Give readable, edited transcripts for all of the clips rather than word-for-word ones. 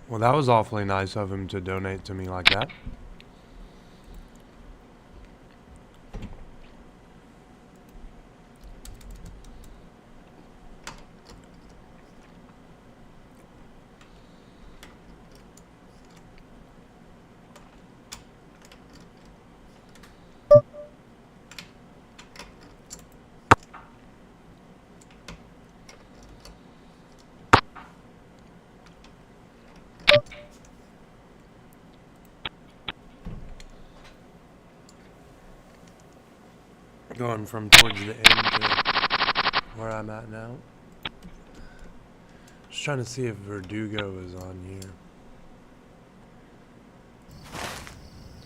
Well, that was awfully nice of him to donate to me like that. Going from towards the end to where I'm at now. Just trying to see if Verdugo is on here.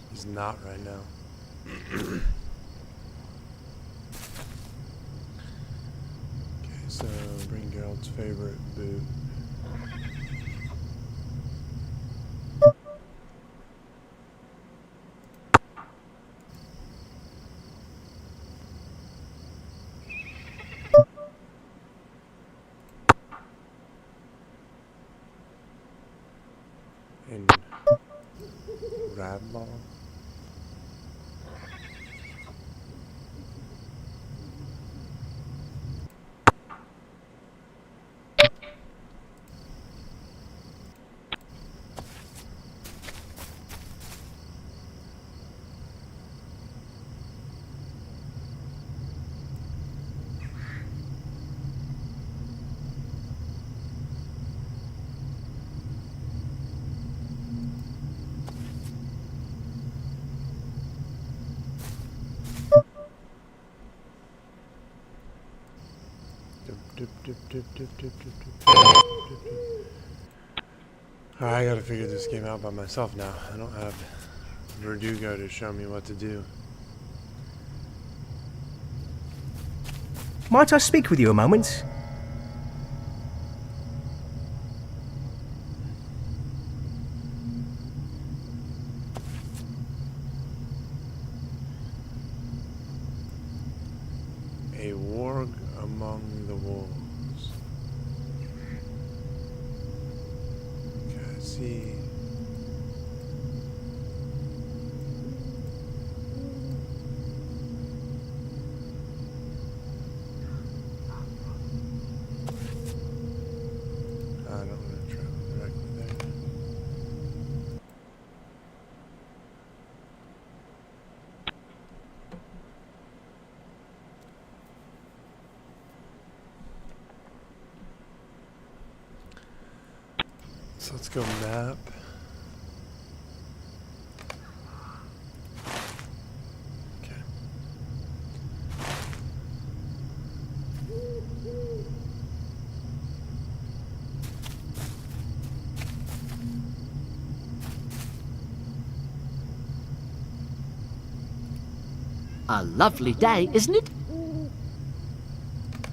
He's not right now. Okay, so bring Geralt's favorite boot. And Radlaw. Alright, I gotta figure this game out by myself now. I don't have Verdugo to show me what to do. Might I speak with you a moment? A warg among the wolves. Okay, I see. I don't want to travel directly there. So let's go map. Okay. A lovely day, isn't it?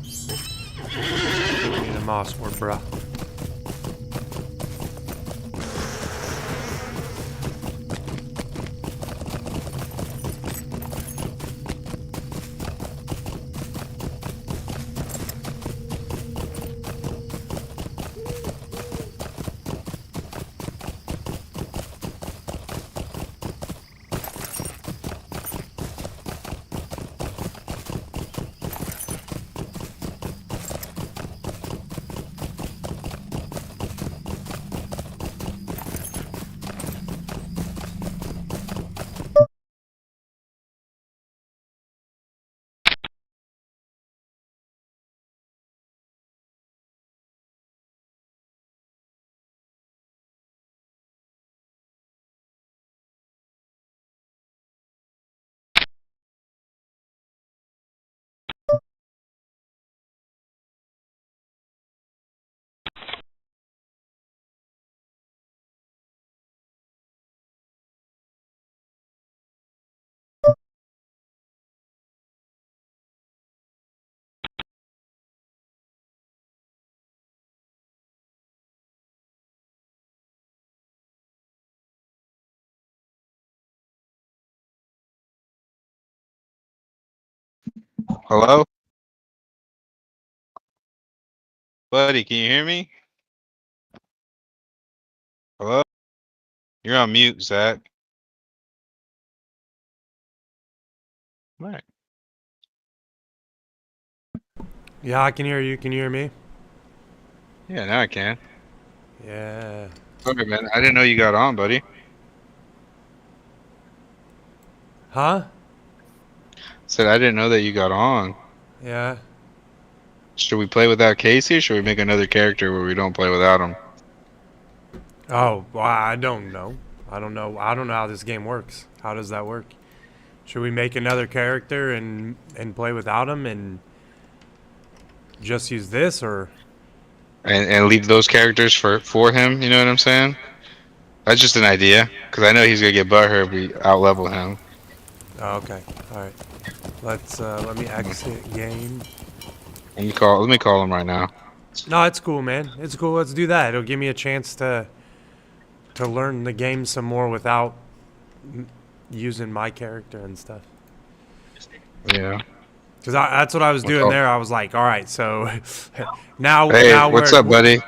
Need a moss ward, bruh. Hello? Buddy, can you hear me? You're on mute, Zach. Right. Yeah, I can hear you. Can you hear me? Yeah, now I can. Yeah. Okay, man. I didn't know you got on, buddy. Huh? Said I didn't know that you got on. Yeah. Should we play without Casey, or should we make another character where we don't play without him? Oh, well, I don't know. I don't know. I don't know how this game works. How does that work? Should we make another character and play without him and just use this, or? And leave those characters for him. You know what I'm saying? That's just an idea, because I know he's gonna get butthurt if we out level him. Oh, okay. All right. Let me exit game. Let me call him right now. No, it's cool, man. It's cool. Let's do that. It'll give me a chance to learn the game some more without using my character and stuff. Yeah. Because that's what I was doing there. I was like, all right, so now. Hey, now what's up, buddy?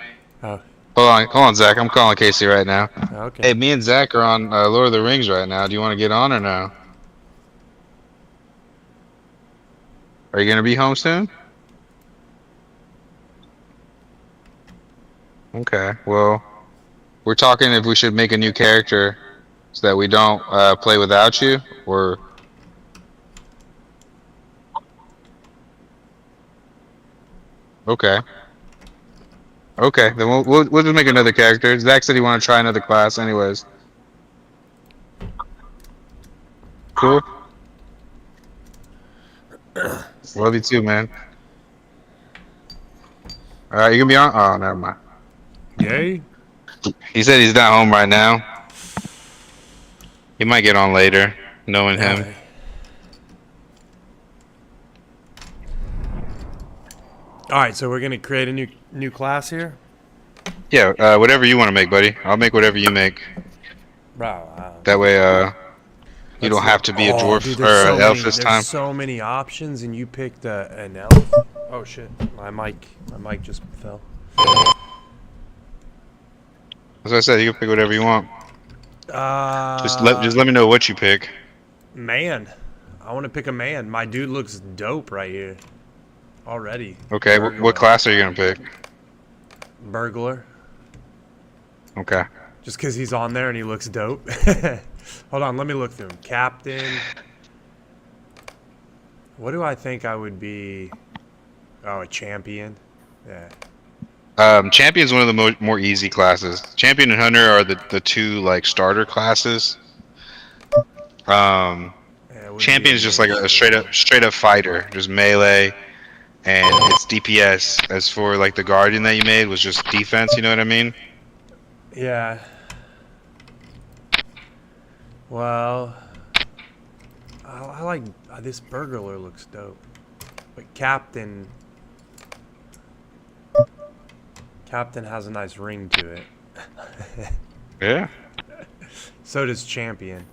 Oh, Hold on, Zach. I'm calling Casey right now. okay. Hey, me and Zach are on Lord of the Rings right now. Do you want to get on or no? Are you gonna be home soon? Okay. Well, we're talking if we should make a new character so that we don't play without you, or. Okay. Okay, then we'll just make another character. Zach said he wanted to try another class, anyways. Cool. Love you too, man. You gonna be on? Oh, never mind. Yay. He said he's not home right now. He might get on later, knowing him. Okay. All right, so we're gonna create a new class here. Yeah, whatever you want to make, buddy. I'll make whatever you make. Bro. That way, you don't have to be a dwarf dude, or an elf this time. There's so many options, and you picked an elf. Oh shit, my mic just fell. As I said, you can pick whatever you want. Just let me know what you pick. Man, I want to pick a man. My dude looks dope right here. Already. Okay, what class are you gonna pick? Burglar. Okay. Just because he's on there and he looks dope. Hold on, let me look through him. Captain. What do I think I would be? Oh, a champion. Yeah. Champion's one of the more easy classes. Champion and Hunter are the two like starter classes. Champion is just like a straight up fighter, just melee, and it's DPS. As for like the Guardian that you made was just defense. You know what I mean? Yeah. Well, I like this burglar looks dope, but Captain has a nice ring to it. Yeah. So does Champion.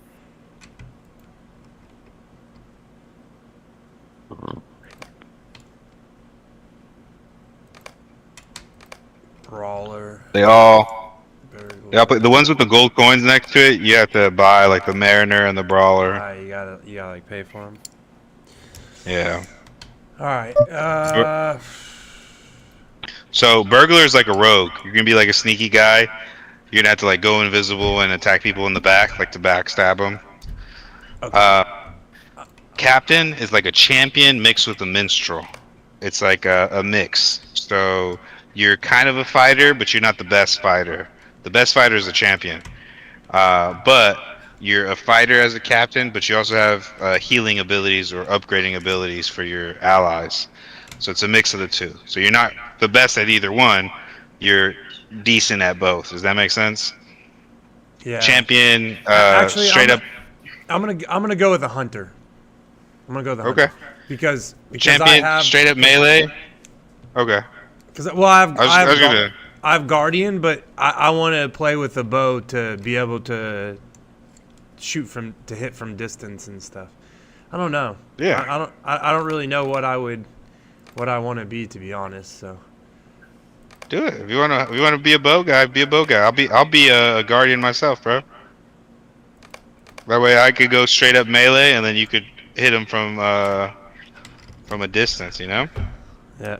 Brawler. They all put the ones with the gold coins next to it. You have to buy like the Mariner and the Brawler. You gotta like pay for them. Yeah. All right. So Burglar is like a rogue. You're gonna be like a sneaky guy. You're gonna have to like go invisible and attack people in the back, like to backstab them. Okay. Captain is like a champion mixed with a minstrel. It's like a mix. So you're kind of a fighter, but you're not the best fighter. The best fighter is a champion. But you're a fighter as a captain, but you also have healing abilities or upgrading abilities for your allies. So it's a mix of the two. So you're not the best at either one. You're decent at both. Does that make sense? Yeah. Champion, Actually, straight up. I'm gonna go with the hunter. I'm gonna go with the hunter. Okay. Because Champion, I have straight up melee. Okay. Because well, I I have Guardian, but I want to play with the bow to be able to hit from distance and stuff. I don't know. Yeah. I don't really know what I want to be, to be honest. So. Do it. If you wanna be a bow guy, be a bow guy. I'll be a Guardian myself, bro. That way I could go straight up melee, and then you could hit him from a distance. You know. Yeah.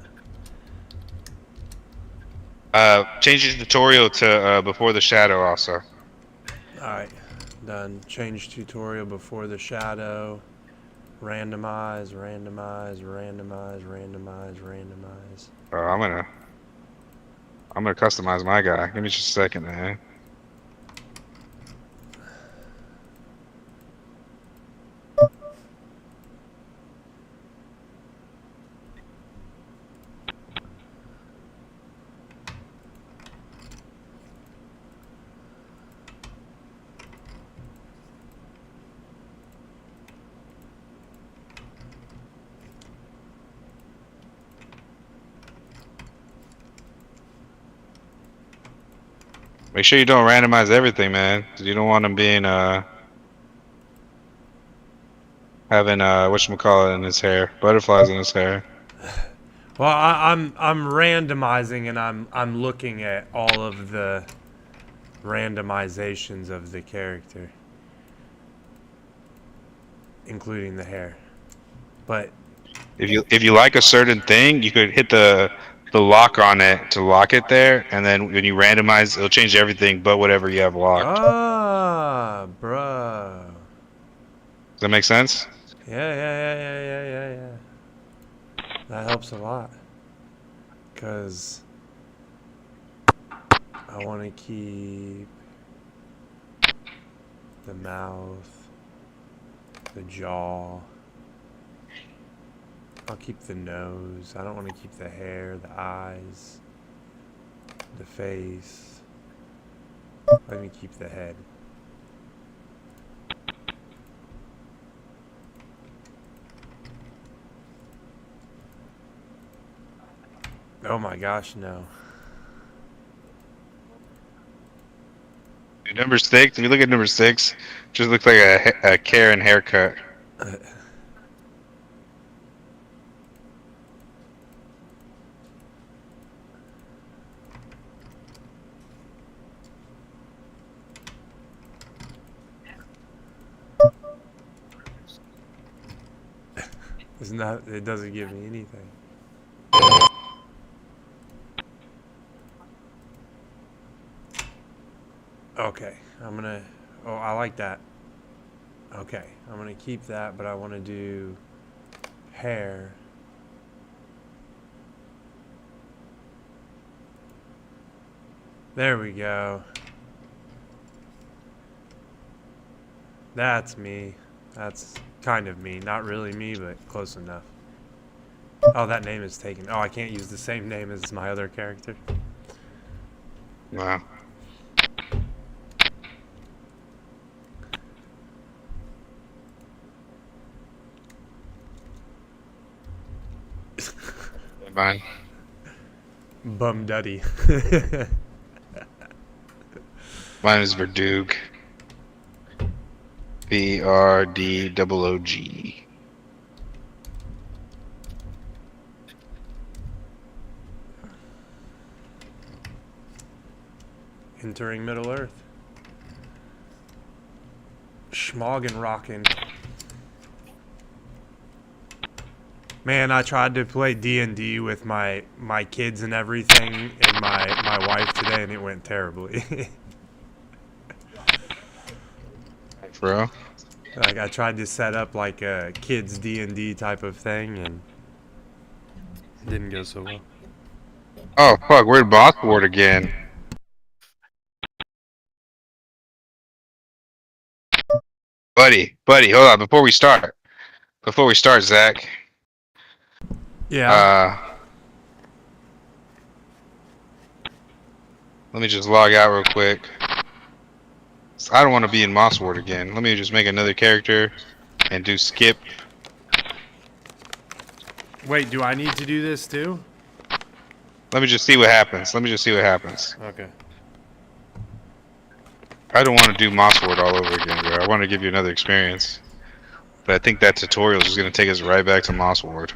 Change your tutorial to before the shadow also. Alright. Done. Change tutorial before the shadow. Randomize, randomize, randomize, randomize, randomize. I'm gonna customize my guy. Give me just a second, man. Make sure you don't randomize everything, man. 'Cause you don't want him being having whatchamacallit in his hair, butterflies in his hair. Well, I'm randomizing, and I'm looking at all of the randomizations of the character, including the hair. But If you like a certain thing, you could hit the lock on it to lock it there, and then when you randomize, it'll change everything but whatever you have locked. ah, bruh. Does that make sense? Yeah. That helps a lot. Because I want to keep the mouth, the jaw. I'll keep the nose. I don't want to keep the hair, the eyes, the face. Let me keep the head. Oh my gosh, no. Number 6. If you look at number 6, just looks like a Karen haircut. It's not. It doesn't give me anything. Okay, I'm gonna. Oh, I like that. Okay, I'm gonna keep that, but I want to do hair. There we go. That's me. That's kind of me. Not really me, but close enough. Oh, that name is taken. Oh, I can't use the same name as my other character. Wow. Fine. BummDude. Mine is Verdugo. VRDOOG. Entering Middle Earth. Schmoggin' rockin'. Man, I tried to play D&D with my kids and everything and my wife today, and it went terribly. Bro. Like, I tried to set up like a kids D&D type of thing, and it didn't go so well. Oh fuck, we're in boss ward again. Buddy, hold on. Before we start, Zach. Yeah. Let me just log out real quick. I don't want to be in Moss Ward again. Let me just make another character and do skip. Wait, do I need to do this too? Let me just see what happens. Okay. I don't want to do Moss Ward all over again, bro. I want to give you another experience. But I think that tutorial is just going to take us right back to Moss Ward.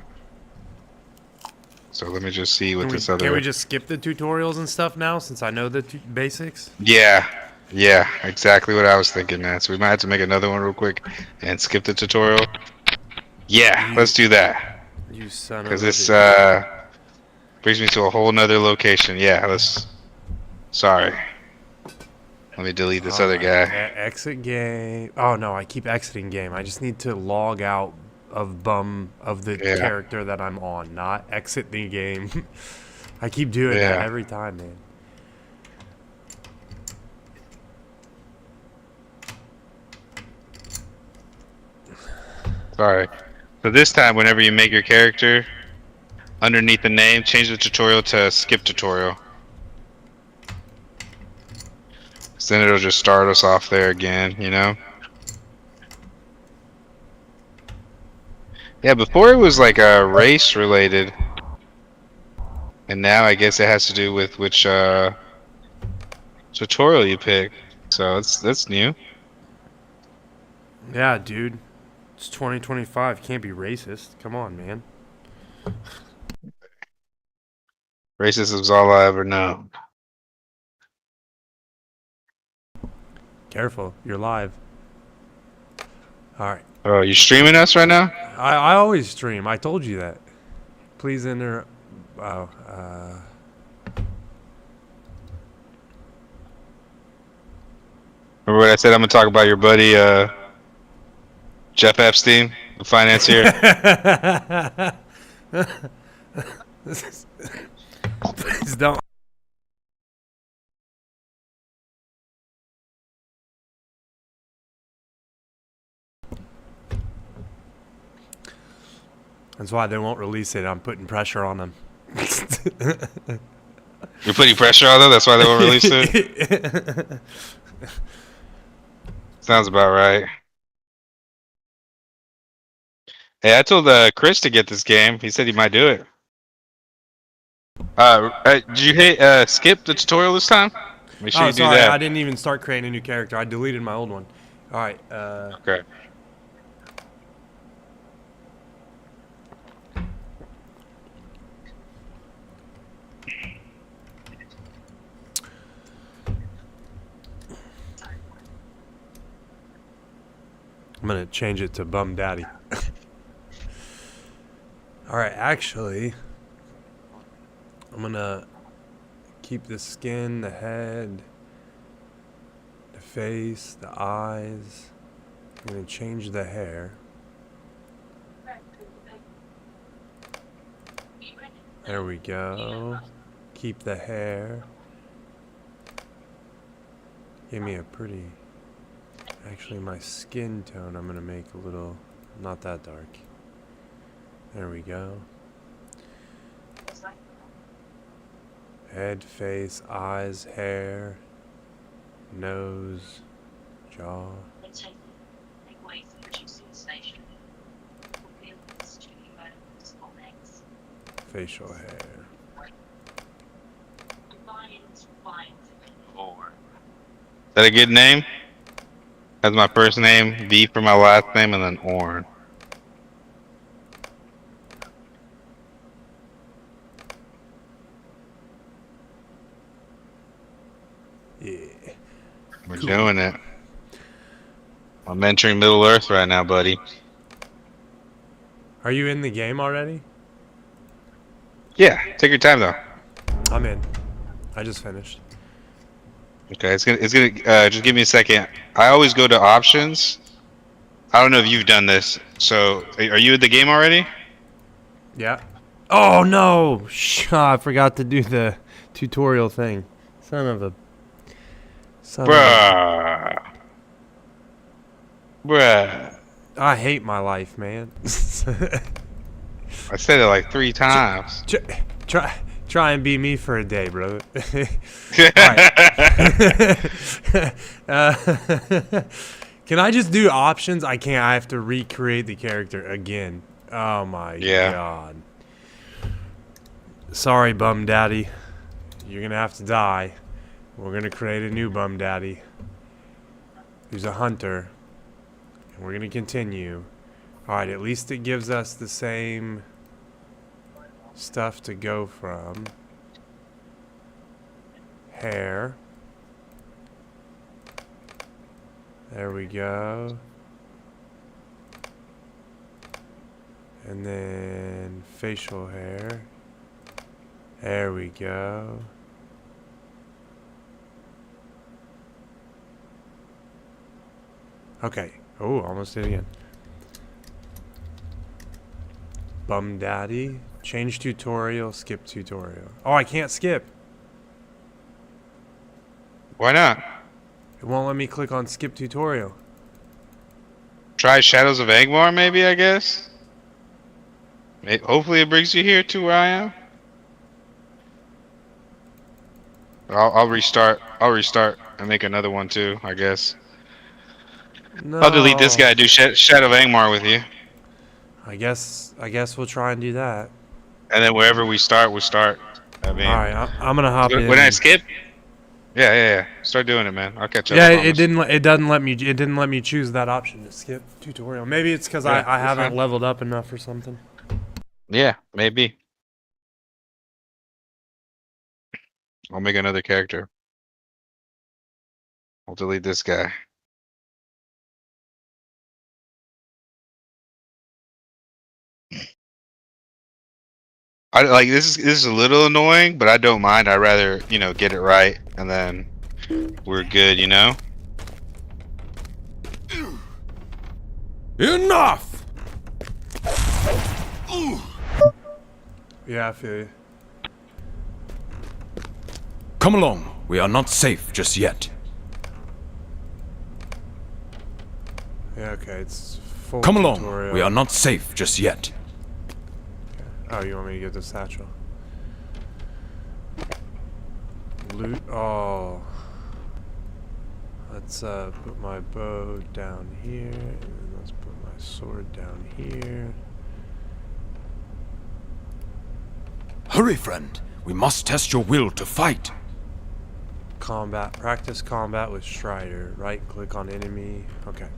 So let me just see what this other... Can we just skip the tutorials and stuff now, since I know the basics? Yeah. Yeah, exactly what I was thinking, man. So we might have to make another one real quick and skip the tutorial. Yeah, You, let's do that. you son Because of a this bitch. brings me to a whole nother location. Yeah, let's. Sorry. Let me delete this All other right, guy. exit game. Oh no, I keep exiting game. I just need to log out of the Yeah, character that I'm on, not exit the game. I keep doing that yeah. every time, man. Sorry. So this time, whenever you make your character, underneath the name, change the tutorial to skip tutorial. So then it'll just start us off there again, you know? Yeah, before it was like race related. And now I guess it has to do with which tutorial you pick. So that's new. Yeah, dude. It's 2025. Can't be racist. Come on, man. Racism's all I ever know. Careful, you're live. All right. Oh, you streaming us right now? I always stream. I told you that. Please enter. Oh, Remember what I said? I'm gonna talk about your buddy Jeff Epstein, the financier. Please don't. That's why they won't release it. I'm putting pressure on them. You're putting pressure on them. That's why they won't release it. Sounds about right. Hey, I told Chris to get this game. He said he might do it. Did you hit skip the tutorial this time? Make sure Oh, you do sorry. I that. didn't even start creating a new character. I deleted my old one. All right. Okay. I'm going to change it to Bum Daddy. All right. Actually, I'm going to keep the skin, the head, the face, the eyes. I'm going to change the hair. There we go. Keep the hair. Give me a pretty... Actually, my skin tone I'm going to make a little... Not that dark. There we go. Head, face, eyes, hair, nose, jaw. Facial hair. Is that a good name? That's my first name, V for my last name, and then Orn. Yeah. We're Cool. doing it. I'm entering Middle Earth right now, buddy. Are you in the game already? Yeah, take your time though. I'm in. I just finished. Okay, it's gonna just give me a second. I always go to options. I don't know if you've done this. So, are you in the game already? Yeah. Oh no! I forgot to do the tutorial thing. Son of a. Bruh. Bruh. I hate my life, man. I said it like 3 times. Try and be me for a day, brother. Can I just do options? I can't. I have to recreate the character again. Oh my god. Sorry, Bum Daddy. You're gonna have to die. We're gonna create a new Bum Daddy who's a hunter, and we're gonna continue. All right. At least it gives us the same stuff to go from. Hair. There we go. And then facial hair. There we go. Okay. Oh, almost did it again. BummDude. Change tutorial, skip tutorial. Oh, I can't skip. Why not? It won't let me click on skip tutorial. Try Shadows of Angmar, maybe, I guess? Hopefully it brings you here to where I am. I'll restart. I'll restart and make another one too, I guess. No. I'll delete this guy, do Shadow of Angmar with you. I guess we'll try and do that. And then wherever we start, we start. I mean, Alright, I'm gonna hop in. when I skip? Yeah. Start doing it, man. I'll catch up. Yeah, I promise. it didn't let me choose that option to skip tutorial. Maybe it's because Yeah, I haven't fine. leveled up enough or something. Yeah, maybe. I'll make another character. I'll delete this guy. I like this is a little annoying, but I don't mind. I'd rather, get it right and then we're good, Enough! Yeah, I feel you. Come along. We are not safe just yet. Yeah, okay, it's full Come along. tutorial. We are not safe just yet. Oh, you want me to get the satchel? Loot. Oh. Let's put my bow down here, and then let's put my sword down here. Hurry, friend. We must test your will to fight. Combat. Practice combat with Strider. Right click on enemy. Okay.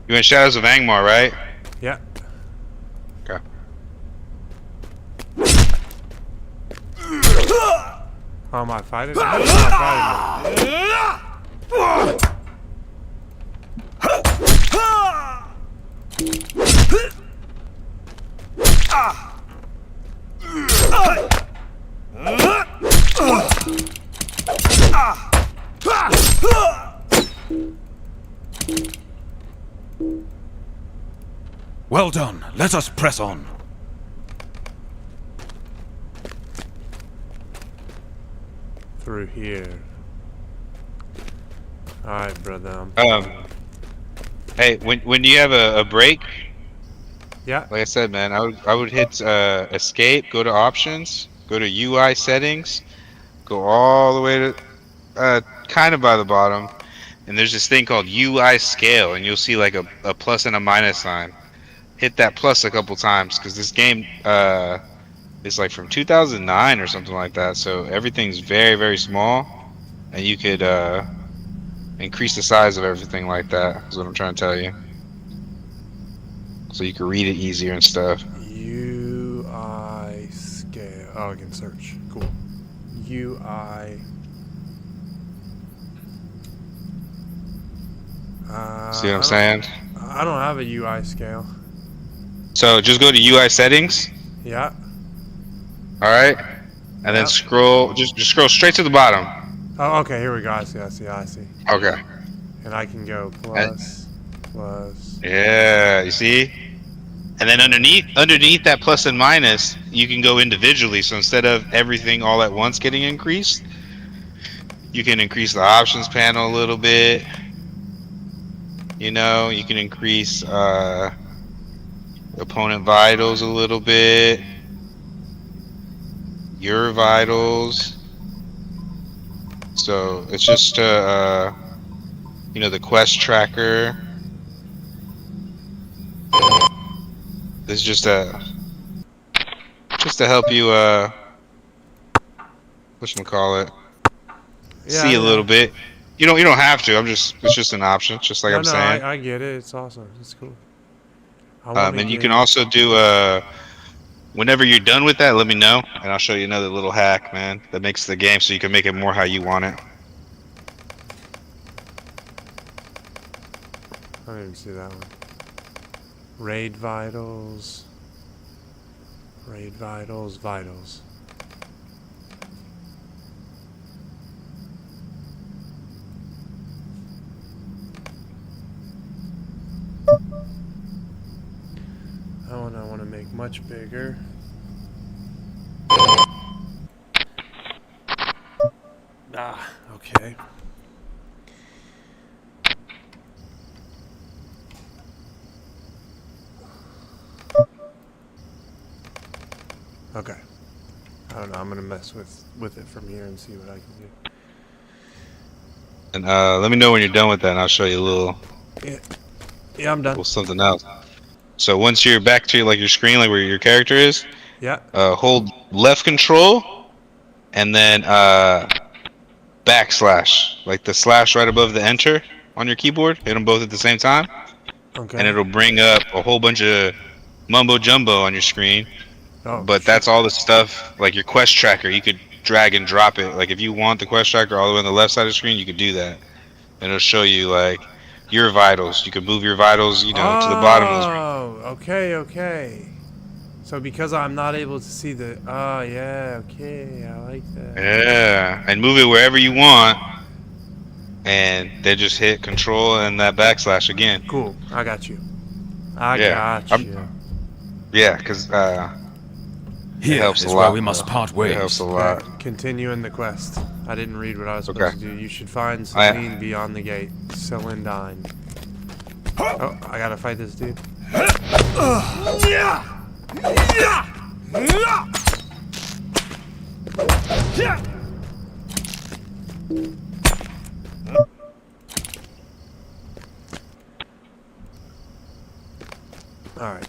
You went Shadows of Angmar, right? Yeah. Okay. Oh, am I fighting? Am I fighting? Well done. Let us press on. Through here. Alright, brother. Hey, when you have a break, Yeah. like I said, man, I would hit escape, go to options, go to UI settings, go all the way to kind of by the bottom, and there's this thing called UI scale, and you'll see like a plus and a minus sign. Hit that plus a couple times because this game is like from 2009 or something like that, so everything's very, very small, and you could increase the size of everything like that. Is what I'm trying to tell you, so you can read it easier and stuff. UI scale. Oh, I can search. Cool. UI. See what I'm saying? I don't have a UI scale. So just go to UI settings, Yeah. all right, and then Yep. scroll. Just scroll straight to the bottom. Oh, okay. Here we go. I see. Okay. And I can go plus. Yeah, you see? And then underneath that plus and minus, you can go individually. So instead of everything all at once getting increased, you can increase the options panel a little bit. You can increase opponent vitals a little bit. Your vitals. So it's just the quest tracker. This is just to help you whatchamacallit, see a little bit. You don't have to. It's just an option, just like I'm saying. I get it. It's awesome. It's cool. And you can also do whenever you're done with that, let me know, and I'll show you another little hack, man, that makes the game so you can make it more how you want it. I didn't see that one. Raid vitals. Raid vitals. Vitals. That one I want to make much bigger. Ah, okay. Okay. I don't know. I'm gonna mess with it from here and see what I can do. And let me know when you're done with that, and I'll show you a little, Yeah, I'm done. little something else. So once you're back to like your screen, like where your character is, Yeah. hold left control, and then backslash, like the slash right above the enter on your keyboard. Hit them both at the same time, Okay. and it'll bring up a whole bunch of mumbo jumbo on your screen. Oh, But shit. that's all the stuff, like your quest tracker. You could drag and drop it. Like if you want the quest tracker all the way on the left side of the screen, you could do that, and it'll show you like your vitals. You can move your vitals, you know, to the bottom of the screen. Oh, okay, okay. So because I'm not able to see the, oh yeah, okay, I like that. Yeah, and move it wherever you want, and then just hit control and that backslash again. Cool, I got you. I Yeah, got you. Yeah, because Here helps is a where lot, we must bro. part It ways. helps a lot. Okay, continuing the quest. I didn't read what I was supposed Okay. to do. You should find Celine beyond the gate. Celandine. Oh, I gotta fight this dude. Alright.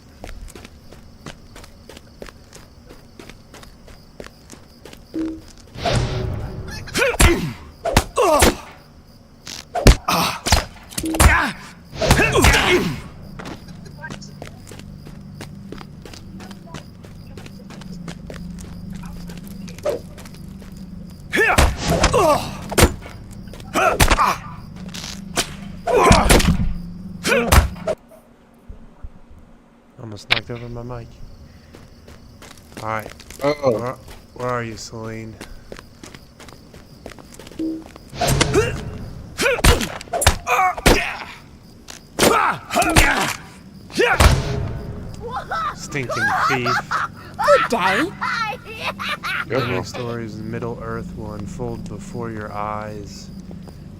Almost knocked over my mic. Alright. Oh, Where are you, Celine? Stinking thief. Good day. Many stories in Middle Earth will unfold before your eyes.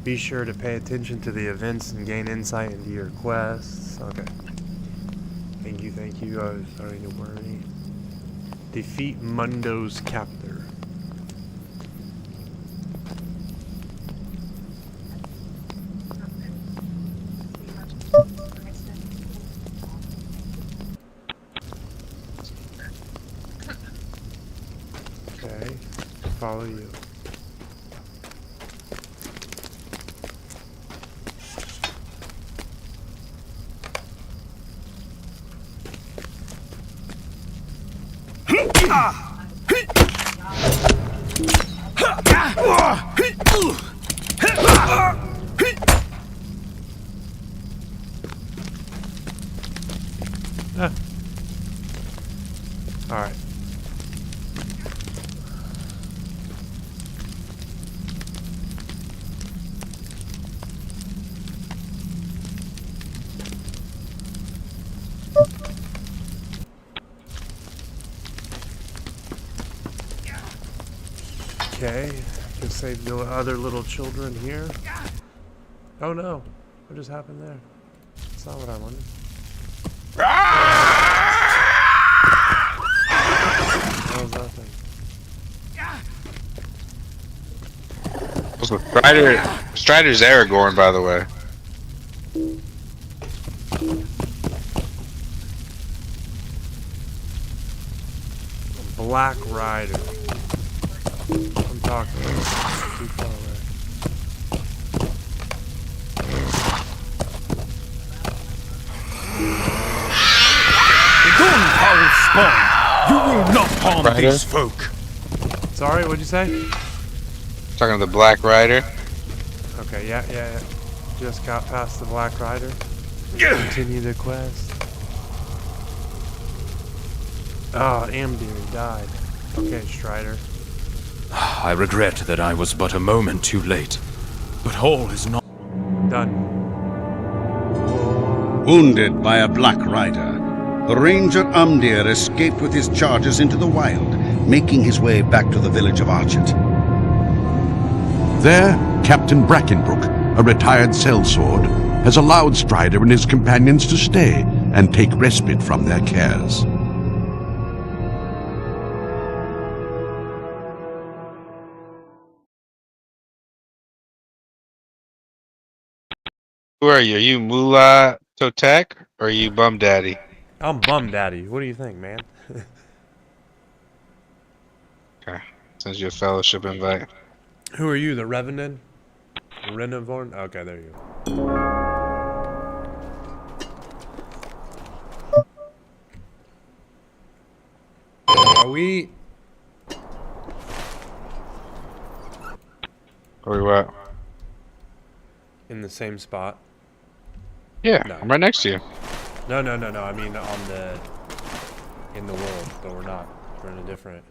Be sure to pay attention to the events and gain insight into your quests. Okay. Thank you. I was starting to worry. Defeat Mundo's captor. Okay. Follow you. Alright. Okay, can save the other little children here. Oh no, what just happened there? That's not what I wanted. What was that thing? so Strider's Aragorn, by the way. Black Rider. I'm talking about too far away. Begone, foul spawn! You will not harm Rider? these folk. Sorry, what'd you say? Talking to the Black Rider. Okay, yeah. Just got past the Black Rider. Continue the quest. Oh, Amdir died. Okay, Strider. I regret that I was but a moment too late. But all is not... Done. Wounded by a Black Rider, the ranger Amdir escaped with his charges into the wild, making his way back to the village of Archet. There, Captain Brackenbrook, a retired sellsword, has allowed Strider and his companions to stay and take respite from their cares. Who are you? Are you Mullah Totek or are you Bum Daddy? I'm BummDude. What do you think, man? Okay. Sends you a fellowship invite. Who are you, the Revenant? Renovorn? Okay, there you go. Are we... Are we what? in the same spot? Yeah, No. I'm right next to you. No. I mean, in the world, but we're not. We're in a different.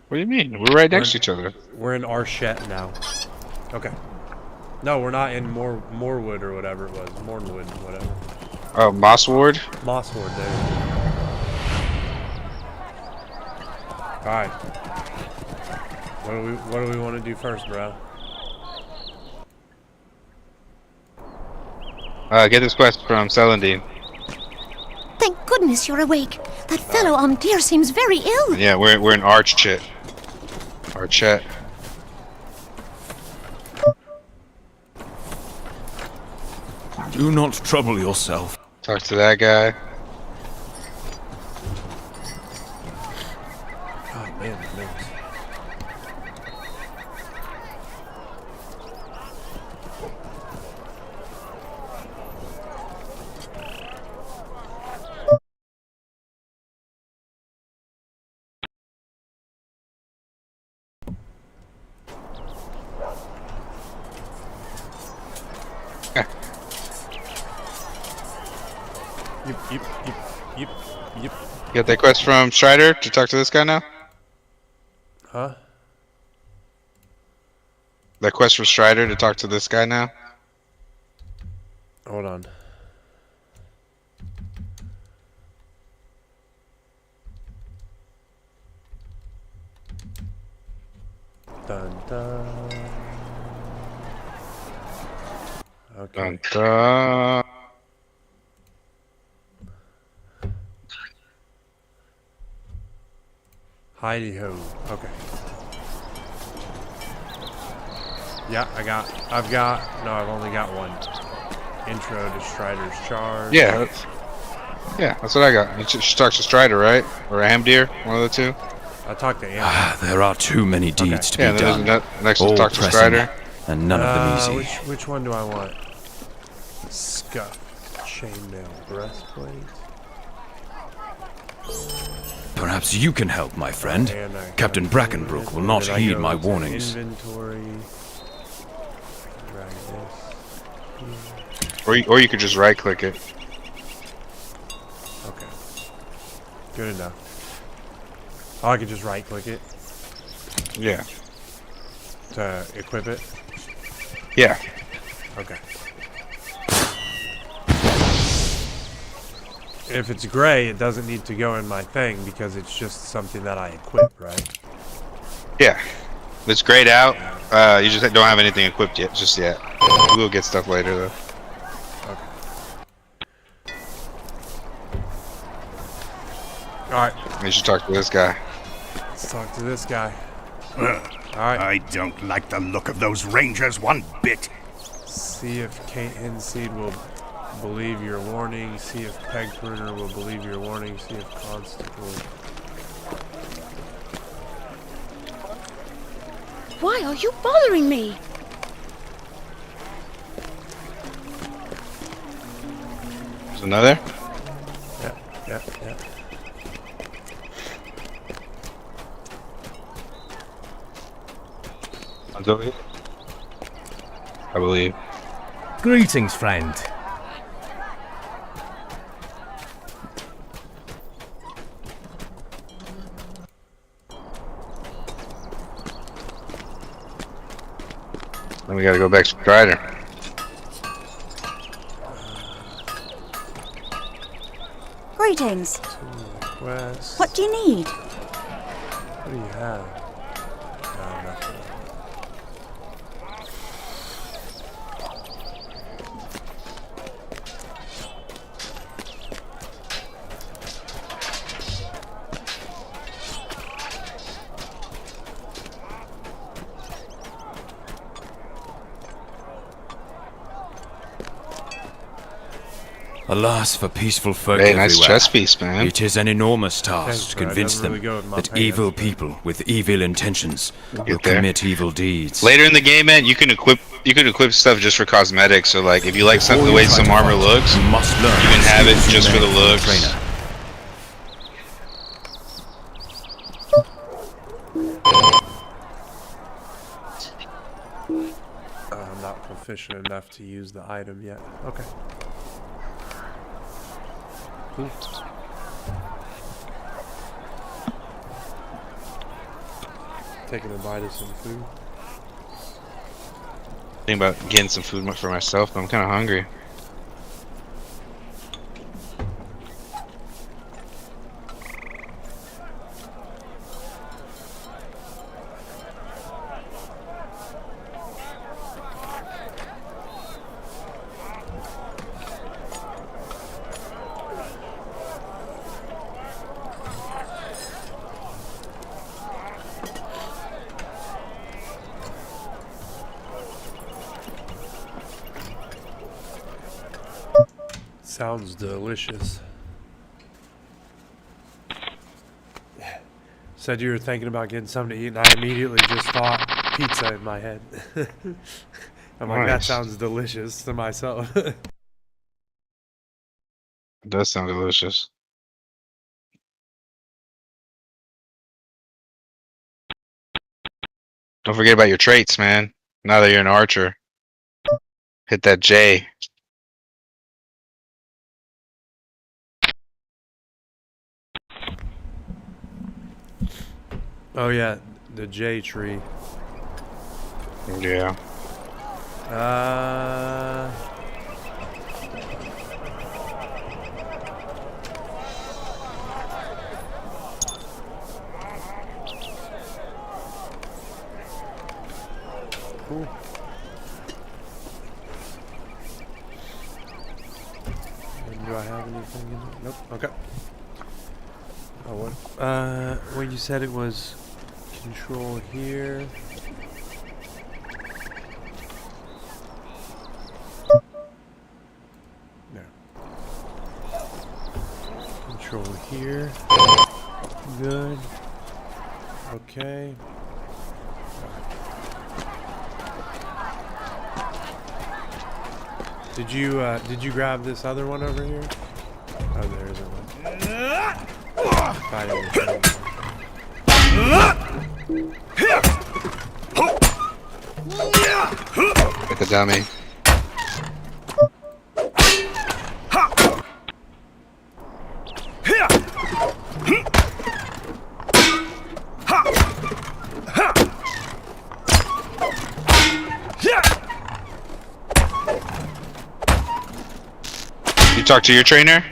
What do you mean? We're right next to each other. We're in Archet now. Okay. No, we're not in Moorwood or whatever it was. Mornwood, whatever. Oh, Mossward? Mosswood, there. Alright. What do we want to do first, bro? Get this quest from Celandine. Thank goodness you're awake. That fellow Amdir seems very ill. Yeah, we're in Archet. Archet. Do not trouble yourself. Talk to that guy. God, man, it knows. Yep. You got that quest from Strider to talk to this guy now? Huh? That quest from Strider to talk to this guy now? Hold on. Dun dun. Okay. Dun, dun. Heidi ho. Okay. Yeah, I've only got one. Intro to Strider's Charge. Yeah, that's what I got. You should talk to Strider, right? Or Amdir, one of the two. I talked to Amber. There are too many deeds to Yeah, be then done. next All to talk to pressing, Strider. and none of them easy. Which one do I want? Scuff. Chainmail breastplate. Perhaps you can help, my friend. And Captain Brackenbrook will not Did I heed go my to warnings. Inventory. Drag this. Or you could just right click it. Okay. Good enough. Oh, I could just right click it Yeah. to equip it. Yeah. Okay. If it's gray, it doesn't need to go in my thing because it's just something that I equip, right? Yeah. It's grayed out. You just don't have anything equipped yet, just yet. We'll get stuff later though. Alright, You should talk to this guy. let's talk to this guy. Alright, I don't like the look of those rangers one bit. see if Kate Henseed will believe your warning, see if Peg Pruner will believe your warning, see if Constable... Why are you bothering me? There's another? Yeah. One's over here. I believe. Greetings, friend. Then we gotta go back to Strider. Greetings. West. What do you need? What do you have? No, nothing. Alas for peaceful folk Hey, everywhere. nice chess piece, man. It is an enormous task Thanks, to bro. It convince doesn't them really go with my that pants, evil but- people with evil intentions will Get there. commit evil deeds. Later in the game, man, you can equip stuff just for cosmetics. So like, if you like Before the you way try some to armor fight, looks, you must learn you can the have it skills you just for learned the from looks. trainer. I'm not proficient enough to use the item yet. Okay. Cool. Taking a bite of some food. Thinking about getting some food for myself, but I'm kind of hungry. Sounds delicious. Said you were thinking about getting something to eat, and I immediately just thought pizza in my head. I'm like, that Nice. sounds delicious to myself. It does sound delicious. Don't forget about your traits, man. Now that you're an archer, hit that J. Oh yeah, the J tree. Yeah. Cool. And do I have anything in it? Nope. Okay. Oh, what? Well, you said it was control here. No. Control here. Good. Okay. Did you grab this other one over here? Oh, there isn't one. Fight it. Like a dummy. You talk to your trainer?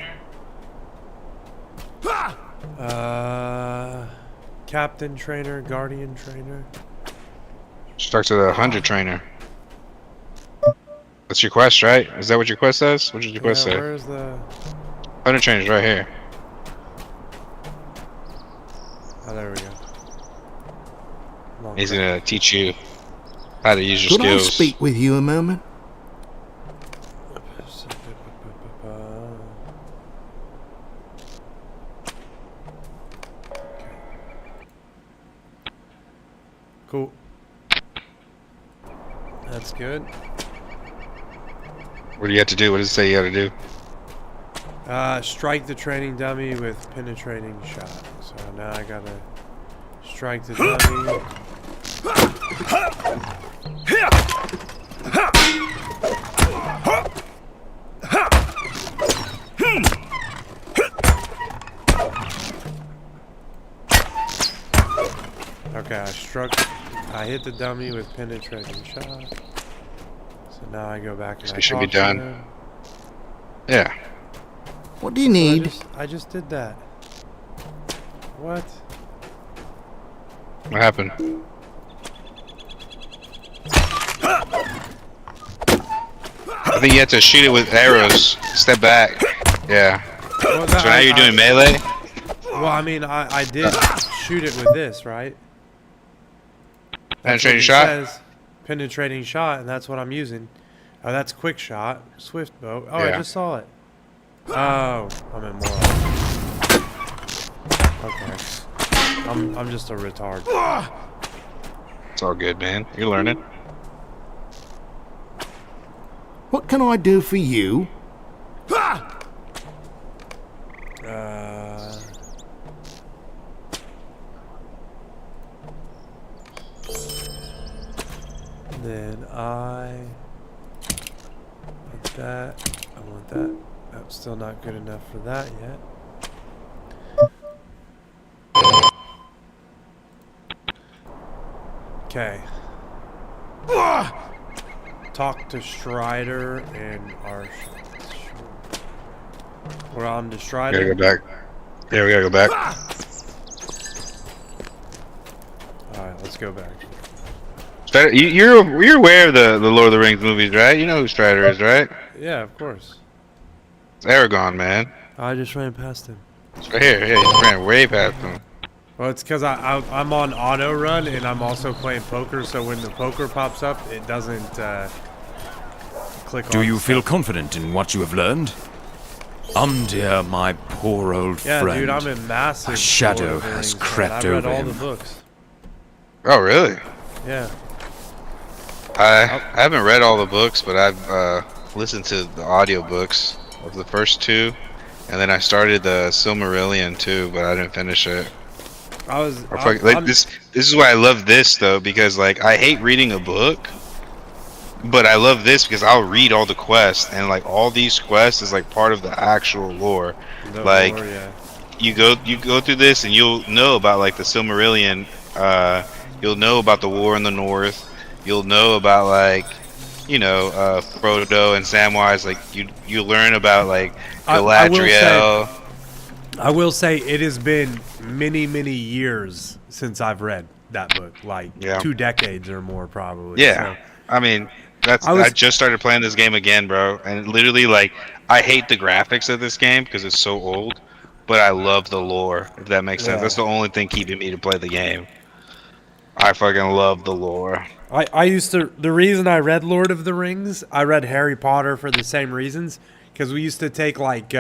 Captain trainer, guardian trainer. Just talk to the 100 trainer. That's your quest, right? Is that what your quest says? What did your quest say? Where's the? 100 trainer's right here. Oh, there we go. Long He's crap. gonna teach you how to use your Could I skills. speak with you a moment? Cool. That's good. What do you have to do? What does it say you gotta do? Strike the training dummy with penetrating shot. So now I gotta strike the dummy. Okay, I hit the dummy with penetrating shot. So now I go back and So I it should be talk to done. them. Yeah. What do you But need? I just did that. What? What happened? I think you have to shoot it with arrows. Step back. Yeah. Well, So now you're doing melee? Well, I mean, I did shoot it with this, right? That's what Penetrating it shot? says, penetrating shot, and that's what I'm using. Oh, that's quick shot, swift bow. Oh, I Yeah. just saw it. Oh, I'm in more. Okay. I'm just a retard. It's all good, man. You're learning. What can I do for you? Then I want that. I want that. That's still not good enough for that yet. Okay. Talk to Strider and our. We're on to Strider. Gotta go back. Yeah, we gotta go back. Alright, let's go back. Strider, you're aware of the Lord of the Rings movies, right? You know who Strider is, right? Yeah, of course. It's Aragorn, man. I just ran past him. It's right here. Yeah, you ran way past him. Well, it's because I'm on auto run and I'm also playing poker, so when the poker pops up, it doesn't click on. Do you feel stuff. confident in what you have learned? Dear, my poor old Yeah, friend. dude, I'm in massive. A shadow Lord of the has Rings fan. crept I read over all him. the books. Oh, really? Yeah. I haven't read all the books, but I've listened to the audiobooks of the first two, and then I started the Silmarillion too, but I didn't finish it. This is why I love this though, because like I hate reading a book, but I love this because I'll read all the quests, and like all these quests is like part of the actual lore. Like yeah. you go through this and you'll know about like the Silmarillion, you'll know about the war in the north, you'll know about like Frodo and Samwise, like you learn about like Galadriel. I will say it has been many years since I've read that book, like 2 decades or more probably. Yeah, so. I mean I just started playing this game again, bro, and literally like I hate the graphics of this game because it's so old, but I love the lore, if that makes sense. That's the only thing keeping me to play the game. I fucking love the lore. The reason I read Lord of the Rings, I read Harry Potter for the same reasons, because we used to take like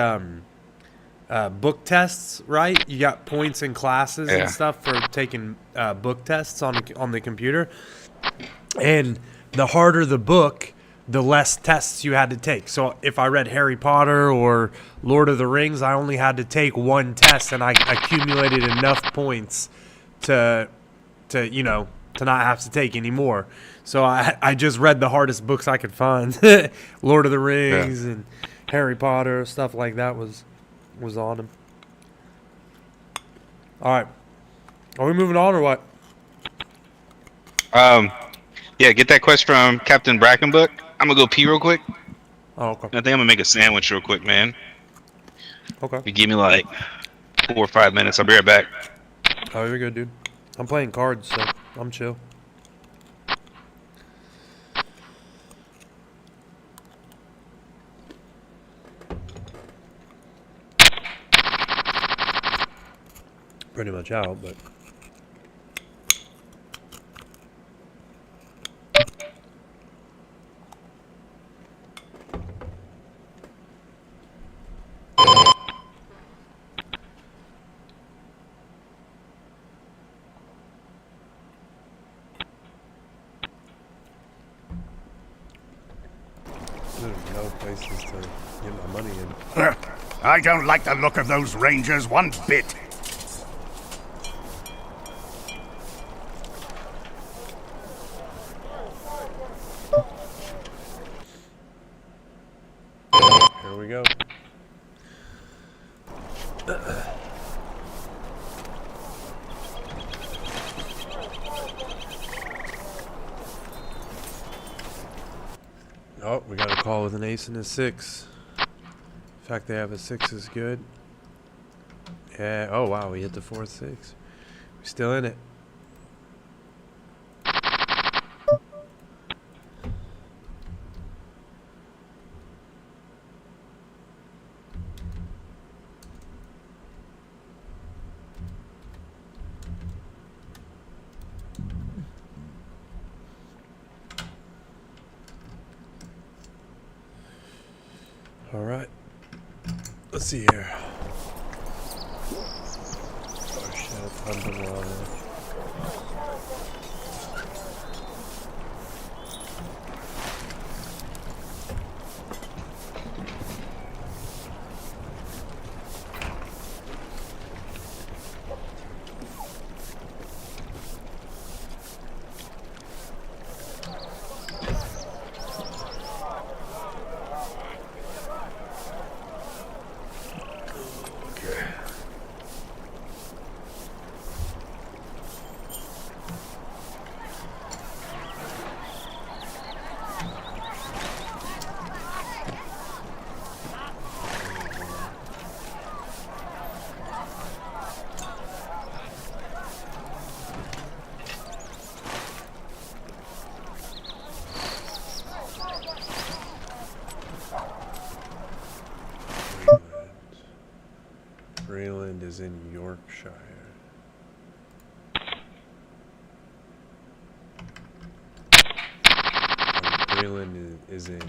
book tests, right? You got points in classes and stuff for taking book tests on the computer, and the harder the book, the less tests you had to take. So if I read Harry Potter or Lord of the Rings, I only had to take 1 test, and I accumulated enough points to not have to take any more. So I just read the hardest books I could find. Lord of the Rings and Harry Potter, stuff like that was on them. All right. Are we moving on or what? Yeah, get that quest from Captain Brackenbuck. I'm gonna go pee real quick. Oh, okay. I think I'm gonna make a sandwich real quick, man. Okay. You give me like 4 or 5 minutes. I'll be right back. Oh, you're good, dude. I'm playing cards, so I'm chill. Pretty much out, but... There's no places to get my money in. I don't like the look of those rangers one bit. Here we go. Oh, we got a call with an ace and a 6. The fact they have a 6 is good. Yeah. Oh wow, we hit the 4th 6. We're still in it. All right. Let's see here. Oh shit, underwater. Breland is in Yorkshire. Breland is in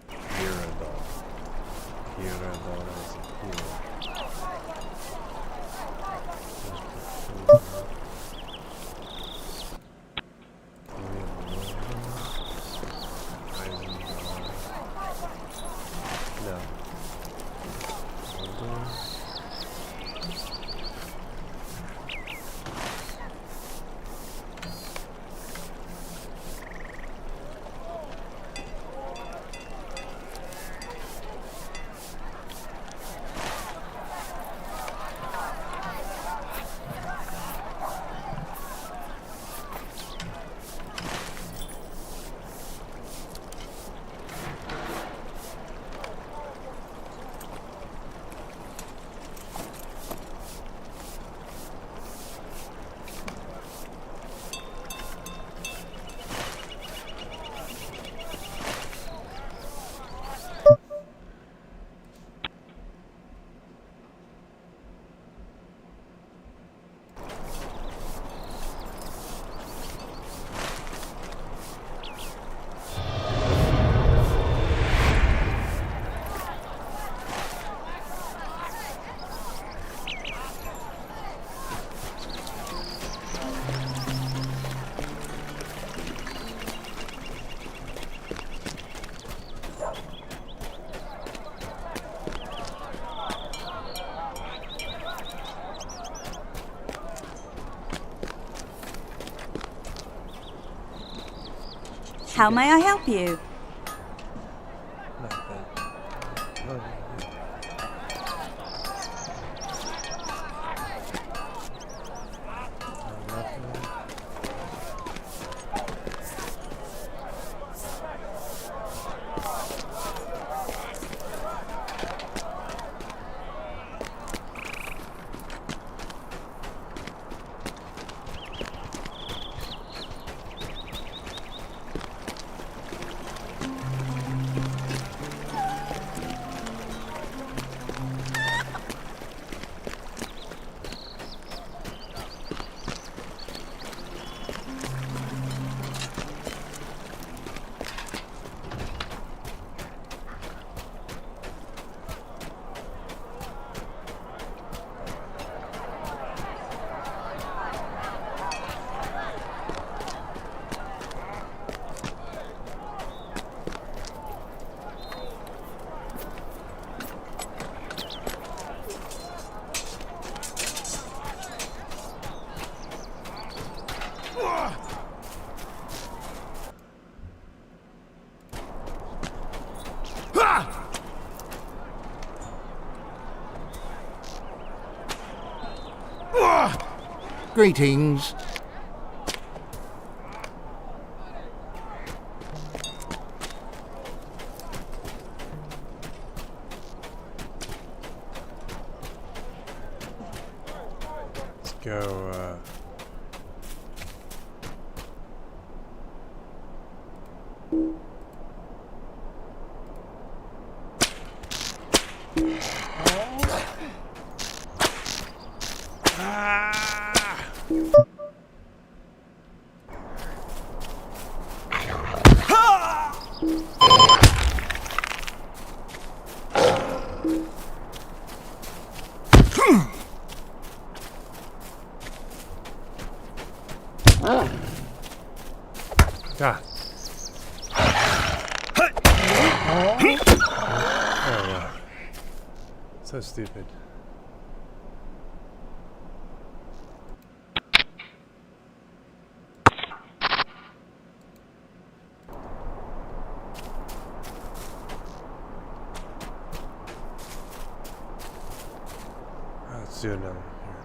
Pyradol. Pyradol is here. No. How may I help you? Greetings. go, God. Oh, yeah. So stupid. Let's do another one here.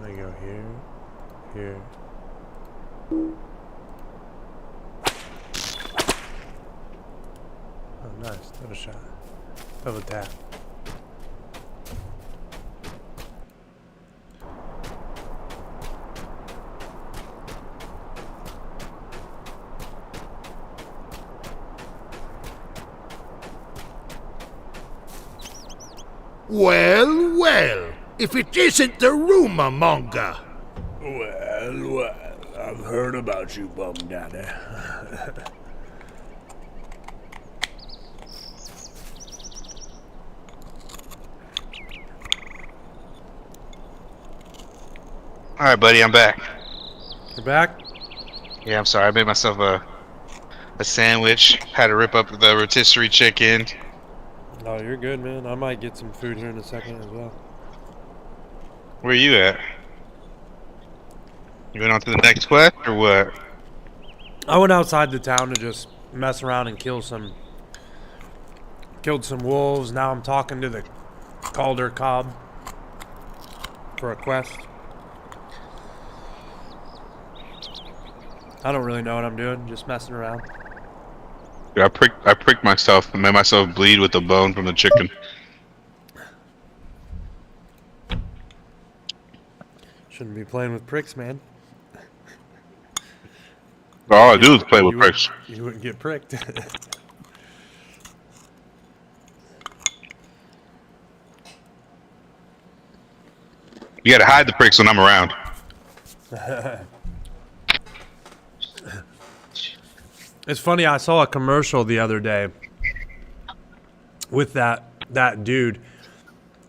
Let me go here, here. Oh, nice. Double shot. Double tap. Well, well, if it isn't the rumor monger. Well, I've heard about you, BummDude. All right, buddy, I'm back. You're back? Yeah, I'm sorry. I made myself a sandwich. Had to rip up the rotisserie chicken. No, you're good, man. I might get some food here in a second as well. Where you at? You went on to the next quest, or what? I went outside the town to just mess around and killed some wolves. Now I'm talking to the Calder Cobb for a quest. I don't really know what I'm doing, just messing around. Yeah, I pricked myself and made myself bleed with the bone from the chicken. Shouldn't be playing with pricks, man. All I do is play with pricks. You wouldn't get pricked. You gotta hide the pricks when I'm around. It's funny, I saw a commercial the other day with that dude.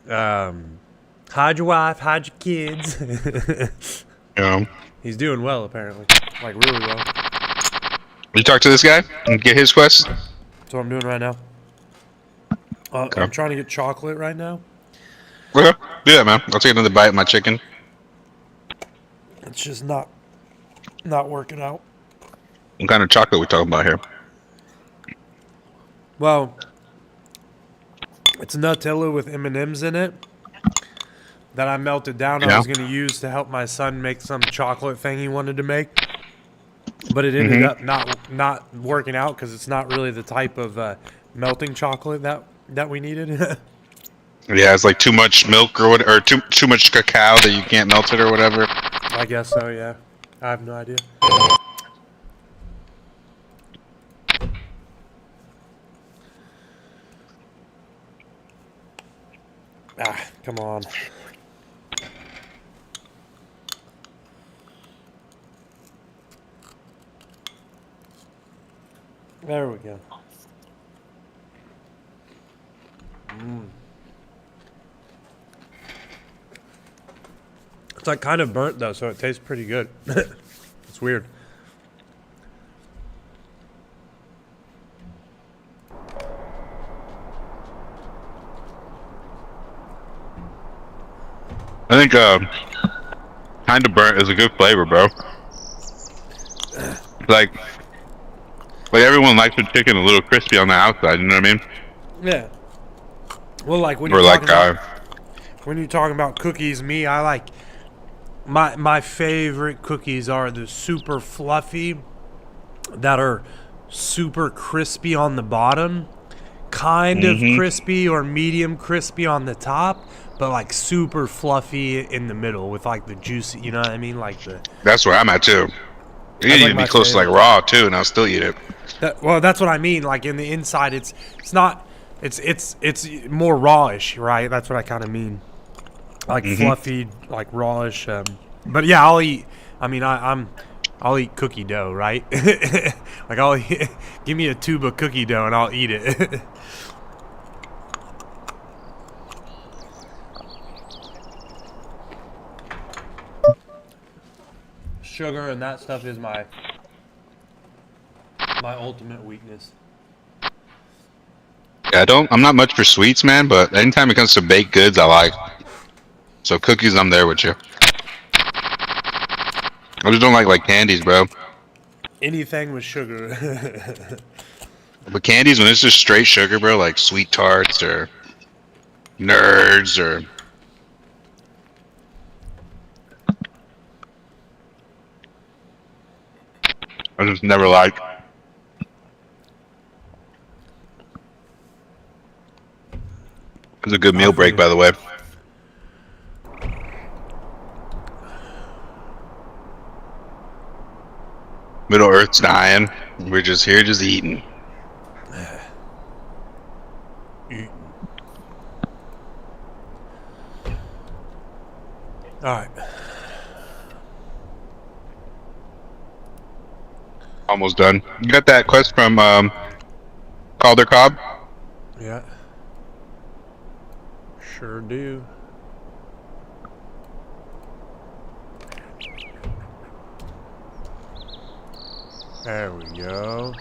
Hide your wife, hide your kids. Yeah. He's doing well, apparently. Like, really well. You talk to this guy and get his quest? That's what I'm doing right now. Okay. I'm trying to get chocolate right now. Okay. Do that, man. I'll take another bite of my chicken. It's just not working out. What kind of chocolate we talking about here? Well, it's Nutella with M&Ms in it that I melted down. Yeah. I was going to use to help my son make some chocolate thing he wanted to make. But it ended up not working out because it's not really the type of melting chocolate that we needed. Yeah, it's like too much milk or what, or too much cacao that you can't melt it or whatever. I guess so, yeah. I have no idea. Ah, come on. There we go. It's like kind of burnt though, so it tastes pretty good. It's weird. I think kind of burnt is a good flavor, bro. Like everyone likes the chicken a little crispy on the outside. You know what I mean? Yeah. Well, like when Or you're like talking about cookies, me, I like my favorite cookies are the super fluffy that are super crispy on the bottom, kind of crispy or medium crispy on the top, but like super fluffy in the middle with like the juicy, you know what I mean? Like the. That's where I'm at too. You need to be close to like raw too, and I'll still eat it. Well, that's what I mean. Like in the inside, it's not. It's more rawish, right? That's what I kind of mean. Like fluffy, like rawish. But yeah, I'll eat. I mean, I'll eat cookie dough, right? Like give me a tube of cookie dough and I'll eat it. Sugar and that stuff is my ultimate weakness. Yeah, I'm not much for sweets, man, but anytime it comes to baked goods, I like. So cookies, I'm there with you. I just don't like candies, bro. Anything with sugar. But candies, when it's just straight sugar, bro, like sweet tarts or nerds or. I just never like. It was a good meal break, by the way. Middle Earth's dying. We're just here, just eating. All right. Almost done. You got that quest from Calder Cobb? Yeah. Sure do. There we go.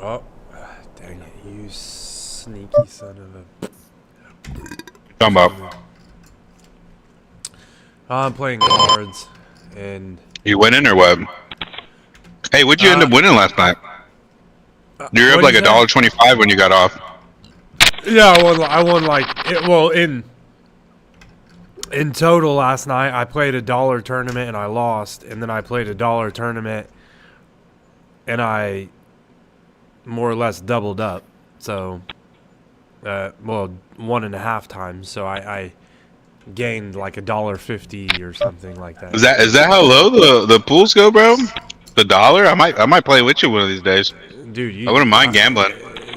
Oh, dang it, you sneaky son of a... Talking about. I'm playing cards, and... You winning or what? Hey, what'd you end up winning last night? You were up like $1.25 when you got off. Yeah, I won like in total last night. I played $1 tournament and I lost, and then I played $1 tournament and I more or less doubled up. So, 1.5 times. So I gained like $1.50 or something like that. Is that how low the pools go, bro? $1? I might play with you one of these days. Dude, I wouldn't mind gambling.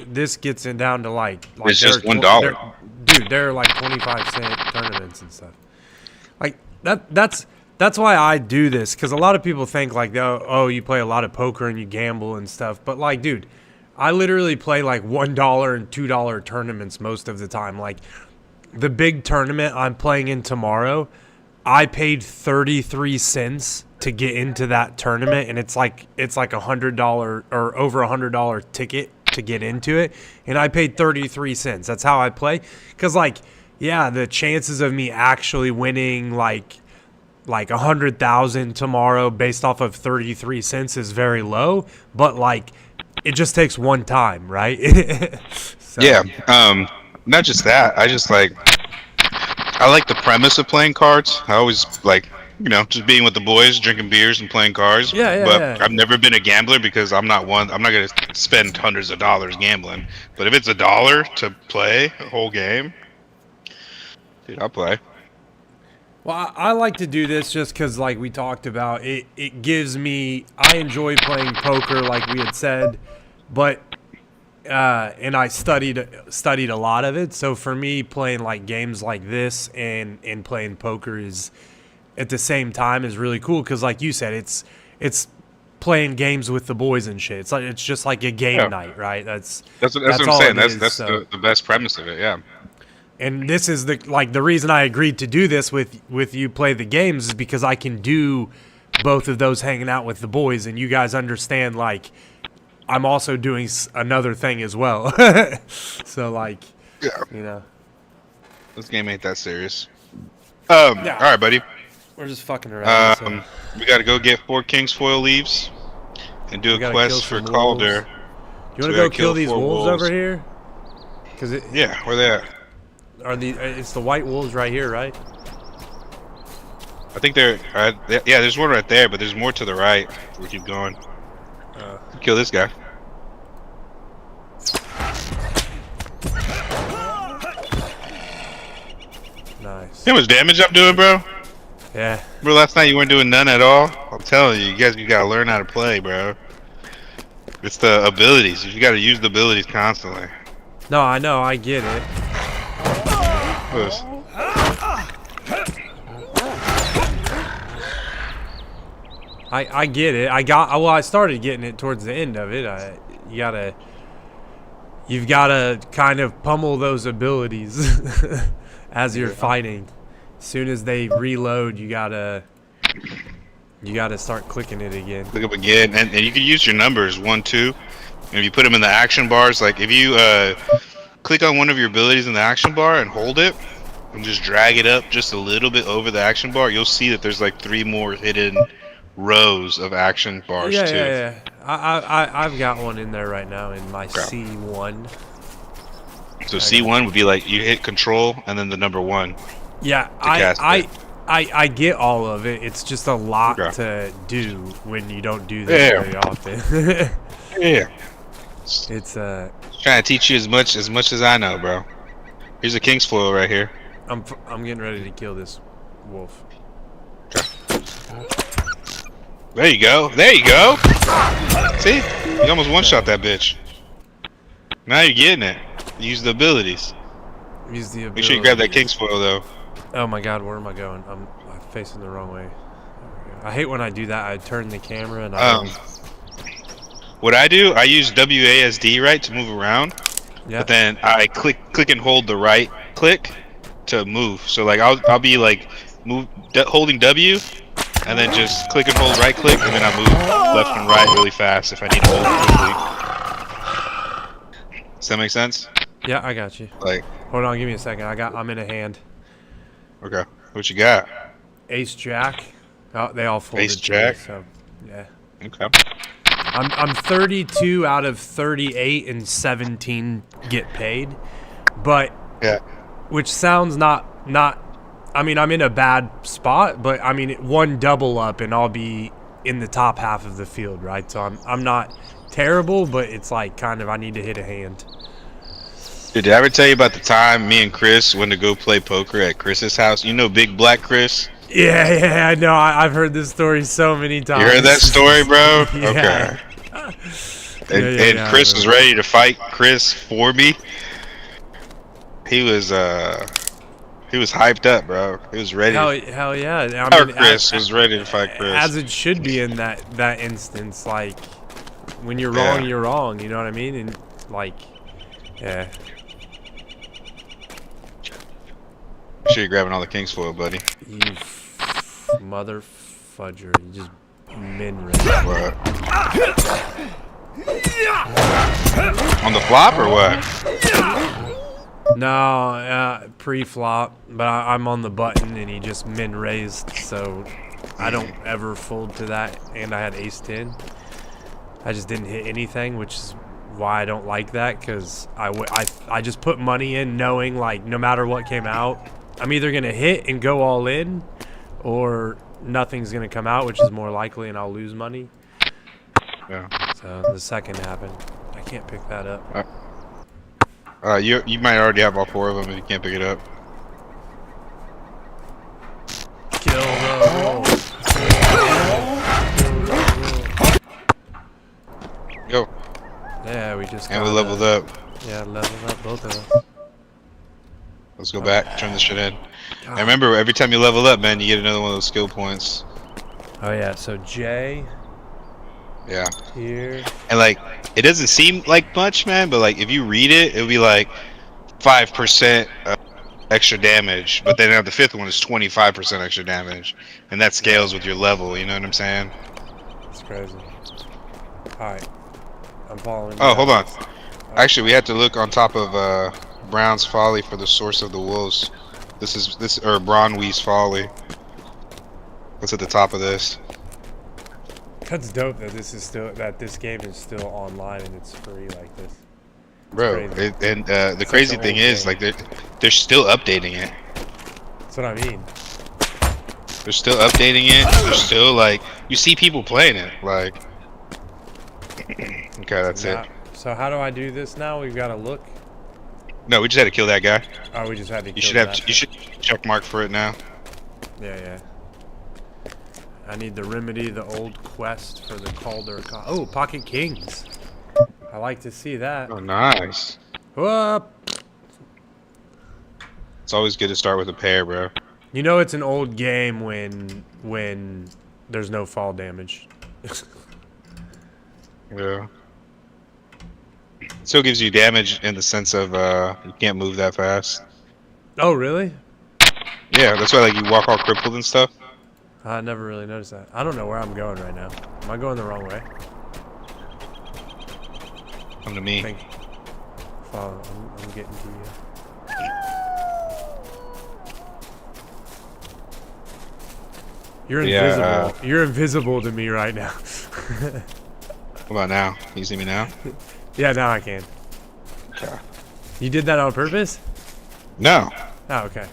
This gets it down to like it's just $1. Dude, there are like 25-cent tournaments and stuff. Like that's why I do this, because a lot of people think like, oh, you play a lot of poker and you gamble and stuff. But like, dude, I literally play like $1 and $2 tournaments most of the time. Like the big tournament I'm playing in tomorrow, I paid 33 cents to get into that tournament, and it's like $100 or over $100 ticket to get into it, and I paid 33 cents. That's how I play, because like, yeah, the chances of me actually winning like 100,000 tomorrow based off of 33 cents is very low, but like it just takes one time, right? So. Yeah, not just that, I like the premise of playing cards. I always like, just being with the boys, drinking beers and playing cards. But I've never been a gambler because I'm not gonna spend hundreds of dollars gambling. But if it's $1 to play a whole game, dude, I'll play. Well, I like to do this just because, like we talked about, it gives me, I enjoy playing poker, like we had said, but and I studied a lot of it. So for me, playing like games like this and playing poker is at the same time is really cool, because like you said, it's playing games with the boys and shit. It's just like a game night, right? That's what I'm saying. That's the best premise of it. Yeah. And this is the reason I agreed to do this with you play the games is because I can do both of those hanging out with the boys, and you guys understand like I'm also doing another thing as well. So like, this game ain't that serious. All right, buddy. We're just fucking around. We gotta go get 4 Kings foil leaves and do a quest for Calder. You wanna go kill these wolves over here? Yeah, where they at? It's the white wolves right here, right? I think they're. Yeah, there's one right there, but there's more to the right. We keep going. Kill this guy. Nice. See how much damage I'm doing, bro? Yeah. Remember last night you weren't doing none at all? I'm telling you, you gotta learn how to play, bro. It's the abilities. You gotta use the abilities constantly. No, I know. I get it. Push. I get it. I started getting it towards the end of it. You've gotta kind of pummel those abilities as you're fighting. As soon as they reload, you gotta start clicking it again. Click up again, and you can use your numbers 1, 2. And if you put them in the action bars, like if you click on one of your abilities in the action bar and hold it, and just drag it up just a little bit over the action bar, you'll see that there's like 3 more hidden rows of action bars too. Yeah. I've got one in there right now in my C1. So C1 would be like you hit control and then the number 1. Yeah, I get all of it. It's just a lot to do when you don't do this very often. Yeah. It's trying to teach you as much as I know, bro. Here's a king's foil right here. I'm getting ready to kill this wolf. There you go. There you go. See? You almost one-shot that bitch. Now you're getting it. Use the abilities. Use the abilities. Make sure you grab that king's foil though. Oh my god, where am I going? I'm facing the wrong way. I hate when I do that. I turn the camera and what I do, I use WASD right to move around. Yeah. But then I click and hold the right click to move. So like I'll be like holding W and then just click and hold right click and then I move left and right really fast if I need to move quickly. Does that make sense? Yeah, I got you. Like, hold on, give me a second. I'm in a hand. Okay. What you got? Ace Jack. Oh, they all folded. Ace Jack. So yeah. Okay. I'm 32 out of 38 and 17 get paid, but which sounds not. I mean, I'm in a bad spot, but I mean, one double up and I'll be in the top half of the field, right? So I'm not terrible, but it's like kind of I need to hit a hand. Did I ever tell you about the time me and Chris went to go play poker at Chris's house? You know Big Black Chris? Yeah, I know. I've heard this story so many times. You heard that story, bro? Yeah. Okay. And Chris was ready to fight Chris for me. He was hyped up, bro. He was ready. Hell yeah. I mean, Chris was ready to fight Chris. As it should be in that instance. Like, when you're wrong, you're wrong. You know what I mean? And like, yeah. Make sure you're grabbing all the king's foil, buddy. You mother fudger. You just min raise. What? On the flop or what? No, pre-flop, but I'm on the button and he just min raised, so I don't ever fold to that. And I had ace 10. I just didn't hit anything, which is why I don't like that, because I just put money in knowing like no matter what came out, I'm either gonna hit and go all in, or nothing's gonna come out, which is more likely, and I'll lose money. Yeah. So the second happened. I can't pick that up. You might already have all 4 of them if you can't pick it up. Kill the wolf. Go. Yeah, we just. And we leveled up. Yeah, leveled up both of us. Let's go back. Turn this shit in. And remember, every time you level up, man, you get another one of those skill points. Oh yeah. So J. Yeah. Here. And like, it doesn't seem like much, man, but like if you read it, it'll be like 5% extra damage. But then the 5th one is 25% extra damage, and that scales with your level. You know what I'm saying? It's crazy. All right. I'm following. Oh, hold on. Actually, we had to look on top of Brown's Folly for the source of the wolves. Or Bronwee's Folly. What's at the top of this? That's dope that this game is still online and it's free like this. Bro, the crazy thing is, like, they're still updating it. That's what I mean. They're still updating it. They're still like, you see people playing it, like. Okay, that's it. So how do I do this now? We've got to look. No, we just had to kill that guy. Oh, we just had to kill You should that. have. You should check mark for it now. Yeah. I need to remedy the old quest for the Calder. Oh, Pocket Kings. I like to see that. Oh, nice. Whoop. It's always good to start with a pair, bro. You know it's an old game when there's no fall damage. Yeah. It still gives you damage in the sense of you can't move that fast. Oh, really? Yeah, that's why like you walk all crippled and stuff. I never really noticed that. I don't know where I'm going right now. Am I going the wrong way? Come to me. Follow. I'm getting to you. You're invisible. Yeah, You're invisible to me right now. What about now? Can you see me now? Yeah, now I can. Okay. You did that on purpose? No. Oh, okay.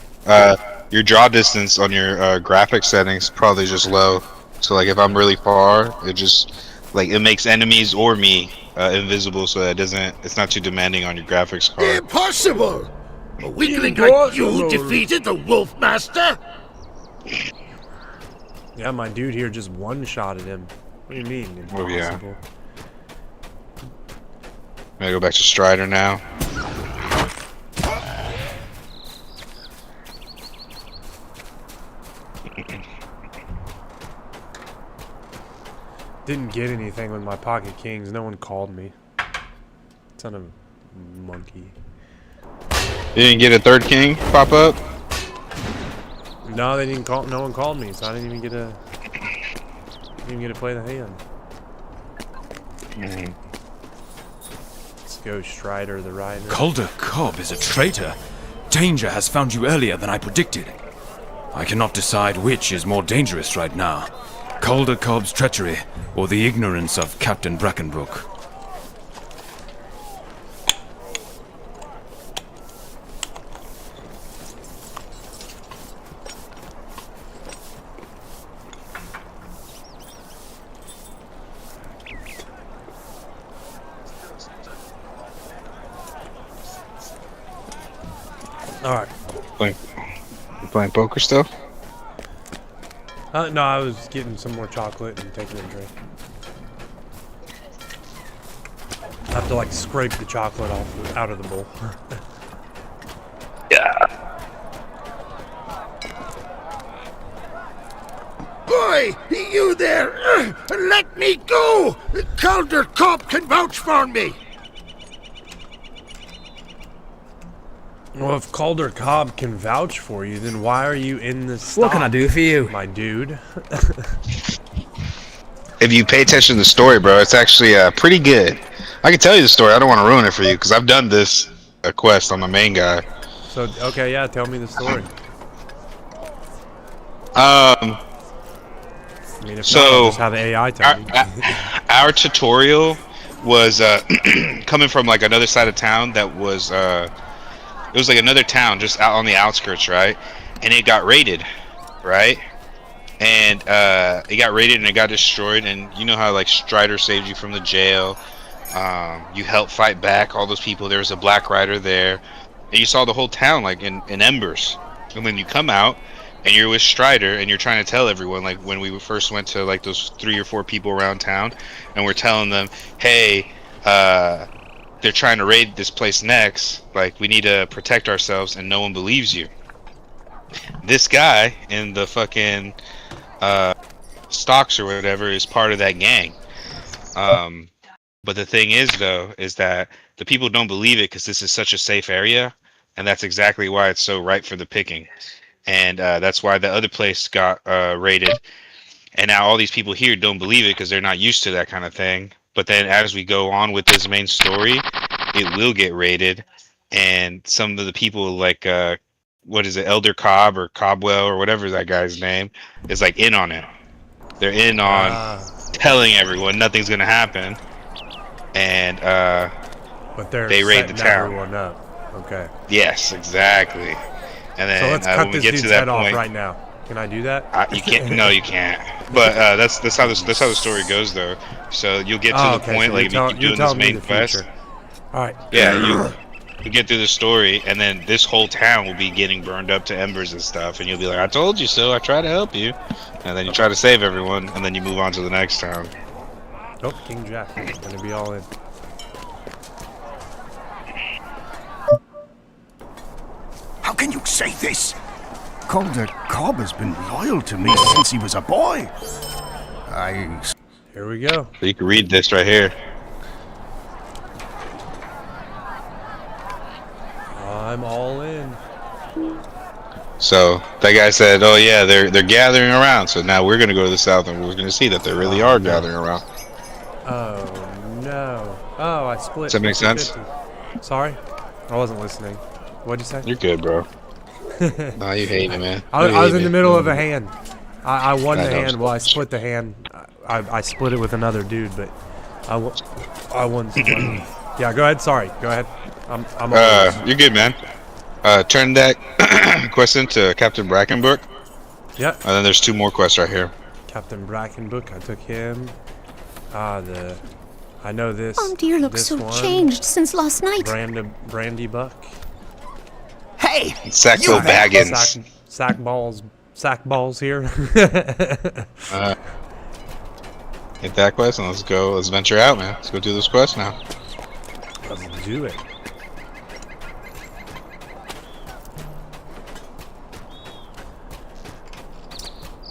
Your draw distance on your graphic settings probably just low. So like if I'm really far, it just like it makes enemies or me invisible, so that it's not too demanding on your graphics card. Impossible! A weakling like you defeated the Wolf Master? Yeah, my dude here just one-shotted him. What do you mean, impossible? Oh, yeah. I'm gonna go back to Strider now. Didn't get anything with my Pocket Kings. No one called me. Son of a monkey. You didn't get a third king pop up? No, they didn't call. No one called me, so I didn't even get to. Play the hand. Let's go, Strider the Rider. Calder Cobb is a traitor. Danger has found you earlier than I predicted. I cannot decide which is more dangerous right now. Calder Cobb's treachery, or the ignorance of Captain Brackenbrook. Alright. Playing poker still? No, I was getting some more chocolate and taking a drink. I have to like scrape the chocolate out of the bowl. Yeah. Boy, you there! Let me go! Calder Cobb can vouch for me! Well, if Calder Cobb can vouch for you, then why are you in this stop? What can I do for you? My dude. If you pay attention to the story, bro, it's actually pretty good. I can tell you the story. I don't want to ruin it for you because I've done this quest on the main guy. So, okay, yeah, tell me the story. I mean, if not, I'll just have the AI tell me. Our tutorial was coming from like another side of town that was it was like another town just out on the outskirts, right? And it got raided, right? And it got raided and it got destroyed. And you know how like Strider saved you from the jail. You helped fight back all those people. There was a Black Rider there, and you saw the whole town like in embers. And then you come out and you're with Strider and you're trying to tell everyone, like when we first went to like those 3 or 4 people around town, and we're telling them, hey, they're trying to raid this place next, like we need to protect ourselves, and no one believes you. This guy in the fucking stocks or whatever is part of that gang. But the thing is though, is that the people don't believe it because this is such a safe area, and that's exactly why it's so ripe for the picking. And that's why the other place got raided, and now all these people here don't believe it because they're not used to that kind of thing. But then as we go on with this main story, it will get raided, and some of the people like what is it, Elder Cobb or Cobwell or whatever that guy's name is, like in on it. They're in on telling everyone nothing's gonna happen, and but they raid the town. Everyone up. Okay. Yes, exactly. And then so let's cut when we this get dude's to that head point, off right now. Can I do that? You can't. No, you can't. But that's how the story goes, though. So you'll get to the point, so like you keep doing this main quest. All right. Yeah, you get through the story, and then this whole town will be getting burned up to embers and stuff, and you'll be like, "I told you so. I tried to help you," and then you try to save everyone, and then you move on to the next town. Oh, King Jack, gonna be all in. How can you say this? Calder Cobb has been loyal to me since he was a boy. Here we go. So you can read this right here. I'm all in. So that guy said, "Oh yeah, they're gathering around." So now we're gonna go to the south, and we're gonna see that they really are gathering around. Oh no! Oh, I split. Does that make sense? Sorry, I wasn't listening. What'd you say? You're good, bro. Nah, you hate me, man. I was in the middle of a hand. I won the hand. Well, I split the hand. I split it with another dude, but I won some money. Yeah, go ahead. Sorry, go ahead. You're good, man. Turn that quest into Captain Brackenbrook. Yep. And then there's 2 more quests right here. Captain Brackenbrook. I took him. I know this. Dear looks so changed since last night. Brandy Buck. Hey! Sackville Baggins. Sack balls here. Hit that quest and let's go. Let's venture out, man. Let's go do this quest now. Let's do it.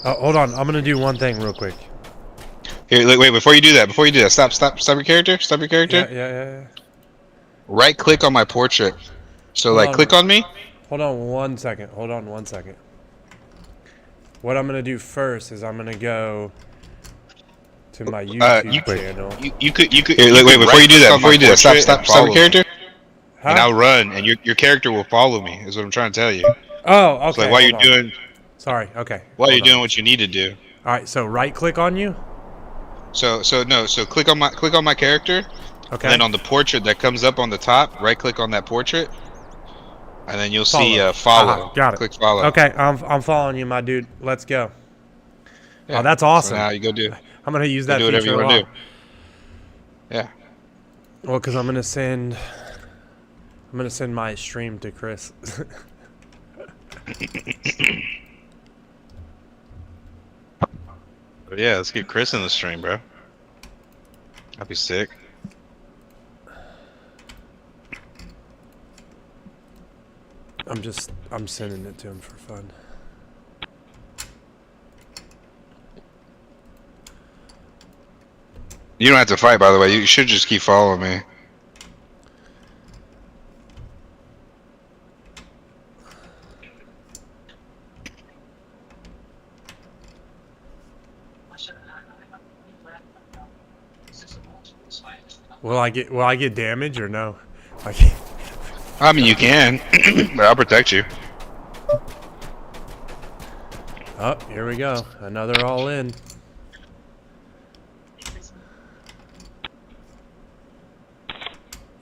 Oh, hold on. I'm gonna do one thing real quick. Here, wait. Before you do that, stop your character. Stop your character. Yeah. Right click on my portrait. So click on me. Hold on 1 second. What I'm gonna do first is I'm gonna go to my YouTube channel. You could. Here, wait. Before you do that, stop your character. Huh? And I'll run, and your character will follow me. Is what I'm trying to tell you. Oh, okay. So while you're doing. Sorry. Okay. While you're doing what you need to do. All right. So right click on you. So click on my character. Okay. And then on the portrait that comes up on the top, right click on that portrait. And then you'll see follow. Got it. Click follow. Okay, I'm following you, my dude. Let's go. Yeah. Oh, that's awesome. So now you go do. I'm gonna use that do whatever feature you a want lot. to do. Yeah. Well, because I'm gonna send my stream to Chris. But yeah, let's get Chris in the stream, bro. I'd be sick. I'm sending it to him for fun. You don't have to fight, by the way. You should just keep following me. Will I get damage or no? I mean, you can, but I'll protect you. Oh, here we go. Another all in.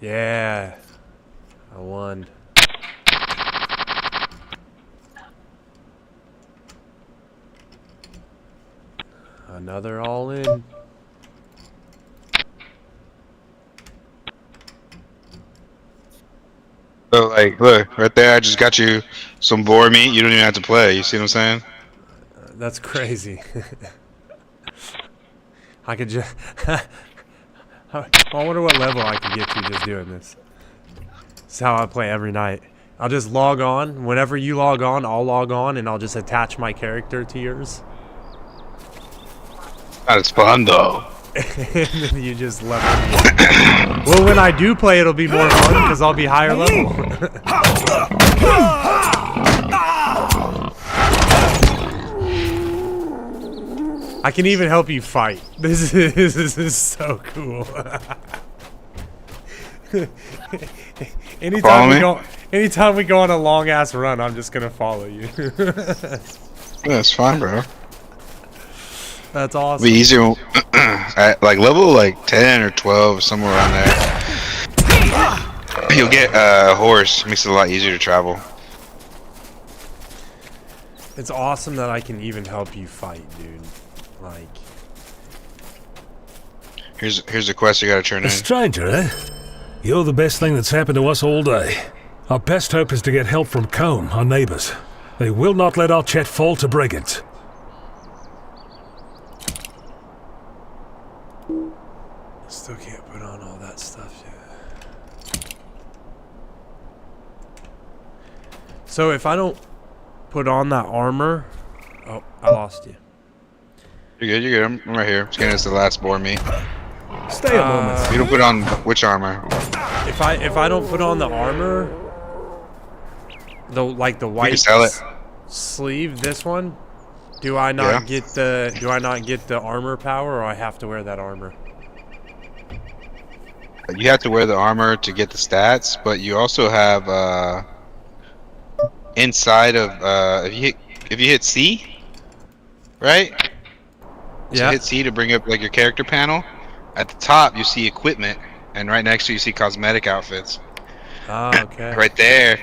Yeah. I won. Another all in. So, like, look, right there, I just got you some boar meat. You don't even have to play. You see what I'm saying? That's crazy. I could just... I wonder what level I could get to just doing this. This is how I play every night. I'll just log on. Whenever you log on, I'll log on, and I'll just attach my character to yours. That's fun, though. And then you just level me up. Well, when I do play, it'll be more fun, because I'll be higher level. I can even help you fight. This is so cool. Anytime we go on a long ass run, I'm just gonna follow you. That's fine, bro. That's awesome. It'll be easier at like level 10 or 12, somewhere around there. You'll get a horse. Makes it a lot easier to travel. It's awesome that I can even help you fight, dude. Like, Here's a quest you gotta turn A in. stranger, eh? You're the best thing that's happened to us all day. Our best hope is to get help from Combe, our neighbors. They will not let our chat fall to brigands. still can't put on all that stuff yet. So if I don't put on that armor... Oh, I lost you. You're good, you're good. I'm right here. Skin is the last boar meat. Stay a moment. You don't put on which armor? If I don't put on the armor, the white sell it. sleeve, this one, do I not get the armor power, or I have to wear that armor? You have to wear the armor to get the stats, but you also have inside of if you hit C, right? So Yeah. hit C to bring up like your character panel. At the top you see equipment, and right next to you see cosmetic outfits. Ah, okay. Right there.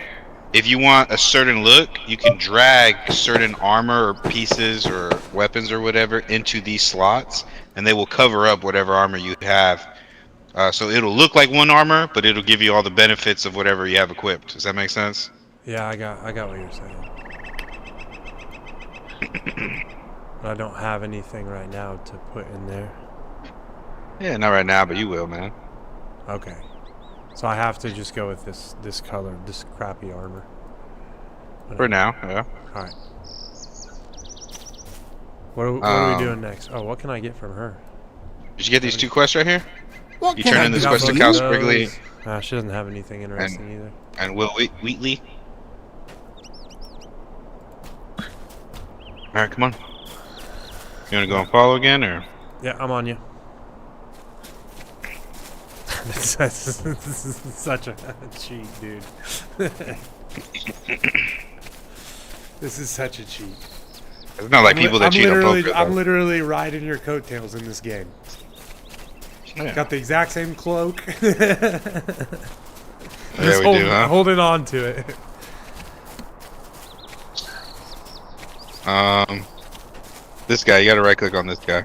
If you want a certain look, you can drag certain armor or pieces or weapons or whatever into these slots, and they will cover up whatever armor you have. So it'll look like one armor, but it'll give you all the benefits of whatever you have equipped. Does that make sense? Yeah, I got what you're saying. But I don't have anything right now to put in there. Yeah, not right now, but you will, man. Okay. So I have to just go with this color, this crappy armor. For now, yeah. Alright. What are we doing next? Oh, what can I get from her? Did you get these two quests right here? What You can turn I in this do quest for to you? Cal Sprigley She doesn't have anything interesting either. and Will Wheatley. Alright, come on. You wanna go and follow again, or? Yeah, I'm on you. This is such a cheat, dude. This is such a cheat. It's not like people that cheat on poker. I'm though. literally riding your coattails in this game. Yeah. Got the exact same cloak. Yeah, we do, huh? Holding on to it. This guy, you gotta right click on this guy.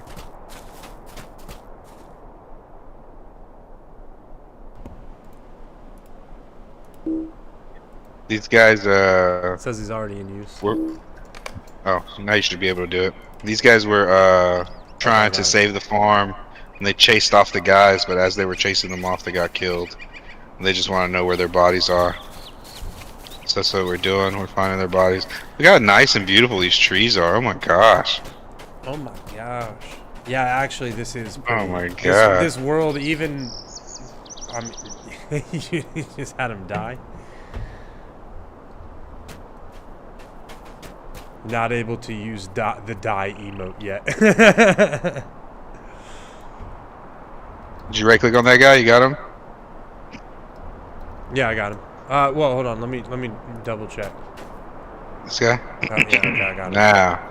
These guys, It says he's already in use. oh, now you should be able to do it. These guys were trying to save the farm, and they chased off the guys, but as they were chasing them off, they got killed. And they just want to know where their bodies are. So that's what we're doing. We're finding their bodies. Look how nice and beautiful these trees are. Oh my gosh. Oh my gosh. Yeah, actually, this is. Oh my god. This world, even. You just had him die. Not able to use the die emote yet. Did you right click on that guy? You got him? Yeah, I got him. Well, hold on. Let me double check. This guy? Yeah, okay, I got him.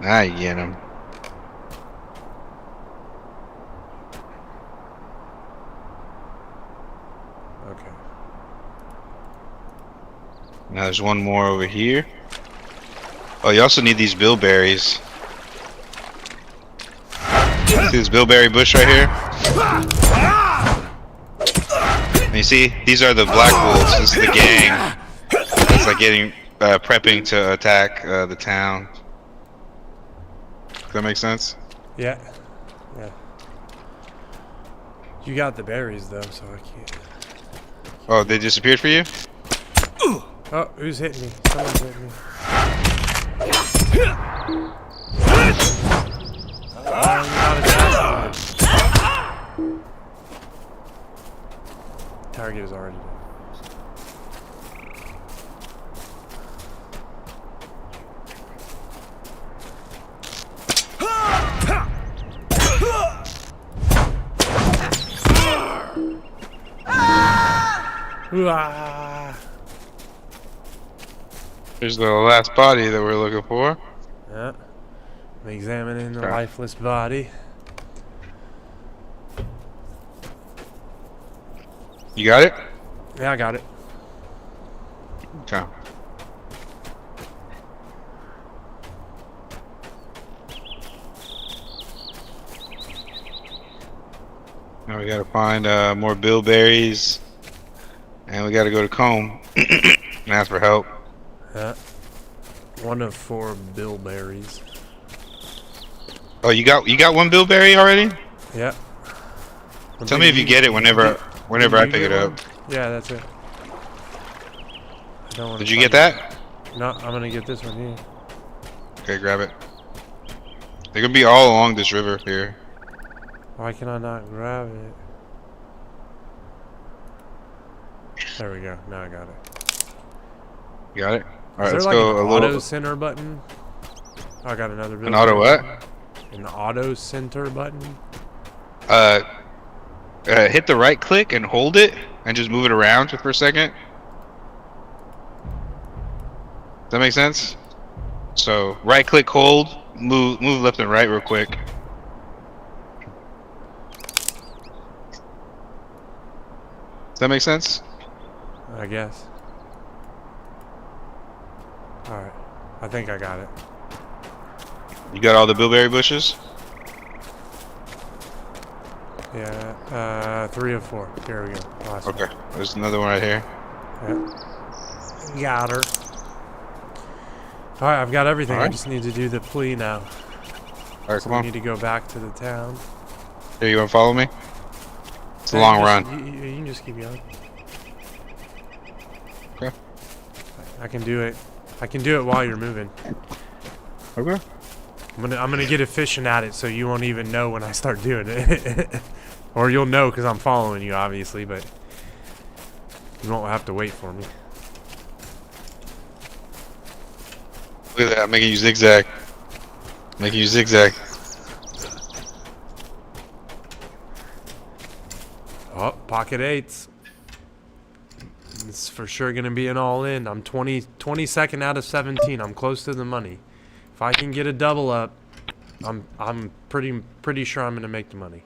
Now you get him. Okay. Now there's one more over here. Oh, you also need these bilberries. See this bilberry bush right here? And you see, these are the black wolves. This is the gang that's like getting prepping to attack the town. Does that make sense? Yeah. Yeah. You got the berries though, so I can't. Oh, they disappeared for you? Oh, who's hitting me? Someone's hitting me. Target is already dead. Here's the last body that we're looking for. Yeah. I'm examining the lifeless body. You got it? Yeah, I got it. Okay. Now we gotta find more bilberries, and we gotta go to Combe and ask for help. Yeah. 1 of 4 bilberries. Oh, you got 1 bilberry already? Yeah. Tell me if you get it whenever I pick it up. Yeah, that's it. I don't wanna Did you get that? No, I'm gonna get this one here. Okay, grab it. They're gonna be all along this river here. Why can I not grab it? There we go. Now I got it. You got it? Alright, Is let's there like go an a auto little. center button? Oh, I got another bill. An auto what? An auto center button? Hit the right click and hold it and just move it around just for a second. Does that make sense? So right click, hold, move left and right real quick. Does that make sense? I guess. Alright. I think I got it. You got all the bilberry bushes? Yeah, 3 of 4. Here we go. Last Okay. one. There's another one right here. Yeah. Got her. Alright, I've got everything. All right. I just need to do the plea now. Alright, So come we on. need to go back to the town. Here, you wanna follow me? It's a Hey, long just- run. You can just keep going. Okay. I can do it. I can do it while you're moving. Okay. I'm gonna get efficient at it, so you won't even know when I start doing it, or you'll know because I'm following you, obviously, but you won't have to wait for me. Look at that, I'm making you zigzag. Making you zigzag. Oh, pocket 8s. It's for sure gonna be an all-in. I'm 22nd out of 17. I'm close to the money. If I can get a double up, I'm pretty sure I'm gonna make the money.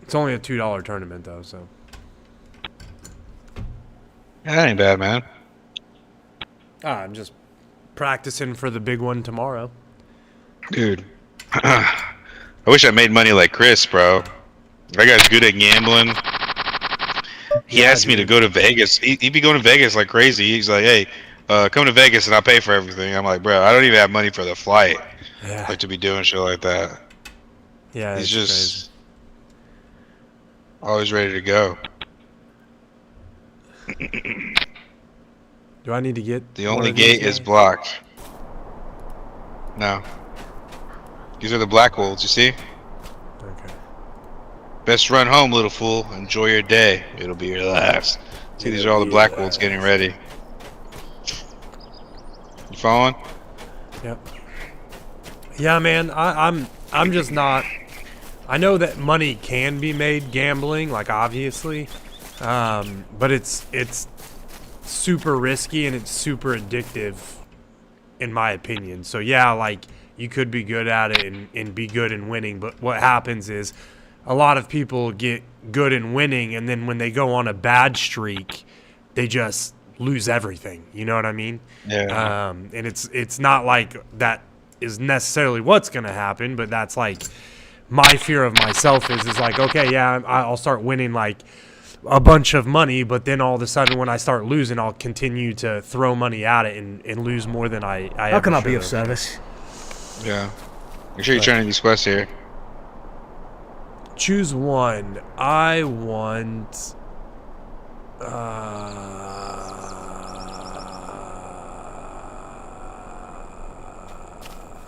It's only a $2 tournament though, so. That ain't bad, man. I'm just practicing for the big one tomorrow. Dude. I wish I made money like Chris, bro. That guy's good at gambling. He asked me to go to Vegas. He'd be going to Vegas like crazy. He's like, hey, come to Vegas and I'll pay for everything. I'm like, bro, I don't even have money for the flight. Yeah. Like to be doing shit like that. Yeah, He's it's just crazy. always ready to go. Do I need to get The one only of these gate is guys? blocked. No. These are the black wolves, you see? Okay. Best run home, little fool. Enjoy your day. It'll be your last. See, these are all the black wolves getting ready. You following? Yep. Yeah, man. I'm just not. I know that money can be made gambling, like obviously, but it's super risky and it's super addictive, in my opinion. So yeah, like you could be good at it and be good in winning, but what happens is a lot of people get good in winning, and then when they go on a bad streak, they just lose everything. You know what I mean? Yeah. And it's not like that is necessarily what's gonna happen, but that's like my fear of myself is like, okay, yeah, I'll start winning like a bunch of money, but then all of a sudden when I start losing, I'll continue to throw money at it and lose more than I How can I be of service? Yeah. Make sure you're turning these quests here. Choose one. I want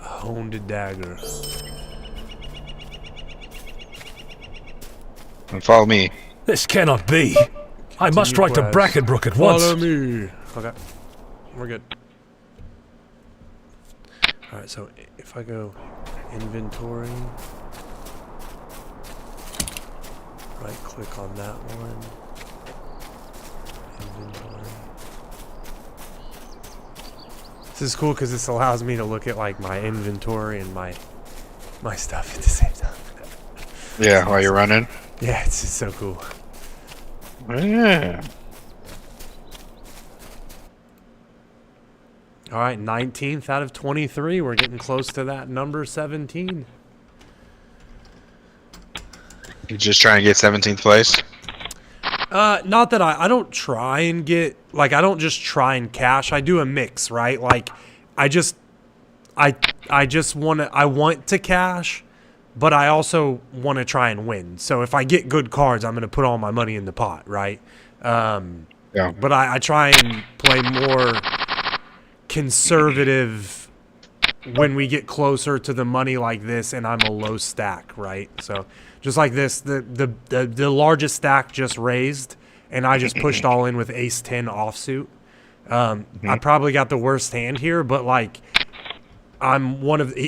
honed dagger. And follow me. This cannot be. I must write to quest. Brackenbrook at once. Follow me. Okay. We're good. Alright, so if I go inventory, right click on that one, inventory. This is cool because this allows me to look at like my inventory and my stuff at the same time. Yeah, while you're running. Yeah, it's just so cool. Yeah. All right, 19th out of 23. We're getting close to that number 17. You just trying to get 17th place? Not that I don't try and get, like, I don't just try and cash. I do a mix, right? Like, I just want to cash, but I also want to try and win. So if I get good cards, I'm going to put all my money in the pot, right? Yeah. But I try and play more conservative when we get closer to the money like this and I'm a low stack, right? So just like this, the largest stack just raised and I just pushed all in with ace 10 offsuit. I probably got the worst hand here, but like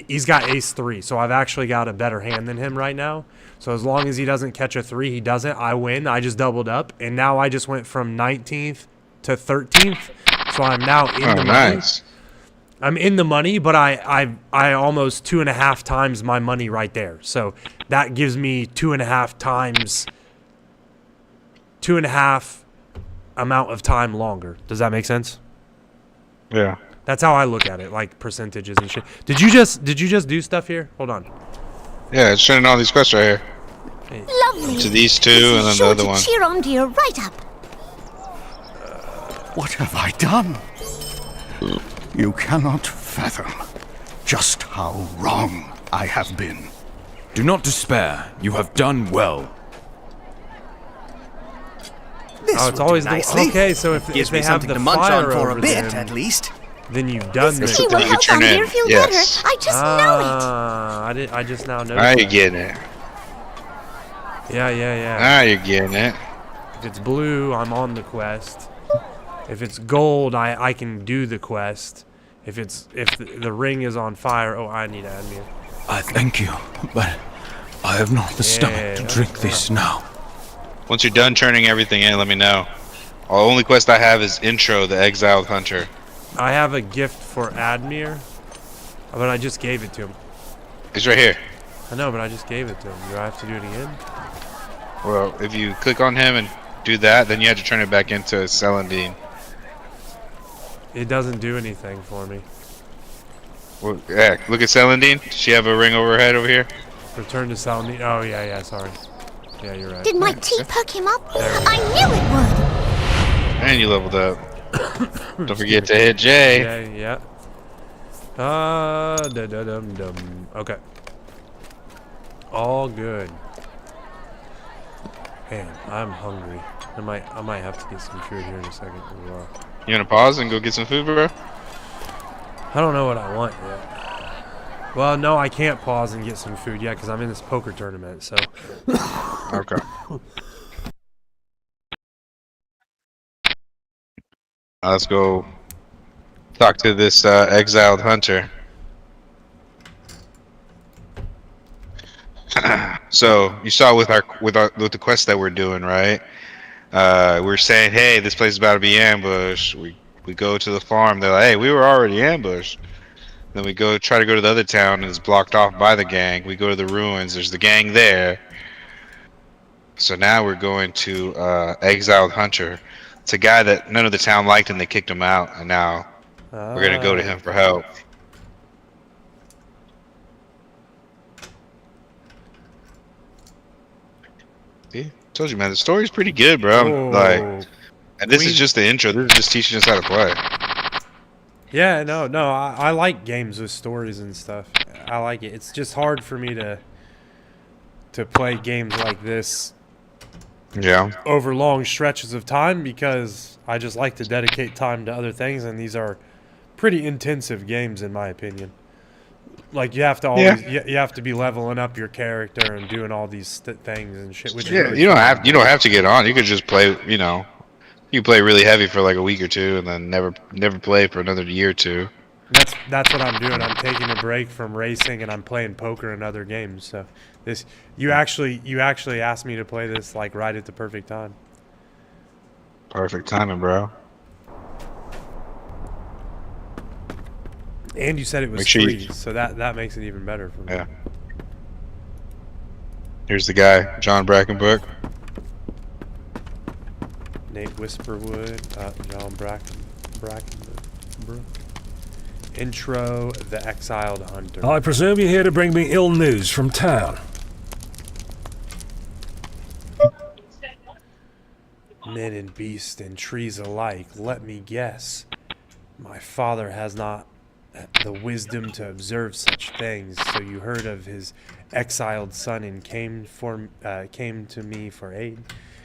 he's got ace 3, so I've actually got a better hand than him right now. So as long as he doesn't catch a 3, he doesn't, I win. I just doubled up, and now I just went from 19th to 13th, so I'm now in the money. I'm in the money, but I almost 2.5 times my money right there. So that gives me 2.5 times, 2.5 amount of time longer. Does that make sense? Yeah. That's how I look at it, like percentages and shit. Did you just do stuff here? Hold on. Yeah, it's showing all these quests right here. Hey. Lovely. To these two, and then the other one. Cheer on dear right up. What have I done? You cannot fathom just how wrong I have been. Do not despair. You have done well. It's always nicely. okay. So if they have the to munch fire on for over a bit, them, at least. then you've done This this. tea will help turn in. Amdir feel Yes. better. I just know it. I just now noticed. Now you're that. getting it. Yeah. Now you're getting it. If it's blue, I'm on the quest. If it's gold, I can do the quest. If the ring is on fire, oh, I need Admir. I thank you, but I have not the stomach to drink this now. Once you're done turning everything in, let me know. The only quest I have is Intro, the Exiled Hunter. I have a gift for Admir, but I just gave it to him. It's right here. I know, but I just gave it to him. Do I have to do it again? Well, if you click on him and do that, then you have to turn it back into Celandine. It doesn't do anything for me. Well, yeah, look at Celandine. Does she have a ring over her head over here? Return to Salamine. Oh, yeah, sorry. Yeah, you're right. Did my tea perk him up? I knew it would. And you leveled up. Don't forget to hit J. Yeah. Okay. All good. Man, I'm hungry. I might have to get some food here in a second as well. You gonna pause and go get some food, bro? I don't know what I want yet. Well, no, I can't pause and get some food yet because I'm in this poker tournament, so. Okay. Let's go talk to this exiled hunter. So you saw with the quest that we're doing, right? We're saying, hey, this place is about to be ambushed. We go to the farm. They're like, hey, we were already ambushed. Then we try to go to the other town, and it's blocked off by the gang. We go to the ruins. There's the gang there. So now we're going to exiled hunter. It's a guy that none of the town liked, and they kicked him out. And now we're gonna go to him for help. See, told you, man. The story's pretty good, bro. Like, and this is just the intro. This is just teaching us how to play. Yeah, no, I like games with stories and stuff. I like it. It's just hard for me to play games like this. Yeah. Over long stretches of time because I just like to dedicate time to other things, and these are pretty intensive games in my opinion. Like you have to always, you have to be leveling up your character and doing all these things and shit. Which is really you don't have to get on. You could just play. You know, you play really heavy for like a week or two, and then never play for another year or two. That's what I'm doing. I'm taking a break from racing and I'm playing poker and other games. So this you actually asked me to play this like right at the perfect time. Perfect timing, bro. And you said it was free, so that makes it even better for me. Yeah. Here's the guy, John Brackenbrook. Nate Whisperwood, John Brackenbrook. Intro the Exiled Hunter. I presume you're here to bring me ill news from town. Men and beasts and trees alike, let me guess. My father has not the wisdom to observe such things, so you heard of his exiled son and came to me for aid.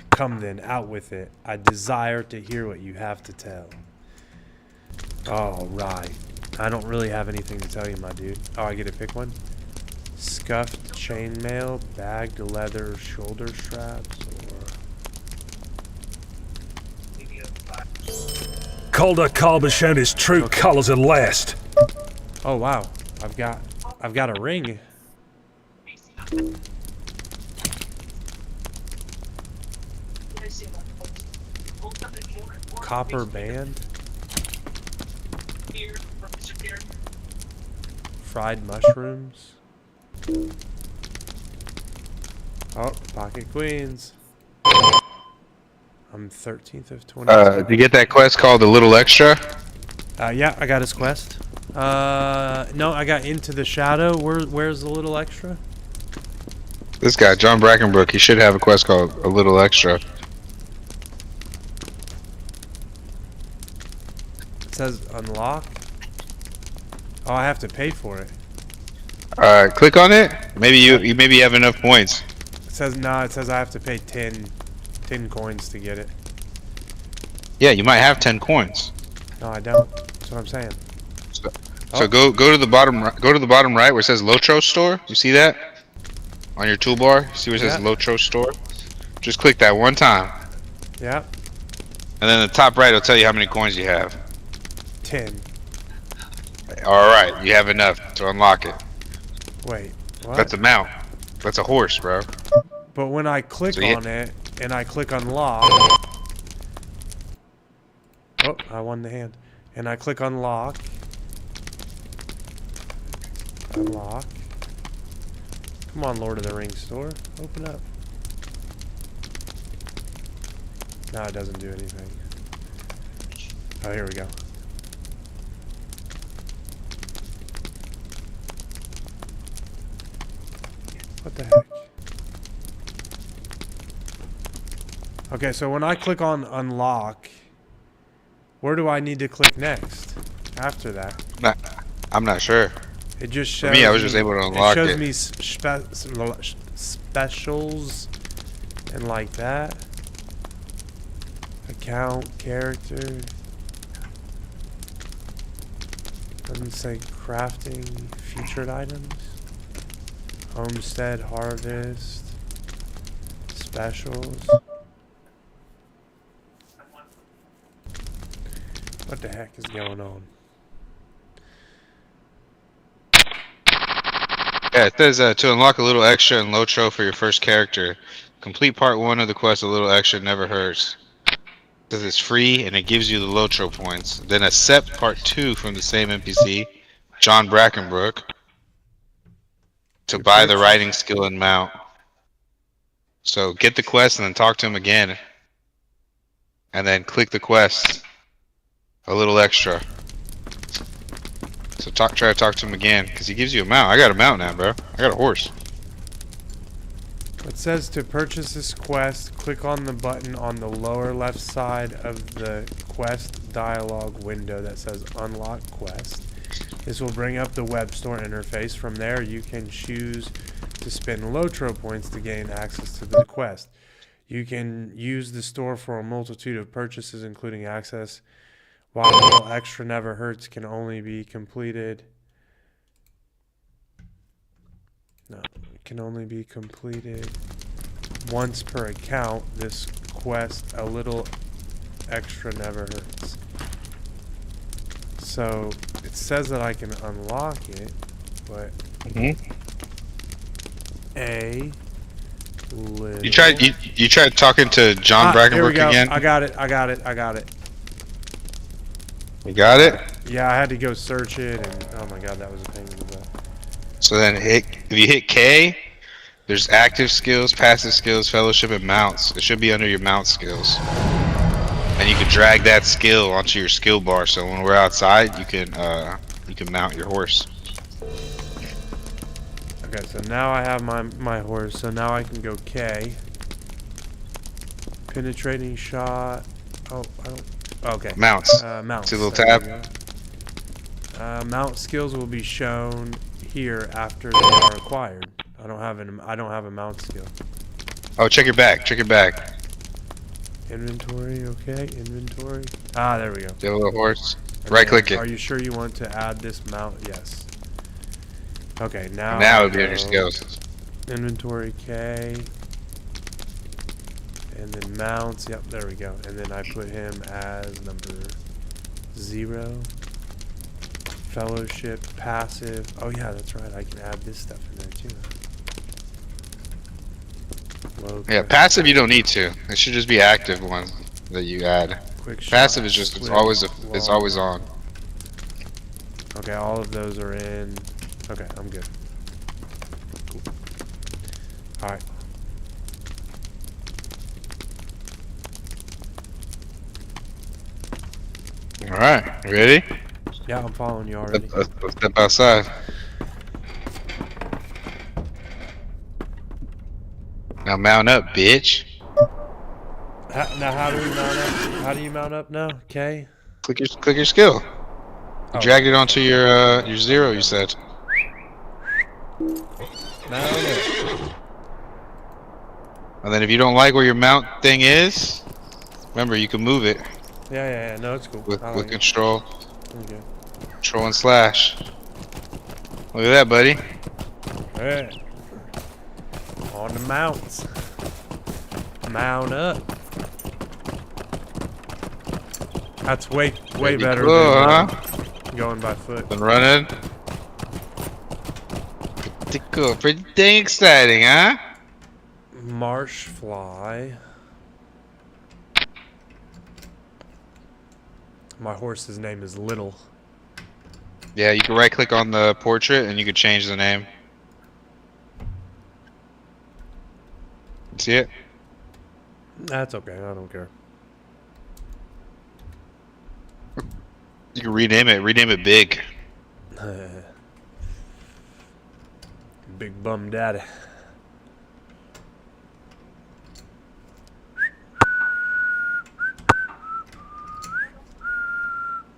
Come then, out with it. I desire to hear what you have to tell. All right. I don't really have anything to tell you, my dude. Oh, I get to pick one? Scuffed chainmail, bagged leather shoulder straps, Calder Cobb has shown his true colors at last. oh wow. I've got a ring. Copper band. Fried mushrooms. Oh, pocket queens. I'm 13th of 20. Did you get that quest called the Little Extra? Yeah, I got his quest. No, I got Into the Shadow. Where's the little extra? This guy, John Brackenbrook, he should have a quest called a Little Extra. It says unlock. Oh, I have to pay for it. Click on it. Maybe you have enough points. It says no. It says I have to pay 10 coins to get it. Yeah, you might have 10 coins. No, I don't. That's what I'm saying. So go to the bottom. Go to the bottom right where it says Lotro Store. You see that on your toolbar? See where it says Lotro Store? Just click that one time. Yeah. And then the top right will tell you how many coins you have. 10. All right, you have enough to unlock it. Wait. What? That's a mount. That's a horse, bro. But when I click on it and I click unlock. Oh, I won the hand. And I click unlock. Unlock. Come on, Lord of the Rings store. Open up. No, it doesn't do anything. Oh, here we go. What the heck? Okay, so when I click on unlock, where do I need to click next after that? I'm not sure. It just shows For me, I was just able to unlock it. It shows me specials and like that. Account, character. Doesn't say crafting, featured items. Homestead, harvest, specials. What the heck is going on? Yeah, it says to unlock a little extra in Lotro for your first character. Complete part 1 of the quest, a little extra never hurts. It says it's free and it gives you the Lotro points. Then accept part 2 from the same NPC, John Brackenbrook, to buy the riding skill and mount. So get the quest and then talk to him again. And then click the quest. A little extra. So try to talk to him again, because he gives you a mount. I got a mount now, bro. I got a horse. It says to purchase this quest, click on the button on the lower left side of the quest dialog window that says unlock quest. This will bring up the web store interface. From there, you can choose to spend Lotro points to gain access to the quest. You can use the store for a multitude of purchases, including access. While a little extra never hurts can only be completed. No, it can only be completed once per account. This quest, a little extra never hurts. So it says that I can unlock it, but a little. You tried talking to John Brackenbrook again? I got it. You got it? Yeah, I had to go search it, and oh my god, that was a pain in the butt. So then if you hit K, there's active skills, passive skills, fellowship, and mounts. It should be under your mount skills. And you can drag that skill onto your skill bar, so when we're outside, you can you can mount your horse. Okay, so now I have my horse. So now I can go K. Penetrating shot. Oh, I don't. Okay. Mounts. Mounts. See the little There tab? we go. Mount skills will be shown here after they are acquired. I don't have a mount skill. Oh, check your back. Check your back. Inventory. Okay. Inventory. Ah, there we go. You have a little horse. And Right then, click it. Are you sure you want to add this mount? Yes. Okay. Now. Now it'll be on your skills. Inventory K. And then mounts, yep, there we go. And then I put him as number 0. Fellowship, passive. Oh yeah, that's right. I can add this stuff in there too. Low Yeah, passive you don't need to. It should just be active one that you add. Quick Passive shot, is just it's swim, always on. Okay, all of those are in. Okay, I'm good. Cool. All right. All right, you ready? Yeah, I'm following you already. Let's step outside. Now mount up, bitch. Now, how do we mount up? How do you mount up now? Okay. Click your skill. You dragged it onto your 0. You said. Mount it. And then if you don't like where your mount thing is, remember you can move it Yeah. No, it's cool. with I like it. control. Okay. Control and slash. Look at that, buddy. Alright. On the mounts. Mount up. That's way Pretty better cool, than huh? going by foot. Been running. Pretty cool. Pretty dang exciting, huh? Marsh fly. My horse's name is Little. Yeah, you can right click on the portrait and you can change the name. See it? That's okay, I don't care. You can rename it. Rename it Big. Big bum daddy.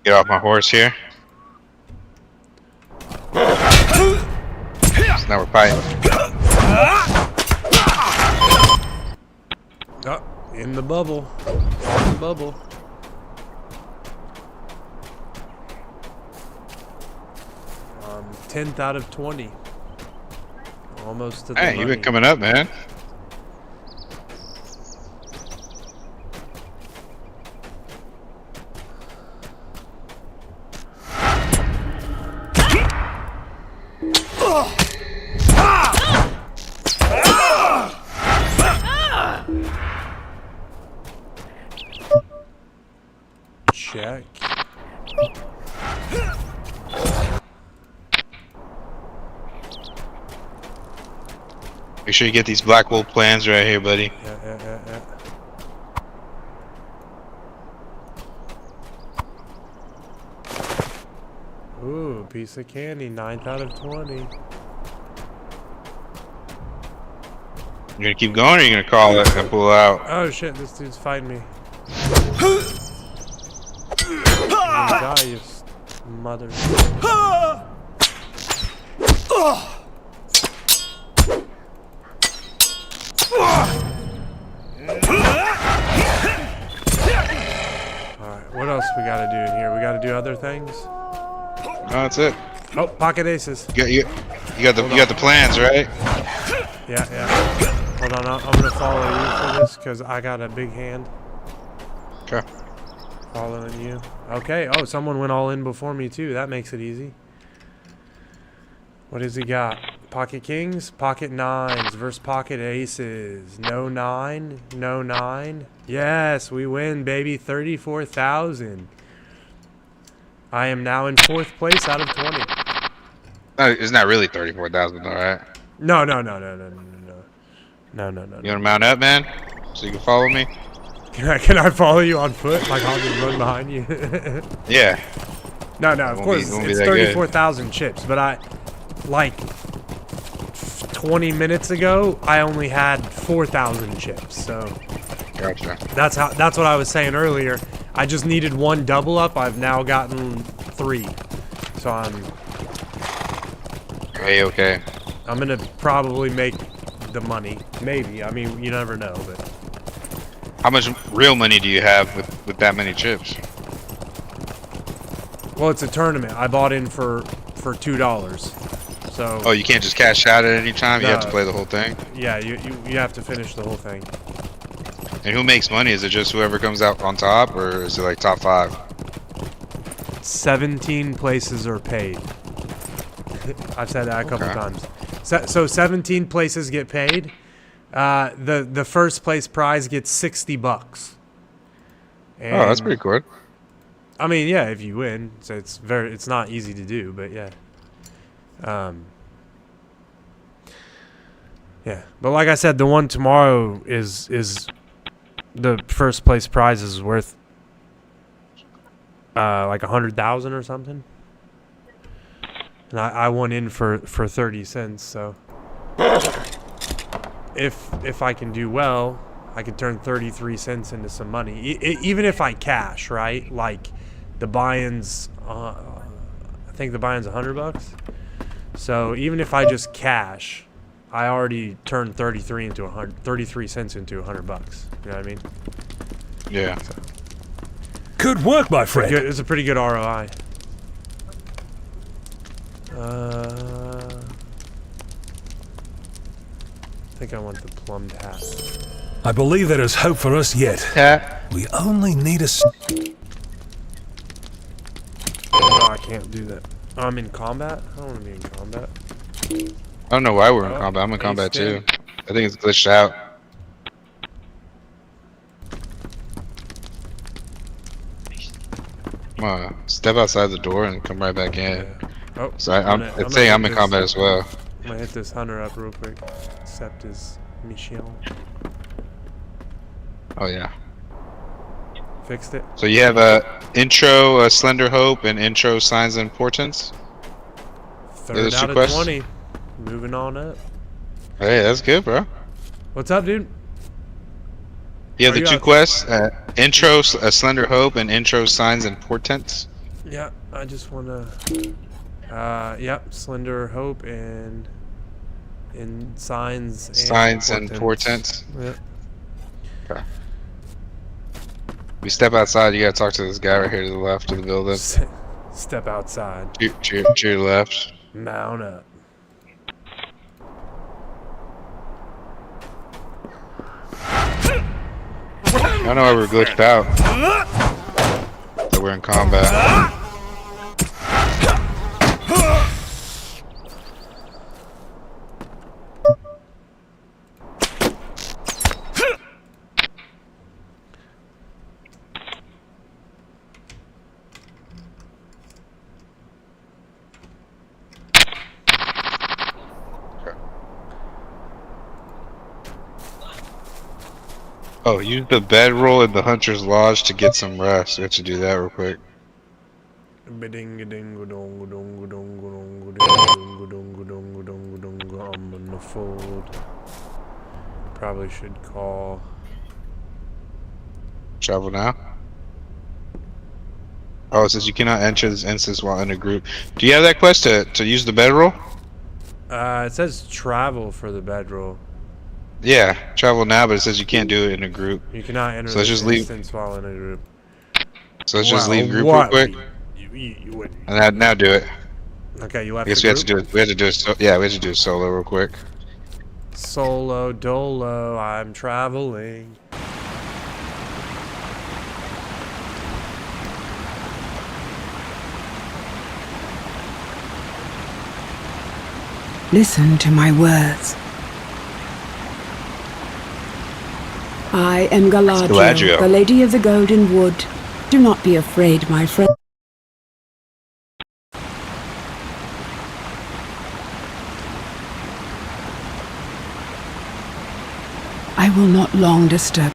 Get off my horse here. So now we're fighting. Oh, in the bubble. On the bubble. 10th out of 20. Almost to the Hey, money. you've been coming up, man. Check. Make sure you get these Black Wolf plans right here, buddy. Yeah. Ooh, piece of candy. 9th out of 20. You gonna keep going, or you gonna call it and pull out? Oh shit, this dude's fighting me. You're gonna die, you mother. Alright, what else we gotta do in here? We gotta do other things? No, that's it. Oh, pocket aces. You got the plans, right? Yeah. Hold on, I'm gonna follow you for this because I got a big hand. Okay. Following you. Okay. Oh, someone went all in before me too. That makes it easy. What has he got? Pocket kings, pocket nines versus pocket aces. No 9, no 9. Yes, we win, baby. 34,000. I am now in 4th place out of 20. It's not really 34,000, though, right? No. You wanna mount up, man, so you can follow me? Can I follow you on foot? Like I'll just run behind you? Yeah. No, It of won't course, be- it won't be it's that good. 34,000 chips, but like 20 minutes ago, I only had 4,000 chips, so Gotcha. that's what I was saying earlier. I just needed one double up. I've now gotten 3, so Okay. I'm gonna probably make the money. Maybe. I mean, you never know, but How much real money do you have with that many chips? well, it's a tournament. I bought in for $2, so. Oh, you can't just cash out at any time. You have to No. play the whole thing. Yeah, you have to finish the whole thing. And who makes money? Is it just whoever comes out on top, or is it like top 5? 17 places are paid. I've said that a couple Okay. times. So 17 places get paid. The first place prize gets $60. And, Oh, that's pretty cool. I mean, yeah, if you win, so it's not easy to do, but yeah. Yeah, but like I said, the one tomorrow is the first place prize is worth like 100,000 or something. And I won in for 30 cents, so if I can do well, I can turn 33 cents into some money. Even if I cash, right? Like the buy-ins, I think the buy-in's $100. So even if I just cash, I already turned 33 cents into $100. You know what I mean? Yeah. So, Good work, my friend. it's a pretty good ROI. I think I want the plumbed hat. I believe there is hope for us yet. We only need a... Oh, I can't do that. I'm in combat? I don't want to be in combat. I don't know why we're in combat. I'm in combat too. I think it's glitched out. Come on, step outside the door and come right back in. Yeah. Oh, So I'm gonna saying I'm hit in this- combat as well. I'm gonna hit this hunter up real quick. Accept his mission. Oh yeah. Fixed it. So you have a intro, Slender Hope, and intro Signs and Portents. Third those two out of quests? 20. Moving on up. Hey, that's good, bro. What's up, dude? You have Are the you 2 out- quests: intro, Slender Hope, and intro Signs and Portents. Yeah, I just wanna. Yep, Slender Hope and Signs And Portents. Yep. Okay. We step outside. You gotta talk to this guy right here to the left of the building. Step outside. To your left. Mount up. I don't know why we're glitched out. That we're in combat. Oh, use the bedroll in the Hunter's Lodge to get some rest. We have to do that real quick. I'm gonna fold. Probably should call. Travel now. Oh, it says you cannot enter this instance while in a group. Do you have that quest to use the bedroll? It says travel for the bedroll. Yeah, travel now, but it says you can't do it in a group. You cannot enter So let's this just leave. instance while in a group. So let's just Wow, leave group what? real quick. You wouldn't. And now do it. Okay, you left I guess the we have to group? do it. We have to do it. Yeah, we have to do it solo real quick. Solo dolo, I'm traveling. Listen to my words. I am Galadriel, Galadriel. the Lady of the Golden Wood. Do not be afraid, my friend. I will not long disturb.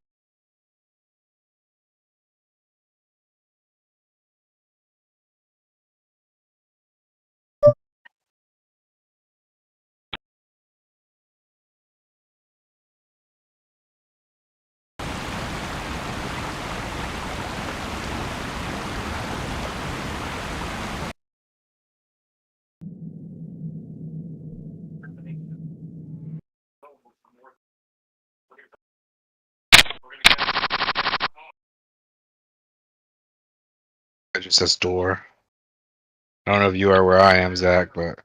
It just says door. I don't know if you are where I am, Zach, but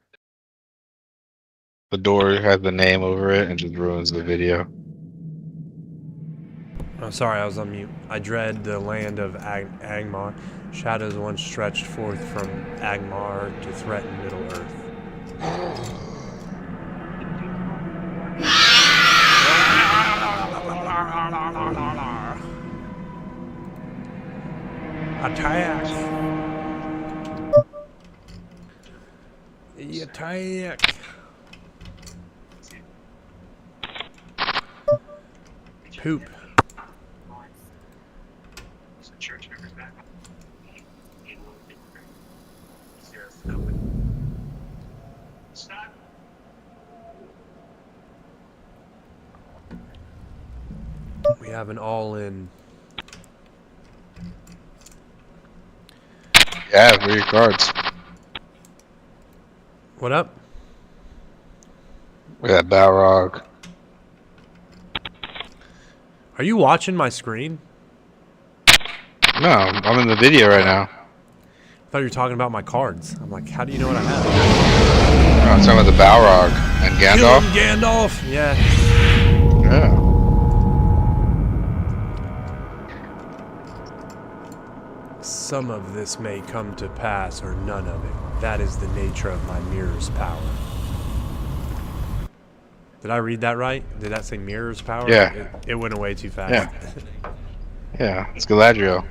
the door has the name over it and just ruins the video. Oh, sorry, I was on mute. I dread the land of Angmar. Shadows once stretched forth from Angmar to threaten Middle Earth. Attack! Attack! Poop. We have an all-in. Yeah, for your cards. What up? We got Balrog. Are you watching my screen? No, I'm in the video right now. I thought you were talking about my cards. I'm like, how do you know what I have? Oh, I'm talking about the Balrog and Gandalf. Gandalf! Yeah. Yeah. Some of this may come to pass, or none of it. That is the nature of my mirror's power. Did I read that right? Did that say mirror's power? Yeah. It went away too fast. Yeah. Yeah, it's Galadriel.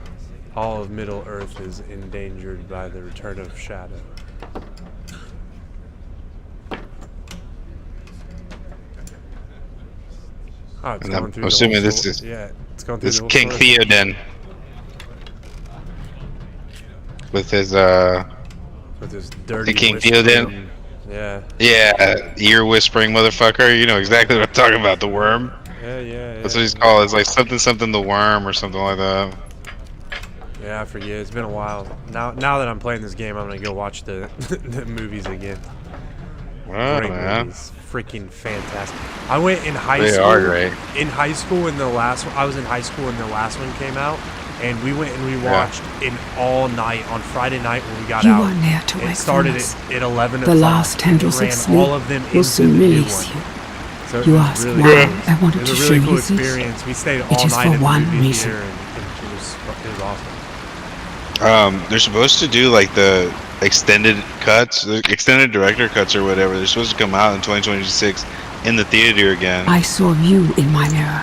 All of Middle Earth is endangered by the return of Shadow. Oh, it's And going I'm through assuming the whole this is it's going through this the whole King forest. Theoden with his dirty the King whispering, Theoden. Yeah, ear whispering motherfucker. You know exactly what I'm talking about. The worm. Yeah. That's what he's called. It's like something the worm or something like that. Yeah, I forget. It's been a while. Now that I'm playing this game, I'm gonna go watch the the movies again. Wow, Great man. movies. Freaking fantastic. I went in high They school. are great. In high school, when the last one, I was in high school when the last one came out, and we went and we watched it all night on Friday night when we got You out. are near to It wakefulness. started at 11 The o'clock. last tendrils Ran of sleep all of them will into soon the new release one. you. So it You was ask really why cool. I wanted It to was a show really cool you this? experience. We stayed It all is night for in the one movie reason. theater, and it was awesome. They're supposed to do like the extended cuts, the extended director cuts or whatever. They're supposed to come out in 2026 in the theater again. I saw you in my mirror.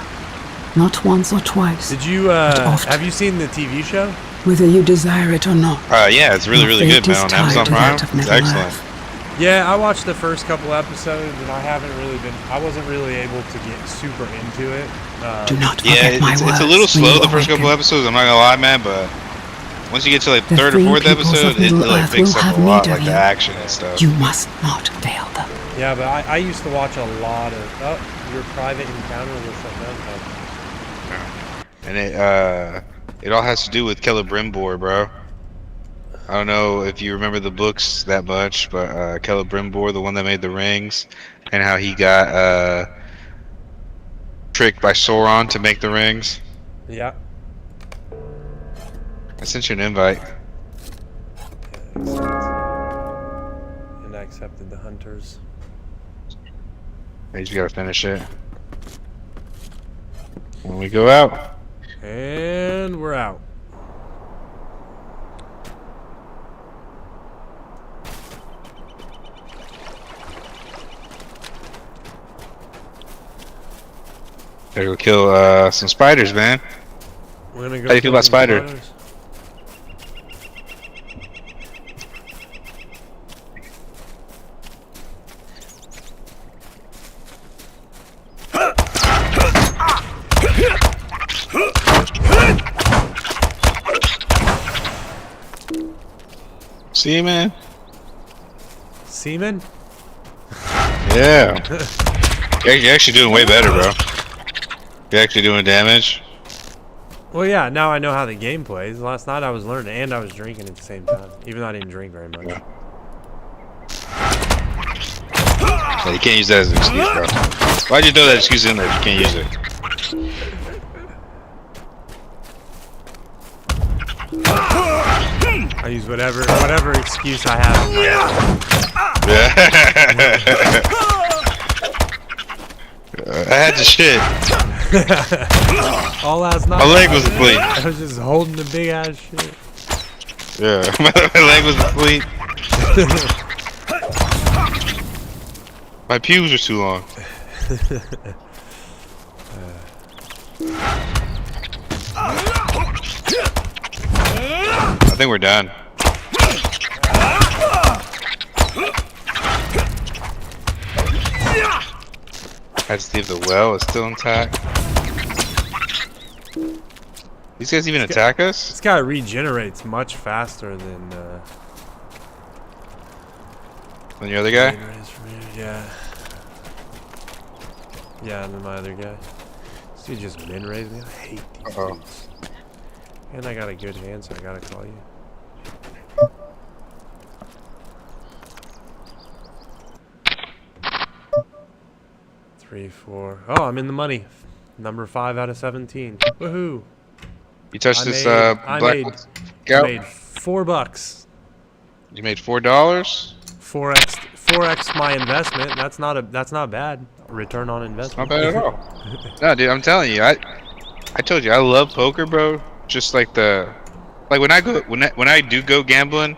Not once or twice. Did you but often. have you seen the TV show? Whether you desire it or not. Yeah, it's really Your good, fate man. is On tied Amazon to Prime, that of it's Middle excellent. Earth. Yeah, I watched the first couple episodes, and I haven't really been. I wasn't really able to get super into it. Do not Yeah, forget my it's a words little when slow you the first couple awaken. episodes. I'm not gonna lie, man, but once you get to like the The third or free fourth peoples episode, of it Middle like Earth picks will up have a lot, need of like the you. action and stuff. You must not fail them. Yeah, but I used to watch a lot of your private encounters or something. And it all has to do with Celebrimbor, bro. I don't know if you remember the books that much, but Celebrimbor, the one that made the rings, and how he got tricked by Sauron to make the rings. Yeah. I sent you an invite. And I accepted the hunters. You just gotta finish it when we go out. And we're out. Gotta go kill some spiders, man. We're gonna go. How do you feel about spider? Seaman? Seaman? Yeah. You're actually doing way better, bro. You're actually doing damage. Well, yeah, now I know how the game plays. Last night I was learning and I was drinking at the same time, even though I didn't drink very much. Yeah. So you can't use that as an excuse, bro. Why'd you throw that excuse in there if you can't use it? I use whatever excuse I have. I had to shit. All last night. My leg was asleep. I was just holding the big ass shit. Yeah, my leg was asleep. My pubes are too long. I think we're done. I just see if the well is still intact. These guys even attack us? This guy regenerates much faster than your other guy? Yeah. Yeah, and then my other guy. This dude just min raised me. I hate these dudes. And I got a good hand, so I gotta call you. Three, 4. Oh, I'm in the money. Number 5 out of 17. Woohoo! You touched this I black made $4. You made $4? 4x my investment. That's not bad. Return on investment. Not bad at all. No, dude, I'm telling you, I told you I love poker, bro. Just like when I do go gambling,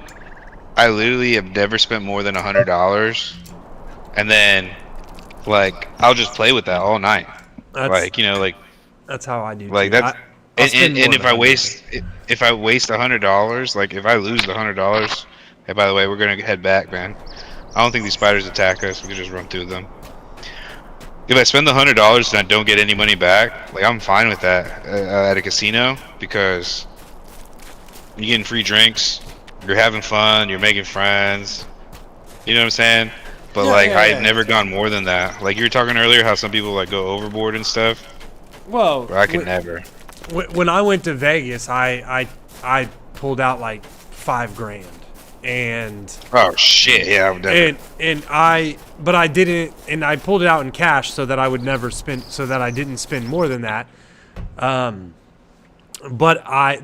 I literally have never spent more than $100, and then like I'll just play with that all night. That's how I do. Like too. that's and if I waste $100, like if I lose the $100, hey, by the way, we're gonna head back, man. I don't think these spiders attack us. We can just run through them. If I spend the $100 and I don't get any money back, like I'm fine with that at a casino, because you're getting free drinks, you're having fun, you're making friends. You know what I'm saying? But I've never gone more than that. Like you were talking earlier, how some people like go overboard and stuff. Well, I could never. When I went to Vegas, I pulled out like $5 grand. And oh shit, yeah, I would definitely. But I didn't, and I pulled it out in cash so that I would never spend, so that I didn't spend more than that. But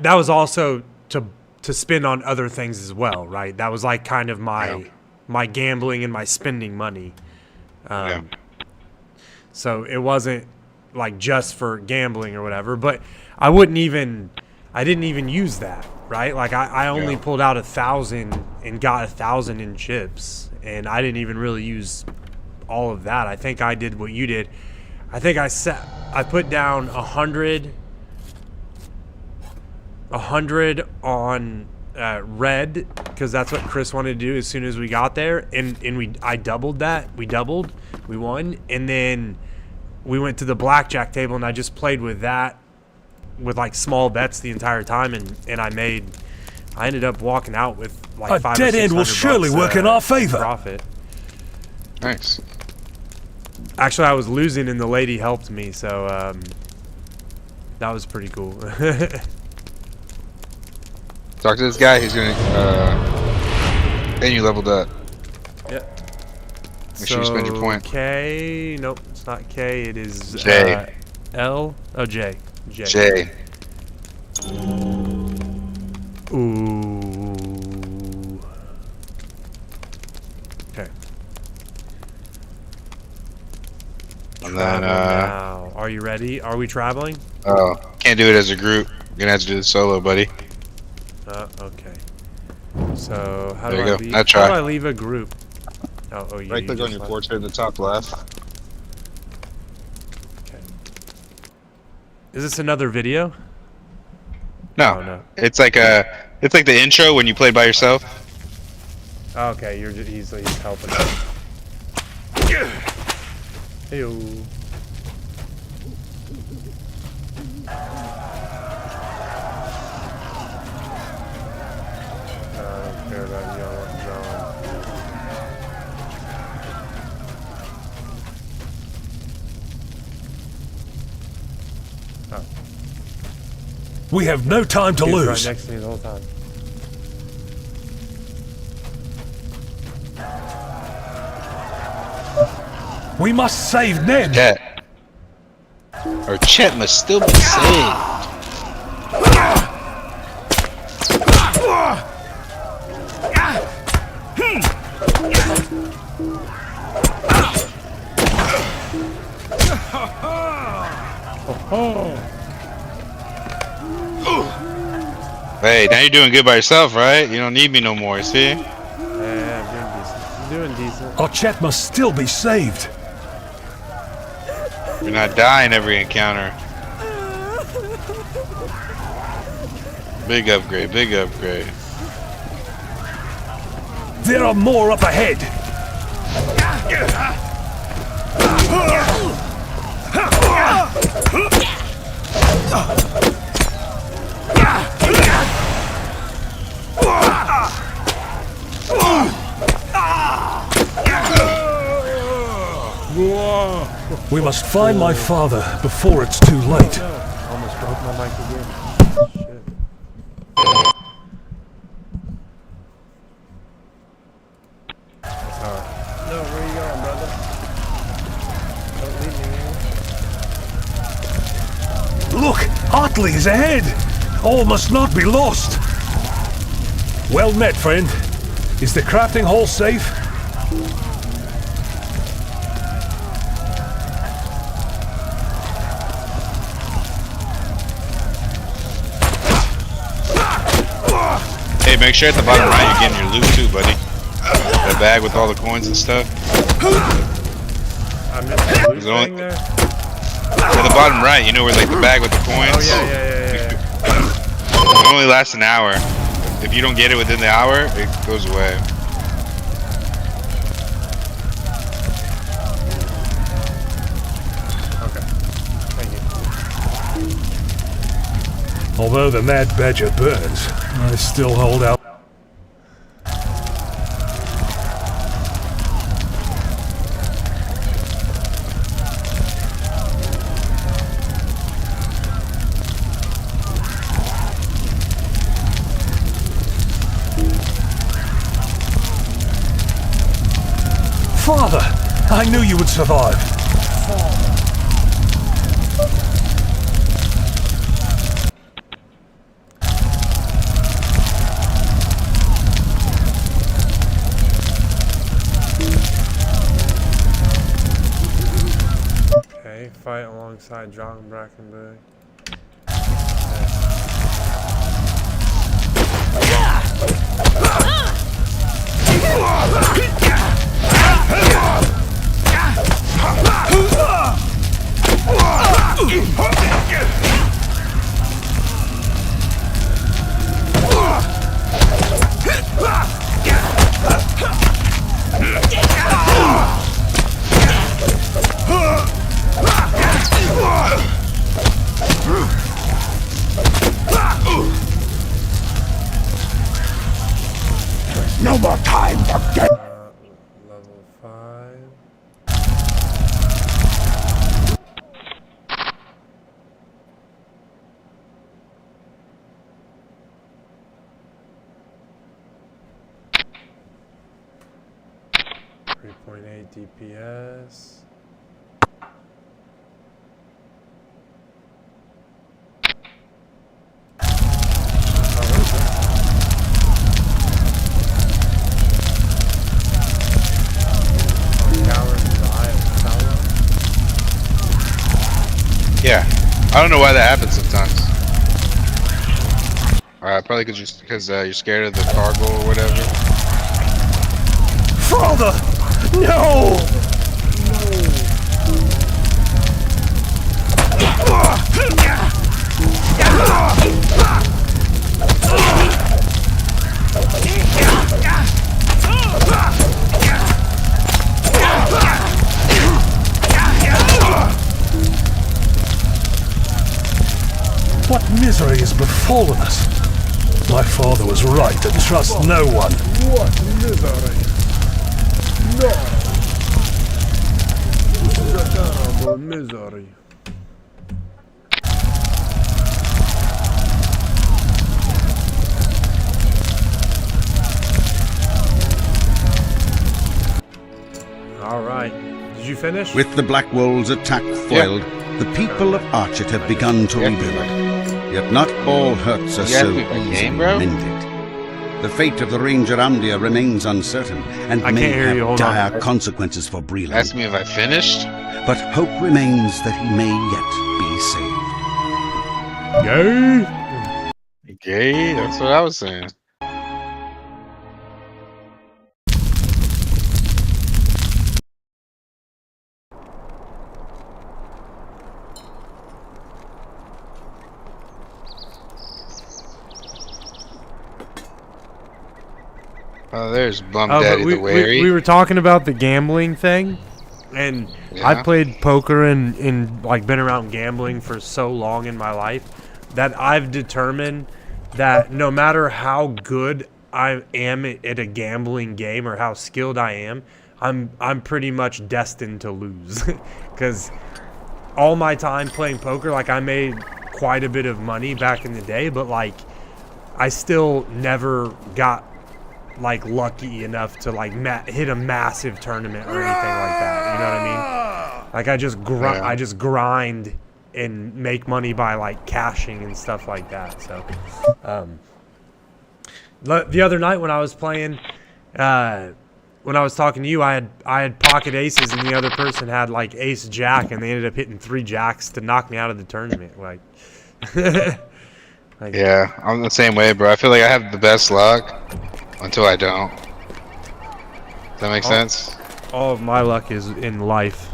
that was also to spend on other things as well, right? That was like kind of my gambling and my spending money. So it wasn't like just for gambling or whatever. But I didn't even use that. Right, like I only pulled out 1,000 and got 1,000 in chips, and I didn't even really use all of that. I think I did what you did. I think I put down 100 on red, because that's what Chris wanted to do as soon as we got there, and I doubled that. We won, and then we went to the blackjack table, and I just played with that, with like small bets the entire time, and I ended up walking out with like a dead end will surely work in our favor. Profit. Nice. Actually, I was losing and the lady helped me, so that was pretty cool. Talk to this guy. He's gonna and you leveled up. Yep. Make sure you spend your point. K. Nope, it's not K. It is J. L. Oh, J. J. Ooh. Okay. And then now. Are you ready? Are we traveling? Oh, can't do it as a group. You're gonna have to do it solo, buddy. Okay. So how there do you I go. leave? I try. How do I leave a group? Oh, right click on your portrait in the top left. Okay. Is this another video? No. Oh, no. It's like the intro when you play by yourself. Okay, he's helping us. Heyo. I don't care about yellow drawing. Oh. We have no time to lose. Right next to me the whole time. We must save Ned. Chet. Or Chet must still be saved. Oh. Hey, now you're doing good by yourself, right? You don't need me no more, see? Yeah, I'm doing decent. Our chat must still be saved. You're not dying every encounter. Big upgrade, big upgrade. There are more up ahead. We must find my father before it's too late. Almost broke my mic again. Shit. No, where you going, brother? Don't leave me here. Look, Hartley is ahead. All must not be lost. Well met, friend. Is the crafting hall safe? Hey, make sure at the bottom right you're getting your loot too, buddy. That bag with all the coins and stuff. I missed the loot thing there? At the bottom right, you know where like the bag with the coins? Oh, yeah. It only lasts an hour. If you don't get it within the hour, it goes away. Okay. Thank you. Although the Mad Badger burns, I still hold out. Father, I knew you would survive. Okay, fight alongside John Brackenberg. No more time for game. Level 5. DPS. Yeah, I don't know why that happens sometimes. Probably because you're scared of the cargo or whatever. Father! No! What misery has befallen us? My father was right to trust no one. What misery? No! This is a terrible misery. Alright. Did you finish? With the Black Wolves' attack foiled, the people of Archet have begun to rebuild. Yet not all hurts are so easily mended. The fate of the Ranger Amdir remains uncertain and may have dire consequences for Breland. Ask me if I finished? But hope remains that he may yet be saved. Yay! Gay? That's what I was saying. Oh, there's Bum Daddy the Wary. We were talking about the gambling thing, and I've played poker and like been around gambling for so long in my life that I've determined that no matter how good I am at a gambling game or how skilled I am, I'm pretty much destined to lose because all my time playing poker, like I made quite a bit of money back in the day, but like I still never got like lucky enough to like hit a massive tournament or anything like that. You know what I mean? Like I just grind and make money by like cashing and stuff like that. So the other night when I was playing, when I was talking to you, I had pocket aces and the other person had like ace jack, and they ended up hitting 3 jacks to knock me out of the tournament. Like, yeah, I'm the same way, bro. I feel like I have the best luck until I don't. Does that make sense? All of my luck is in life.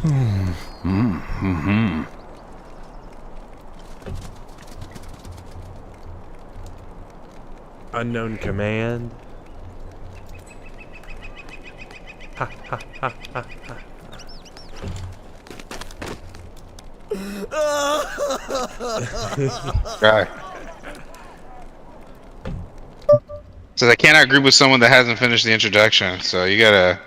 Unknown command. Ha ha ha ha ha. Right. Says I cannot group with someone that hasn't finished the introduction, so you gotta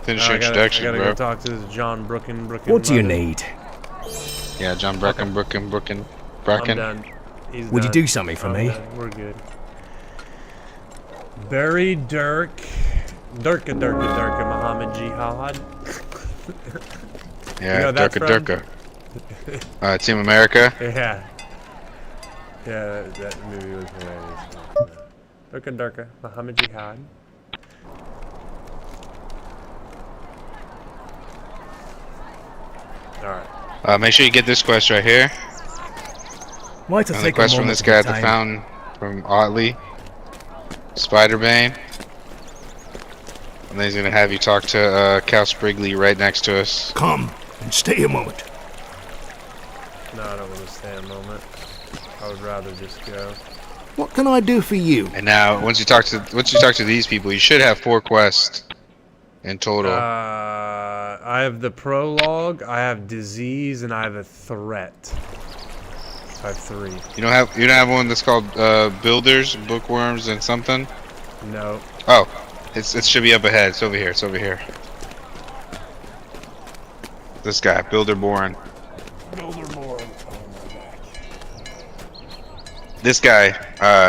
finish your introduction, I gotta bro. go talk to this John Brookin. What do you need? Yeah, John Brookin. I'm done. He's Would you done. do something for me? Done. We're good. Barry Dirk. Durka Muhammad Jihad. Yeah, You know Durka. Team America. Yeah. Yeah, that movie was hilarious. Durka Muhammad Jihad. Alright. Make sure you get this quest right here. Might And the quest from this guy at the fountain from Otley. Spider-Bane. And then he's gonna have you talk to Cal Sprigley right next to us. Come and stay a moment. No, I don't want to stay a moment. I would rather just go. What can I do for you? And now, once you talk to these people, you should have 4 quests in total. I have the prologue, I have disease, and I have a threat. So I have 3. You don't have one that's called builders, bookworms, and something? No. Oh, it should be up ahead. It's over here. It's over here. This guy, Builder Boren. This guy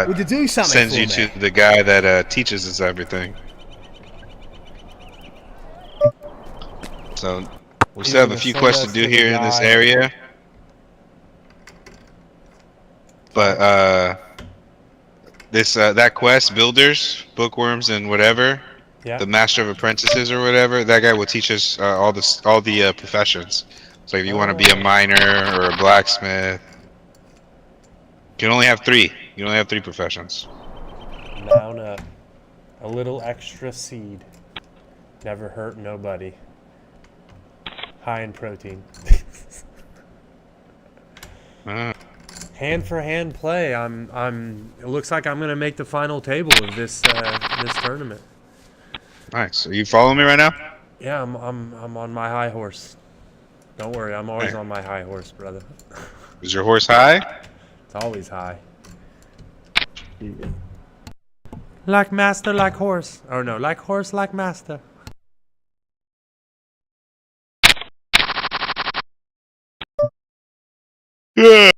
Would you do something sends for you me? to the guy that teaches us everything. So we still have a few quests to do here in this area, but that quest, builders, bookworms, and whatever, the master of apprentices or whatever, that guy will teach us all the professions. So if you want to be a miner or a blacksmith, you can only have 3. You only have 3 professions. Mount up. A little extra seed. Never hurt nobody. High in protein. Hand for hand play. It looks like I'm gonna make the final table of this this tournament. Nice. Are you following me right now? Yeah, I'm on my high horse. Don't worry, I'm always on my high horse, brother. Is your horse high? It's always high. Like master, like horse. Or no, like horse, like master. Yeah.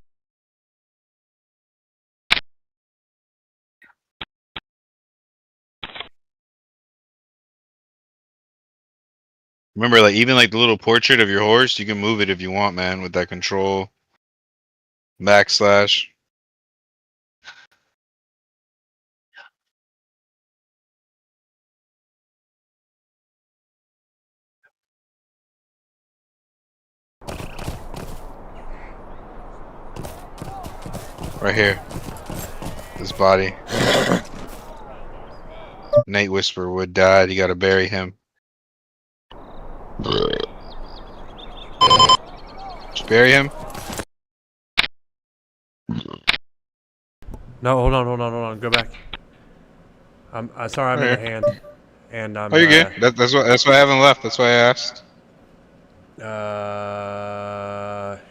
Remember, like even like the little portrait of your horse, you can move it if you want, man, with that control backslash. Right here. This body. Nate Whisperwood died. You gotta bury him. Just bury him. No, hold on. Go back. I'm sorry, I'm in a hand, and I'm. Oh, you're good. That's why I haven't left. That's why I asked.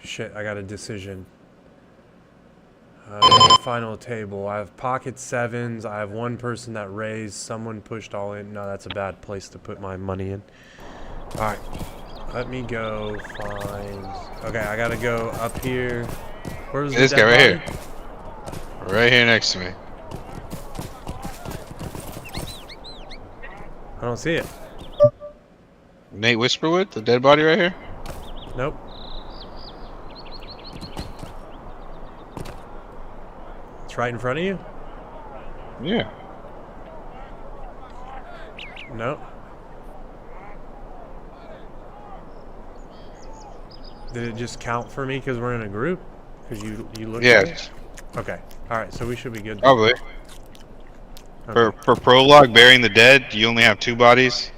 Shit, I got a decision. The final table. I have pocket 7s. I have one person that raised. Someone pushed all in. No, that's a bad place to put my money in. All right, let me go find. Okay, I gotta go up here. Where's this guy right here? Right here next to me. I don't see it. Nate Whisperwood, the dead body right here? Nope. It's right in front of you? Yeah. Nope. Did it just count for me because we're in a group? Because you looked at it? Okay. Alright, so we should be good. Probably. Okay. For prologue, burying the dead, you only have 2 bodies.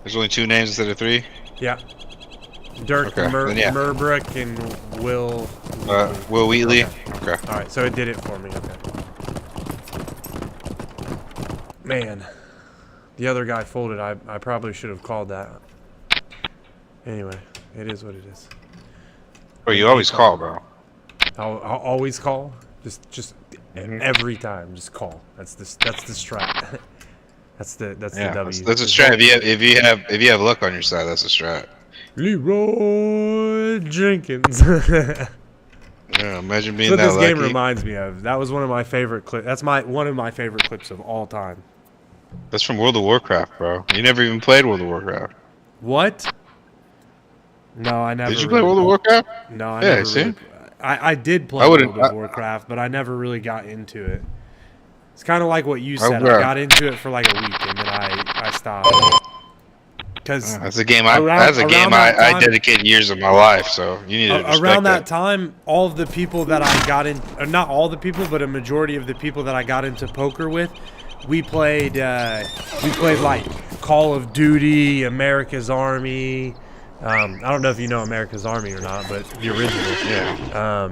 There's only 2 names instead of 3. Yeah. Dirk Murbrook and Will. Will Wheatley. Okay. All right, so it did it for me. Okay. Man, the other guy folded. I probably should have called that. Anyway, it is what it is. Oh, you always call, bro. I'll always call. Just every time, just call. That's the strat. that's the W. That's a strat. If you have luck on your side, that's a strat. Leroy Jenkins. Yeah, imagine being that's that what this game lucky. reminds me of. That was one of my favorite clips. That's one of my favorite clips of all time. That's from World of Warcraft, bro. You never even played World of Warcraft. What? No, I never. Did you play World of Warcraft? No, I yeah, never. see? I did play World of Warcraft, but I never really got into it. It's kind of like what you said. I got into it for like a week, and then I stopped. Because that's a game I dedicated years of my life, so you need to respect around that time, all of the people that I got in, not all the people, but a majority of the people that I got into poker with, we played like Call of Duty, America's Army. I don't know if you know America's Army or not, but the original. Yeah.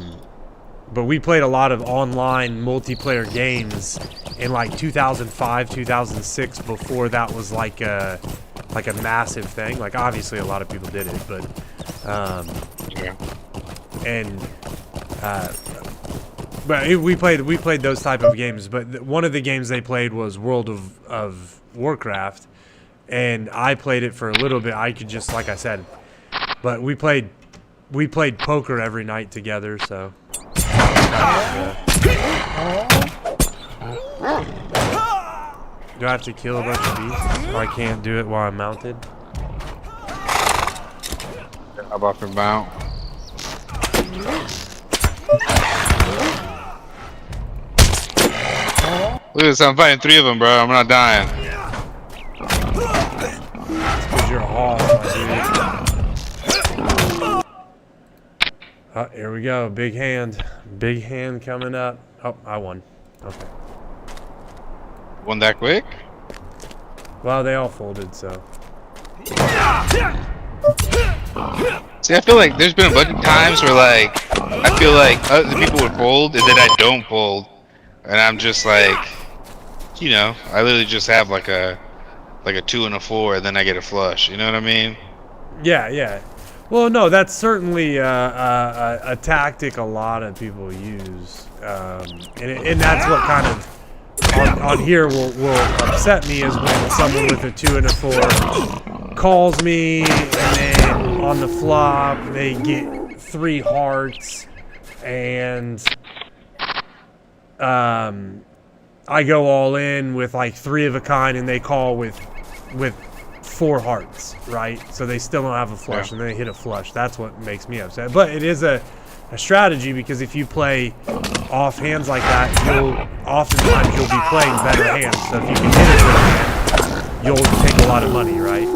But we played a lot of online multiplayer games in like 2005, 2006, before that was like a massive thing. Like obviously a lot of people did it, but we played those type of games. But one of the games they played was World of Warcraft, and I played it for a little bit. I could just, like I said, but we played poker every night together. So. Do I have to kill a bunch of beasts? Or I can't do it while I'm mounted? How about for mount? Look at this, I'm fighting 3 of them, bro. I'm not dying. Because you're a hog, my dude. Oh, here we go. Big hand. Big hand coming up. Oh, I won. Okay. Won that quick? Well, they all folded, so. See, I feel like there's been a bunch of times where, like, I feel like other people would fold, and then I don't fold. And I'm just like, you know, I literally just have like a 2 and a 4, and then I get a flush. You know what I mean? Yeah, yeah. Well, no, that's certainly a tactic a lot of people use, and that's what kind of on here will upset me is when someone with a 2 and a 4 calls me, and then on the flop they get 3 hearts, and I go all in with like 3 of a kind, and they call with 4 hearts, right? So they still don't have a flush, and then they hit a flush. That's what makes me upset. But it is a strategy, because if you play off hands like that, oftentimes you'll be playing better hands. So if you can hit a good hand, you'll take a lot of money, right?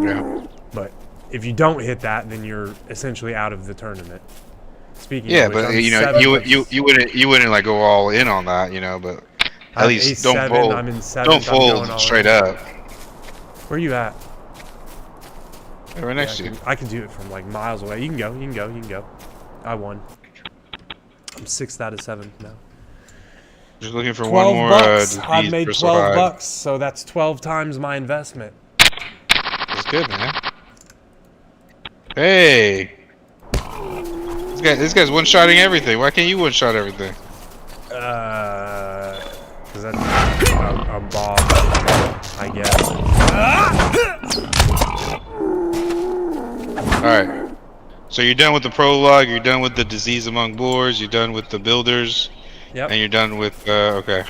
Yeah. But if you don't hit that, then you're essentially out of the tournament. Speaking Yeah, of which, but I'm you know, 7 you wouldn't like go all in on that, you know. But I at have least ace don't 7, fold. I'm in 7th, Don't I'm going fold all straight in. up. Where you at? Right next to you. I can do it from like miles away. You can go. You can go. You can go. I won. I'm 6th out of 7 now. Just looking for 12 one more. bucks. I disease made crystal 12 hide. bucks, so that's 12 times my investment. That's good, man. Hey, this guy's one-shotting everything. Why can't you one-shot everything? Cause that's a boss, I guess. All right. So you're done with the prologue. You're done with the disease among boars. You're done with the builders. Yep. And you're done with okay.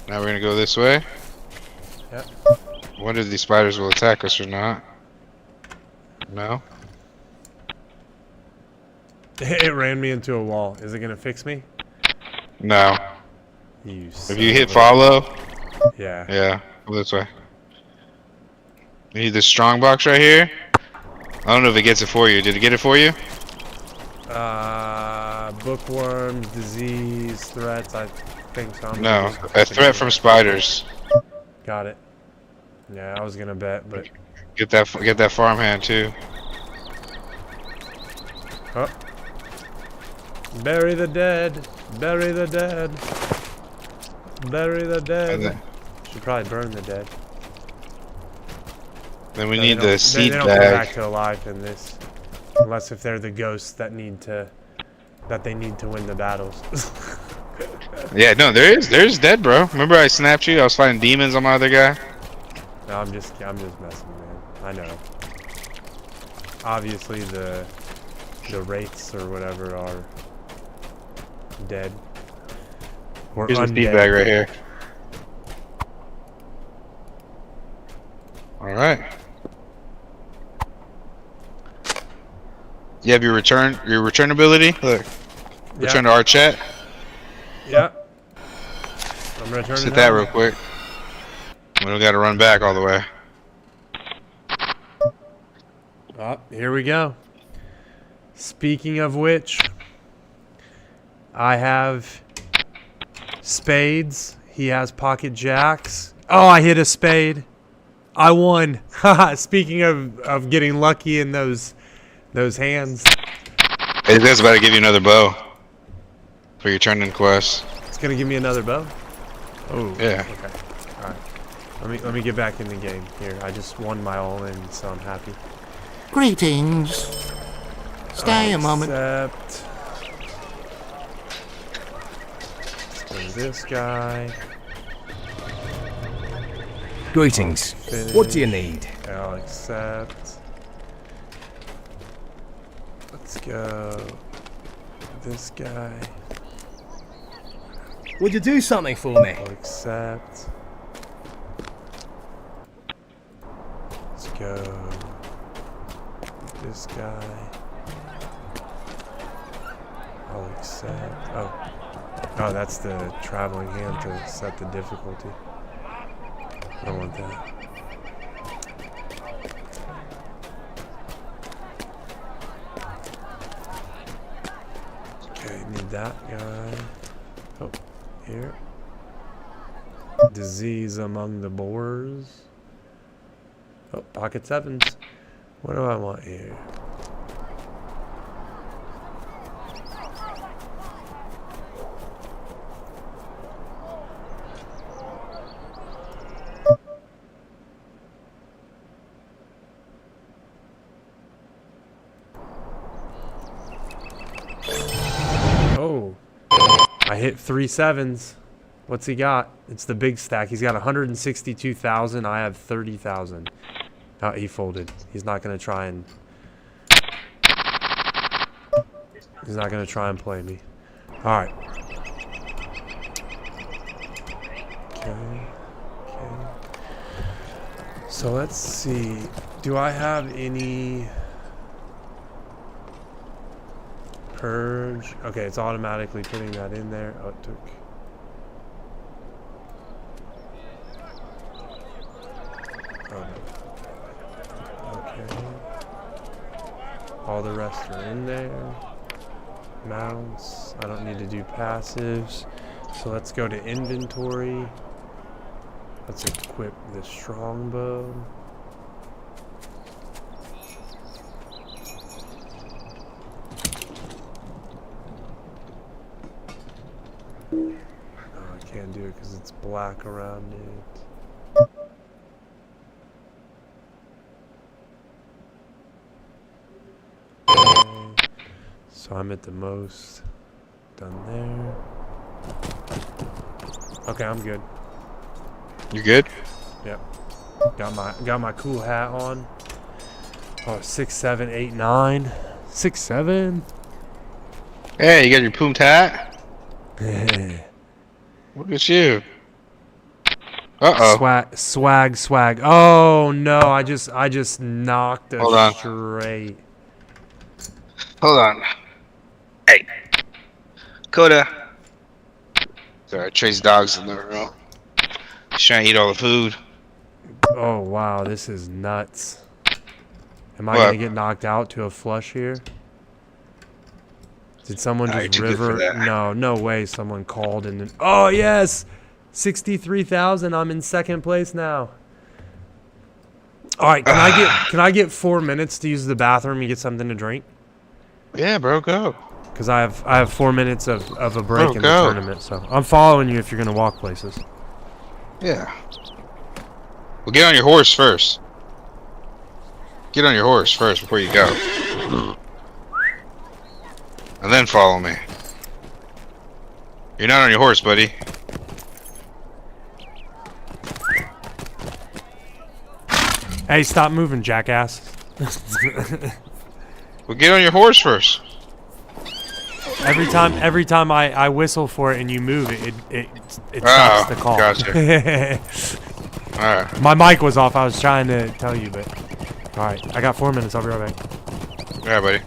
Now we're gonna go this way. Yep. I wonder if these spiders will attack us or not. No. It ran me into a wall. Is it gonna fix me? No. You If you hit follow. Yeah. Yeah. Go this way. You need this strong box right here. I don't know if it gets it for you. Did it get it for you? Bookworms, disease, threats. I think so. No. A threat from spiders. Got it. Yeah, I was gonna bet, but Get that farmhand too. oh. Bury the dead. Bury the dead. Bury the dead. Should probably burn the dead. Then we No, need the seed they don't come bag. back to life in this, unless if they're the ghosts that need to win the battles. Yeah, no, there's dead, bro. Remember I snapped you? I was fighting demons on my other guy. No, I'm just messing, man. I know. Obviously the wraiths or whatever are dead. Or Here's the undead. seed bag right here. All right. You have your return ability. Look, return to our chat. Yeah. I'm returning. Just hit that real quick. We don't got to run back all the way. Oh, here we go. Speaking of which, I have spades. He has pocket jacks. Oh, I hit a spade. I won. Haha. Speaking of getting lucky in those hands. Hey, this guy's about to give you another bow for your turn-in quest. It's gonna give me another bow. Oh. Yeah. Okay. All right. Let me get back in the game here. I just won my all-in, so I'm happy. Greetings. Stay a moment. Except let's go to this guy. Greetings. What do you need? I'll accept. Let's go. This guy. Would you do something for me? I'll accept. Let's go. This guy. I'll accept. Oh, that's the traveling hand to set the difficulty. I don't want that. Okay, need that guy. Oh, here. Disease among the boars. Oh, pocket sevens. What do I want here? Oh, I hit 3 sevens. What's he got? It's the big stack. He's got 162,000. I have 30,000. Oh, he folded. He's not gonna try and. He's not gonna try and play me. All right. Okay. So let's see. Do I have any purge? Okay, it's automatically putting that in there. Oh, it took. Oh, no. Okay. the rest are in there. Mounts. I don't need to do passives. So let's go to inventory. Let's equip the strongbow. Oh, I can't do it because it's black around it. Okay. So I'm at the most. Done there. Okay, I'm good. You good? Yep. Got my cool hat on. Oh, 6, 7, 8, 9. 6, 7. Hey, you got your Poom hat? Look at you. Uh-oh. Swag. Oh no, I just knocked a straight. Hold on. Hey. Coda. Sorry, Trace dog's in the room. He's trying to eat all the food. Oh wow, this is nuts. Am I gonna get knocked out to a flush here? Did someone just river? No way. Someone called and then. Oh yes, 63,000. I'm in second place now. All right, can I get 4 minutes to use the bathroom and get something to drink? Yeah, bro, go. Because I have 4 minutes of a break in the tournament, so I'm following you if you're gonna walk places. Yeah. Well, get on your horse first. Get on your horse first before you go. And then follow me. You're not on your horse, buddy. Hey, stop moving, jackass. Well, get on your horse first. Every time I whistle for it and you move it stops the call. Gotcha. Alright. My mic was off. I was trying to tell you, but alright. I got 4 minutes. I'll be right back. Yeah, buddy.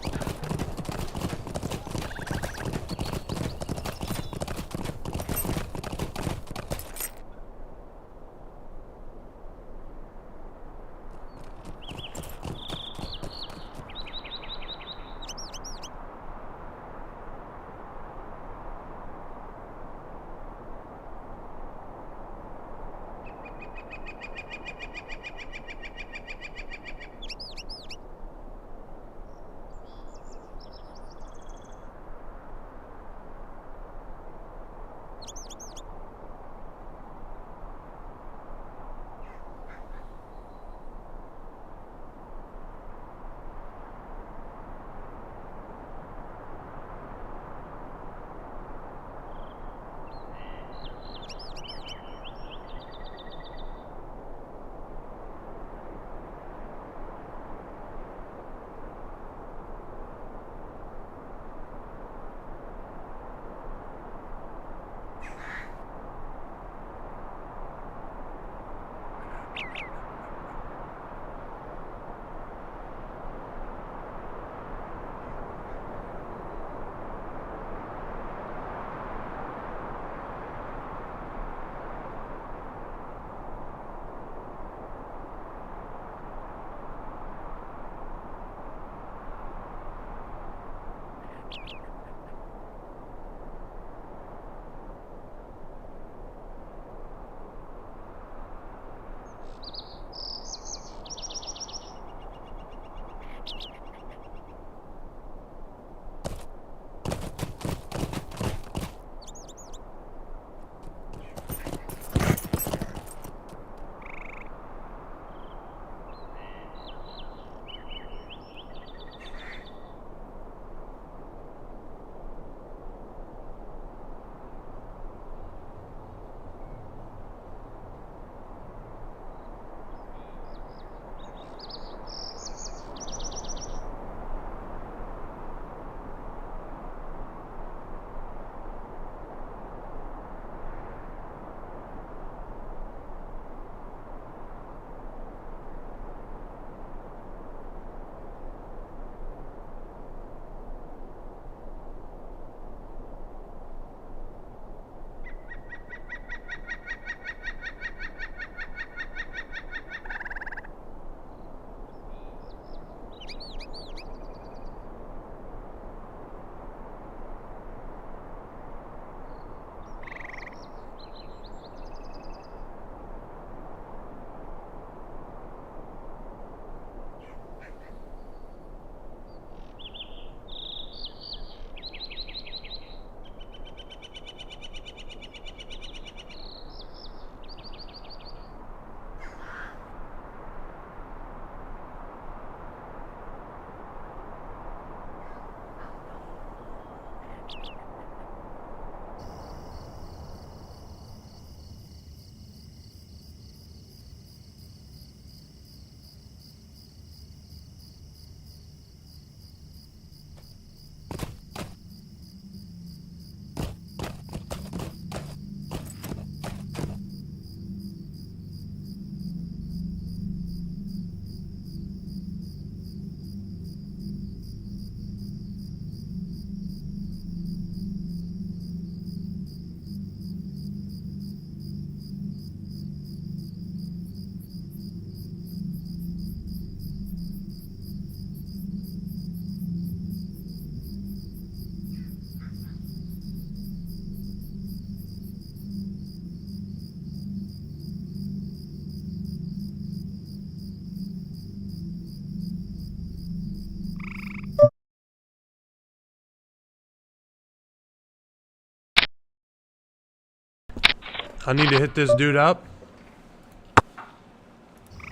I need to hit this dude up.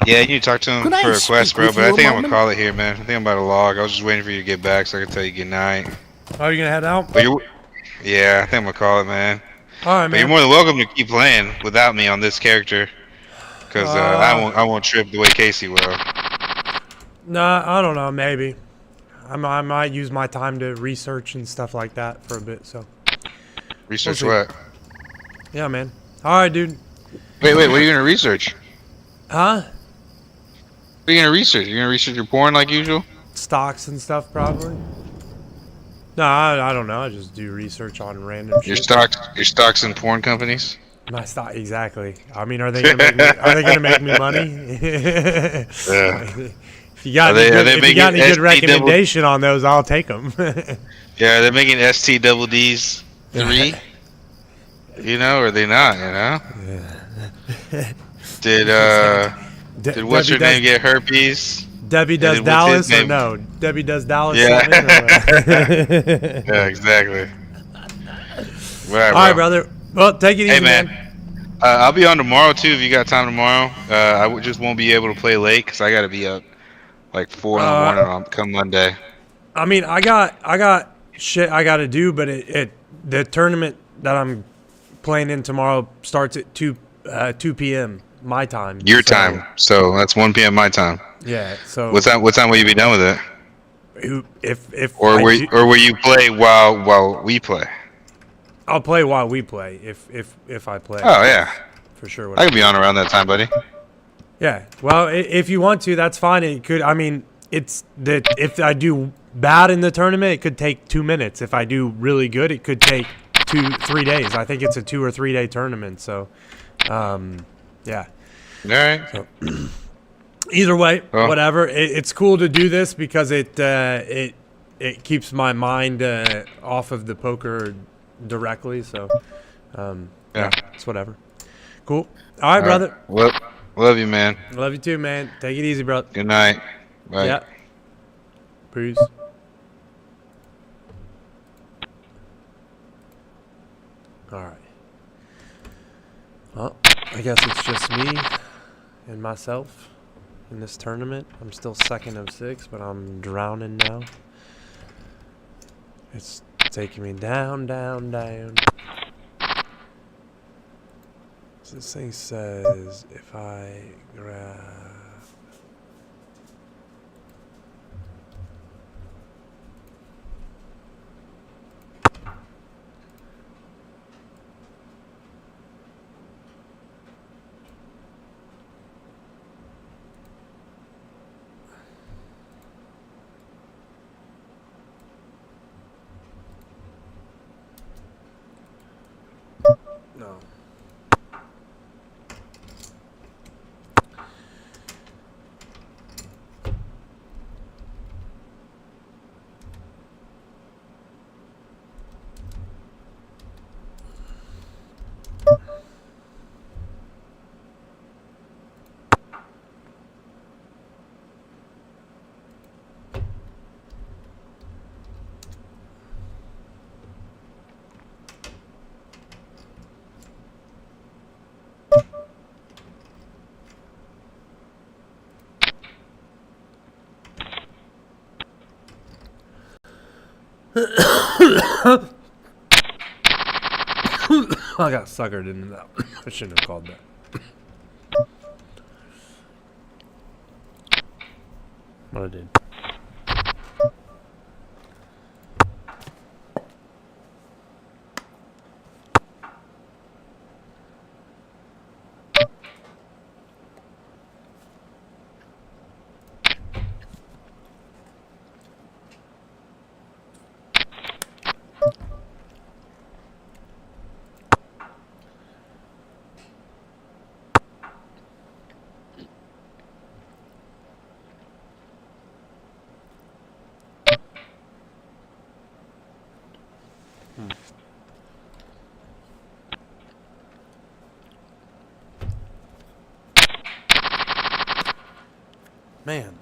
Yeah, you need to talk to him Could I for a speak quest, bro. with But I you a think I'm gonna moment? call it here, man. I think I'm about to log. I was just waiting for you to get back so I can tell you good night. Oh, you gonna head out? But yeah, I think I'm gonna call it, man. All right, But you're man. more than welcome to keep playing without me on this character, because I won't trip the way Casey will. Nah, I don't know. Maybe. I might use my time to research and stuff like that for a bit. So. Research We'll what? Yeah, man. All right, dude. Wait, what are you gonna research? Huh? What are you gonna research? You gonna research your porn like usual? Stocks and stuff, probably. No, I don't know. I just do research on random Your shit. stocks in porn companies? My stock, exactly. I mean, are they gonna make me? Are they gonna make me money? Yeah. If you got any good recommendation on those, I'll take them. Yeah, they're making ST double D's 3. You know, or are they not? You know. Did what's her name get herpes? Debbie does Dallas or no? Debbie does Dallas. Yeah. Yeah, exactly. All right, brother. Well, take it easy, man. I'll be on tomorrow too if you got time tomorrow. I just won't be able to play late because I got to be up like 4 in the morning on come Monday. I mean, I got shit I got to do, but the tournament that I'm playing in tomorrow starts at 2 p.m. my time. Your time, so that's 1 p.m. my time. Yeah. So what time will you be done with it? If will you play while we play? I'll play while we play. If I play. Oh yeah. For sure. I can be on around that time, buddy. Yeah. Well, if you want to, that's fine. It could. I mean, it's that if I do bad in the tournament, it could take 2 minutes. If I do really good, it could take 2-3 days. I think it's a 2 or 3 day tournament. So, yeah. All right. So, either way, whatever. It's cool to do this because it keeps my mind off of the poker directly. So, yeah, it's whatever. Cool. All right, brother. Well, love you, man. Love you too, man. Take it easy, brother. Good night. Bye. Yeah. Peace. All right. Well, I guess it's just me and myself in this tournament. I'm still 2nd of 6, but I'm drowning now. It's taking me down, down, down. So this thing says if I grab... No. I got suckered into that. I shouldn't have called that. What I did. Man.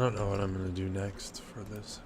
don't know what I'm gonna do next for this.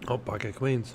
Oh, pocket queens.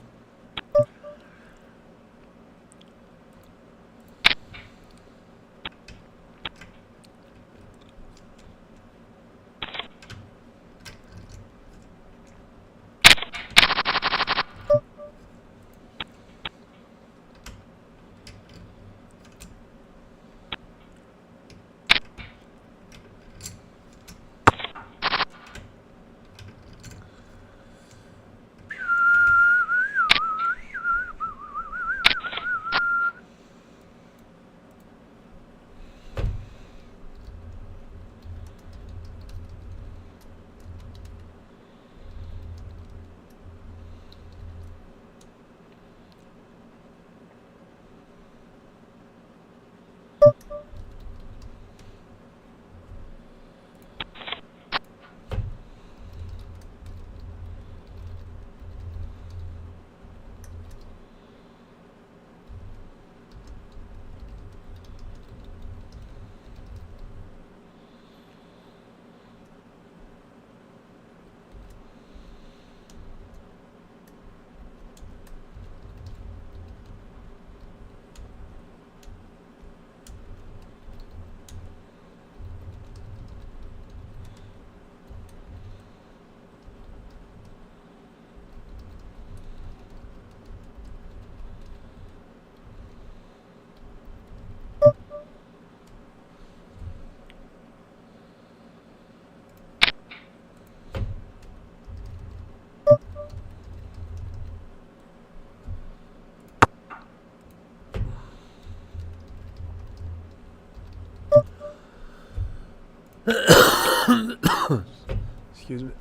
Excuse me.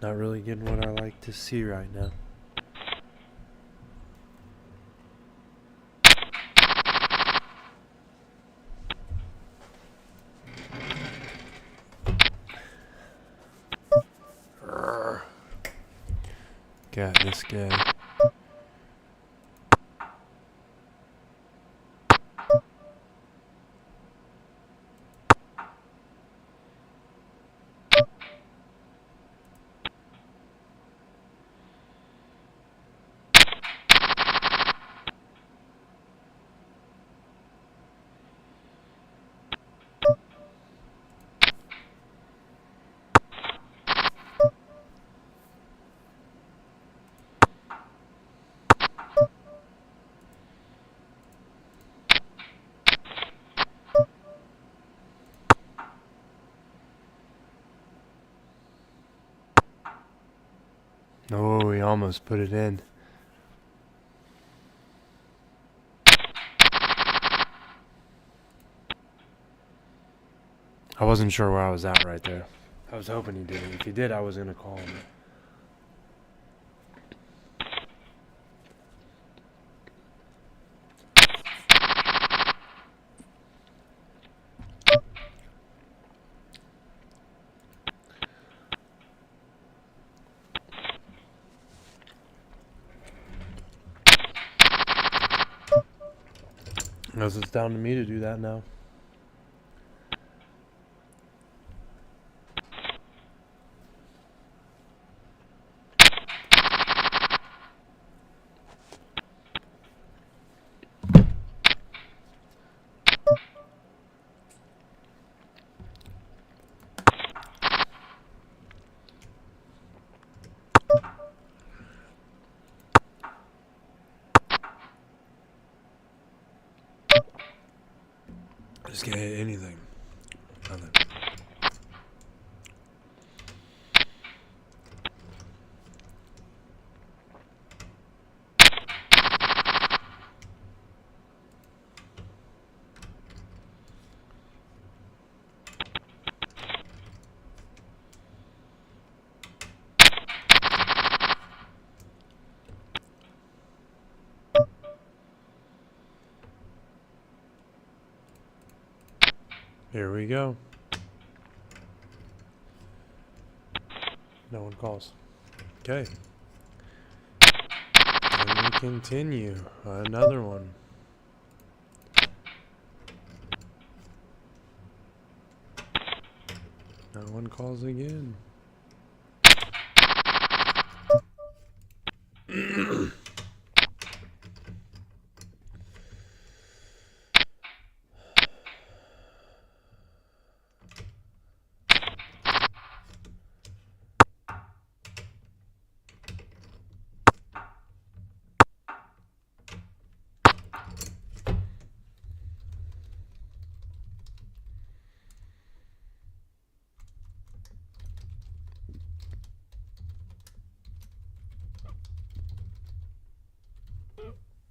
Not really getting what I like to see right now. God, this guy. Oh, he almost put it in. I wasn't sure where I was at right there. I was hoping he did it. If he did, I was going to call him. I guess it's down to me to do that now. Just can't hit anything. Nothing. Here we go. No one calls. Okay. And we continue. Another one. No one calls again.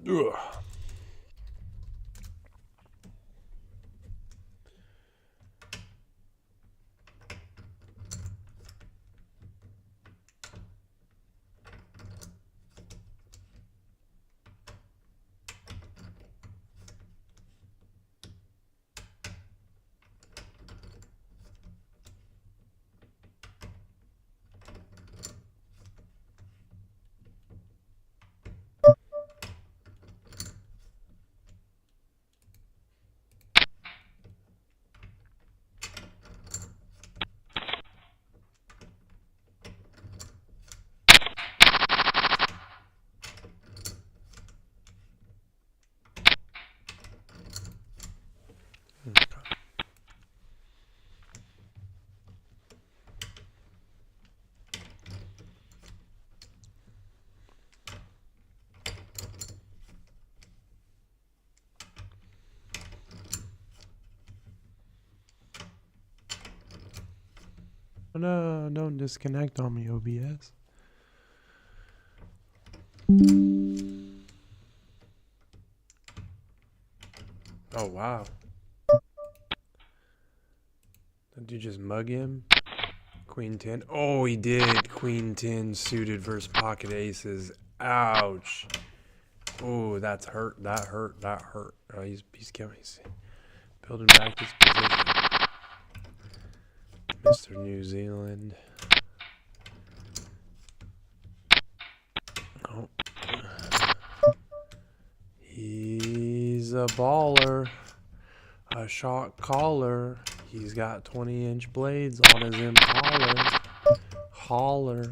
Ugh. No, don't disconnect on me, OBS. Oh, wow. Did you just mug him? Queen 10. Oh, he did. Queen 10 suited versus pocket aces. Ouch. Oh, that's hurt. That hurt. That hurt. Oh, he's killing. He's building back his position. Mr. New Zealand. Oh. He's a baller. A shot caller. He's got 20-inch blades on his Impala. Holler.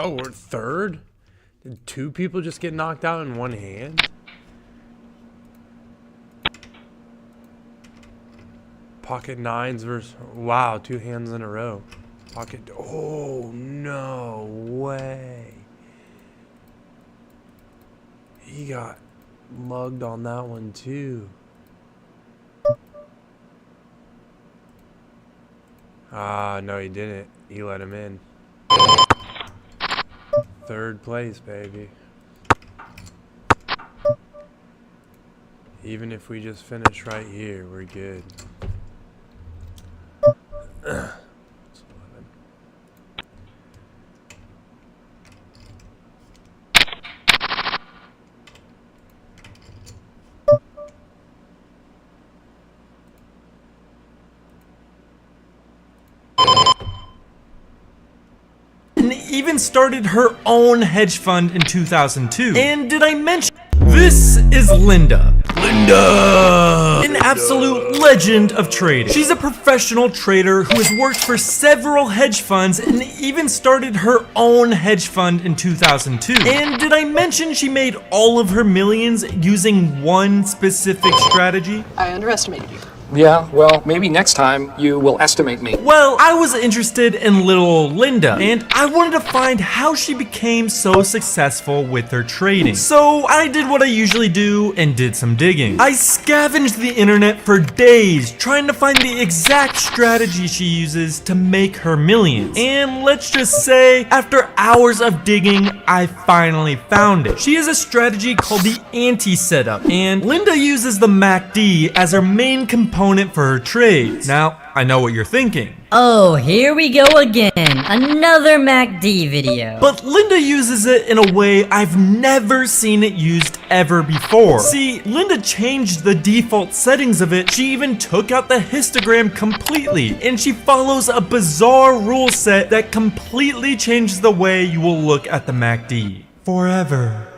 Oh, we're third? Did two people just get knocked out in one hand? Pocket nines versus... Wow, two hands in a row. Pocket... Oh, no way. He got mugged on that one, too. Ah, no, he didn't. He let him in. Third place, baby. Even if we just finish right here, we're good. Even started her own hedge fund in 2002. And did I mention this is Linda? An absolute legend of trading. She's a professional trader who has worked for several hedge funds and even started her own hedge fund in 2002. And did I mention she made all of her millions using one specific strategy? I underestimated you. Yeah, well, maybe next time you will estimate me. Well, I was interested in little Linda, and I wanted to find how she became so successful with her trading. So I did what I usually do and did some digging. I scavenged the internet for days trying to find the exact strategy she uses to make her millions. And let's just say, after hours of digging, I finally found it. She has a strategy called the anti-setup, and Linda uses the MACD as her main component for her trades. Now, I know what you're thinking. Oh, here we go again. Another MACD video. But Linda uses it in a way I've never seen it used ever before. See, Linda changed the default settings of it. She even took out the histogram completely. And she follows a bizarre rule set that completely changes the way you will look at the MACD. Forever.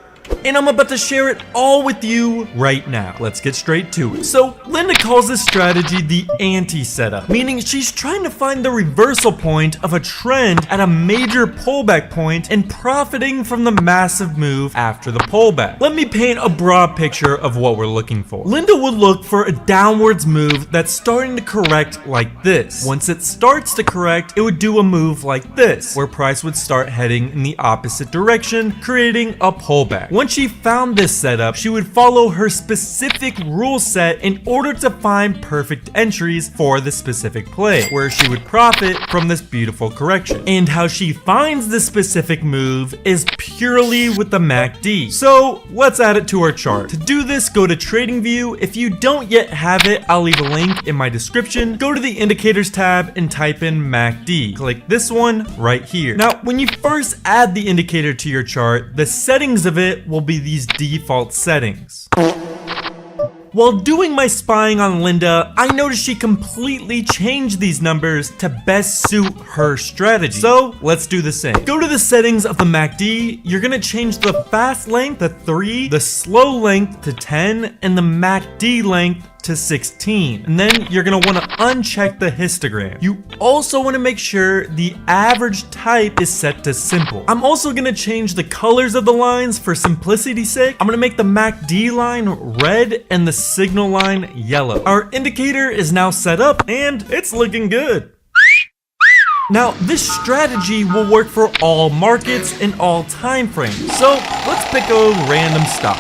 And I'm about to share it all with you right now. Let's get straight to it. So, Linda calls this strategy the anti-setup, meaning she's trying to find the reversal point of a trend at a major pullback point and profiting from the massive move after the pullback. Let me paint a broad picture of what we're looking for. Linda would look for a downwards move that's starting to correct like this. Once it starts to correct, it would do a move like this, where price would start heading in the opposite direction, creating a pullback. Once she found this setup, she would follow her specific rule set in order to find perfect entries for the specific play, where she would profit from this beautiful correction. And how she finds this specific move is purely with the MACD. So let's add it to our chart. To do this, go to TradingView. If you don't yet have it, I'll leave a link in my description. Go to the Indicators tab and type in MACD. Click this one right here. Now, when you first add the indicator to your chart, the settings of it will be these default settings. While doing my spying on Linda, I noticed she completely changed these numbers to best suit her strategy. So let's do the same. Go to the settings of the MACD. You're gonna change the fast length to 3, the slow length to 10, and the MACD length to 16. And then you're gonna wanna uncheck the histogram. You also wanna make sure the average type is set to simple. I'm also gonna change the colors of the lines for simplicity's sake. I'm gonna make the MACD line red and the signal line yellow. Our indicator is now set up and it's looking good. Now, this strategy will work for all markets and all time frames. So let's pick a random stock.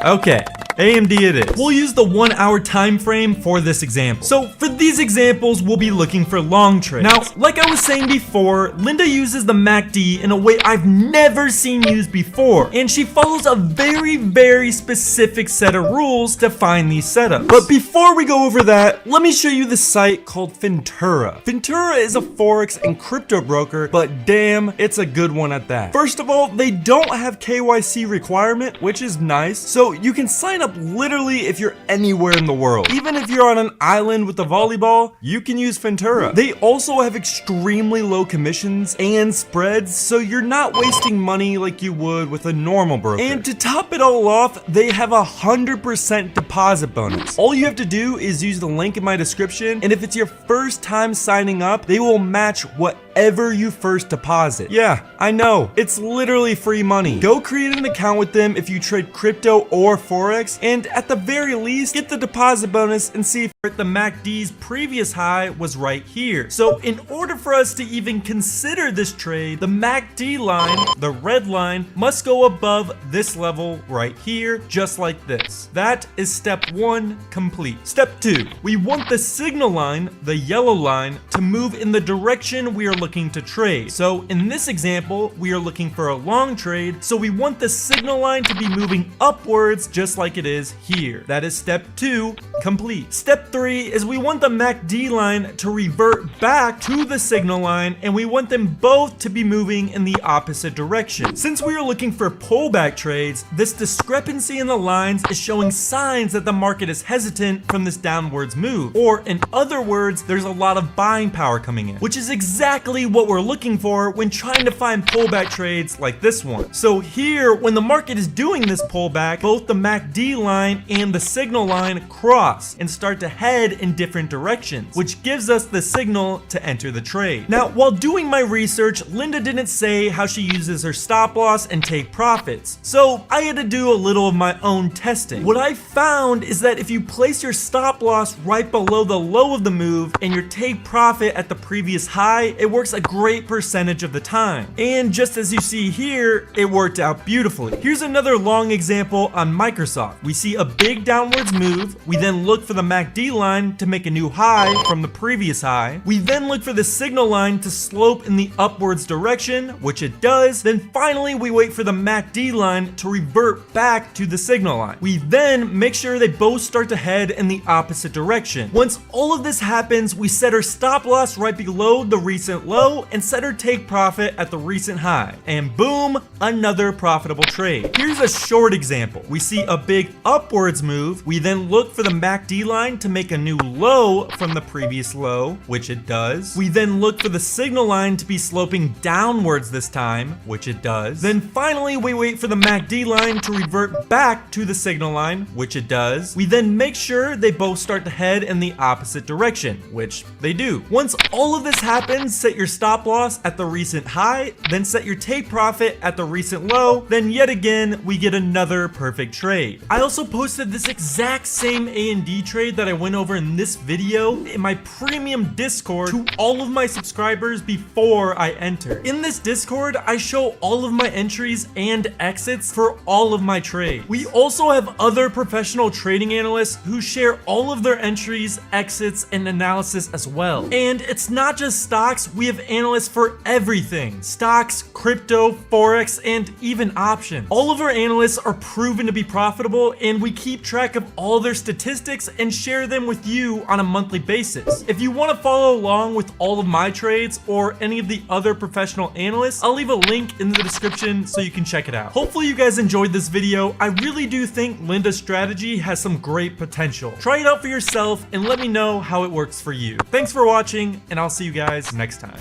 Okay, AMD it is. We'll use the 1 hour time frame for this example. So for these examples, we'll be looking for long trades. Now, like I was saying before, Linda uses the MACD in a way I've never seen used before, and she follows a very specific set of rules to find these setups. But before we go over that, let me show you the site called Fintura. Fintura is a forex and crypto broker, but damn, it's a good one at that. First of all, they don't have KYC requirement, which is nice, so you can sign up literally if you're anywhere in the world. Even if you're on an island with a volleyball, you can use Fintura. They also have extremely low commissions and spreads, so you're not wasting money like you would with a normal broker. And to top it all off, they have a 100% deposit bonus. All you have to do is use the link in my description, and if it's your first time signing up, they will match whatever you first deposit. Yeah, I know, it's literally free money. Go create an account with them if you trade crypto or forex, and at the very least, get the deposit bonus and see if the MACD's previous high was right here. So in order for us to even consider this trade, the MACD line, the red line, must go above this level right here, just like this. That is step 1 complete. Step 2, we want the signal line, the yellow line, to move in the direction we are looking to trade. So in this example, we are looking for a long trade, so we want the signal line to be moving upwards just like it is here. That is step 2 complete. Step 3 is we want the MACD line to revert back to the signal line, and we want them both to be moving in the opposite direction. Since we are looking for pullback trades, this discrepancy in the lines is showing signs that the market is hesitant from this downwards move, or in other words, there's a lot of buying power coming in, which is exactly what we're looking for when trying to find pullback trades like this one. So here, when the market is doing this pullback, both the MACD line and the signal line cross and start to head in different directions, which gives us the signal to enter the trade. Now, while doing my research, Linda didn't say how she uses her stop loss and take profits, so I had to do a little of my own testing. What I found is that if you place your stop loss right below the low of the move and your take profit at the previous high, it works a great percentage of the time. And just as you see here, it worked out beautifully. Here's another long example on Microsoft. We see a big downwards move, we then look for the MACD line to make a new high from the previous high, we then look for the signal line to slope in the upwards direction, which it does, then finally we wait for the MACD line to revert back to the signal line. We then make sure they both start to head in the opposite direction. Once all of this happens, we set our stop loss right below the recent low and set our take profit at the recent high, and boom, another profitable trade. Here's a short example. We see a big upwards move, we then look for the MACD line to make a new low from the previous low, which it does. We then look for the signal line to be sloping downwards this time, which it does. Then finally we wait for the MACD line to revert back to the signal line, which it does. We then make sure they both start to head in the opposite direction, which they do. Once all of this happens, set your stop loss at the recent high, then set your take profit at the recent low, then yet again we get another perfect trade. I also posted this exact same A&D trade that I went over in this video in my premium Discord to all of my subscribers before I enter. In this Discord, I show all of my entries and exits for all of my trades. We also have other professional trading analysts who share all of their entries, exits, and analysis as well. And it's not just stocks, we have analysts for everything. Stocks, crypto, forex, and even options. All of our analysts are proven to be profitable, and we keep track of all their statistics and share them am with you on a monthly basis. If you want to follow along with all of my trades or any of the other professional analysts, I'll leave a link in the description so you can check it out. Hopefully you guys enjoyed this video. I really do think Linda's strategy has some great potential. Try it out for yourself and let me know how it works for you. Thanks for watching, and I'll see you guys next time.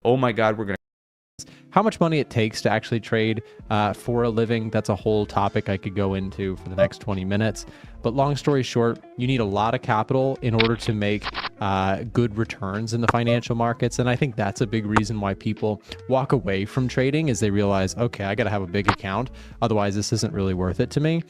Oh my God, we're gonna. How much money it takes to actually trade for a living, that's a whole topic I could go into for the next 20 minutes. But long story short, you need a lot of capital in order to make good returns in the financial markets. And I think that's a big reason why people walk away from trading, is they realize, okay, I got to have a big account. Otherwise, this isn't really worth it to me.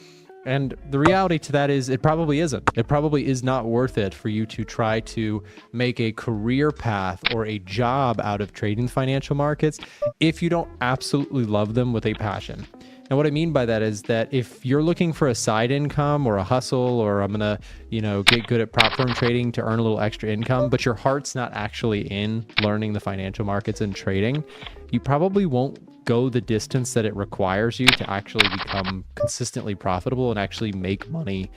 And the reality to that is it probably isn't. It probably is not worth it for you to try to make a career path or a job out of trading financial markets if you don't absolutely love them with a passion. And what I mean by that is that if you're looking for a side income or a hustle, or I'm gonna, get good at prop firm trading to earn a little extra income, but your heart's not actually in learning the financial markets and trading, you probably won't go the distance that it requires you to actually become consistently profitable and actually make money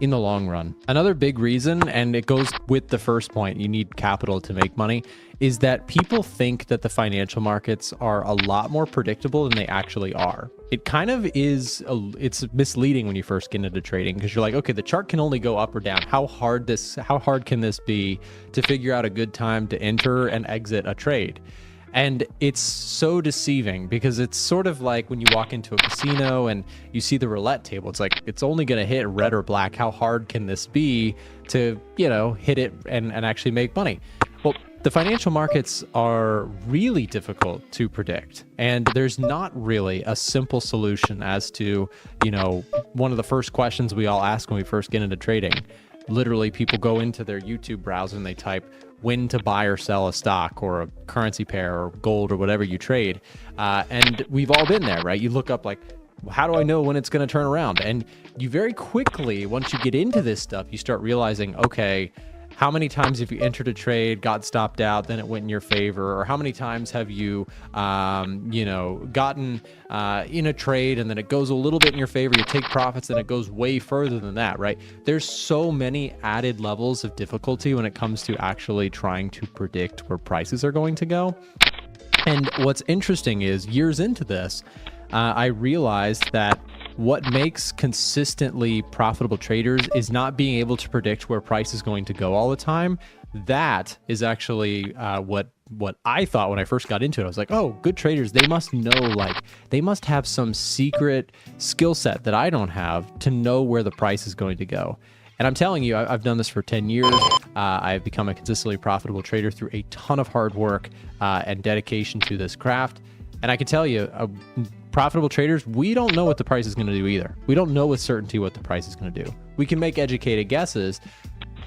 in the long run. Another big reason, and it goes with the first point, you need capital to make money, is that people think that the financial markets are a lot more predictable than they actually are. It kind of is, it's misleading when you first get into trading, because you're like, okay, the chart can only go up or down. How hard can this be to figure out a good time to enter and exit a trade? And it's so deceiving, because it's sort of like when you walk into a casino and you see the roulette table. It's like, it's only going to hit red or black. How hard can this be to, hit it and actually make money? Well, the financial markets are really difficult to predict. And there's not really a simple solution as to, one of the first questions we all ask when we first get into trading. Literally, people go into their YouTube browser and they type when to buy or sell a stock or a currency pair or gold or whatever you trade. And we've all been there, right? You look up like, how do I know when it's going to turn around? And you very quickly, once you get into this stuff, you start realizing, okay, how many times have you entered a trade, got stopped out, then it went in your favor? Or how many times have you, gotten in a trade and then it goes a little bit in your favor, you take profits, and it goes way further than that, right? There's so many added levels of difficulty when it comes to actually trying to predict where prices are going to go. And what's interesting is, years into this, I realized that what makes consistently profitable traders is not being able to predict where price is going to go all the time. That is actually what I thought when I first got into it. I was like, oh, good traders, they must know, they must have some secret skill set that I don't have to know where the price is going to go. And I'm telling you, I've done this for 10 years. I've become a consistently profitable trader through a ton of hard work and dedication to this craft. And I can tell you, profitable traders, we don't know what the price is going to do either. We don't know with certainty what the price is going to do. We can make educated guesses,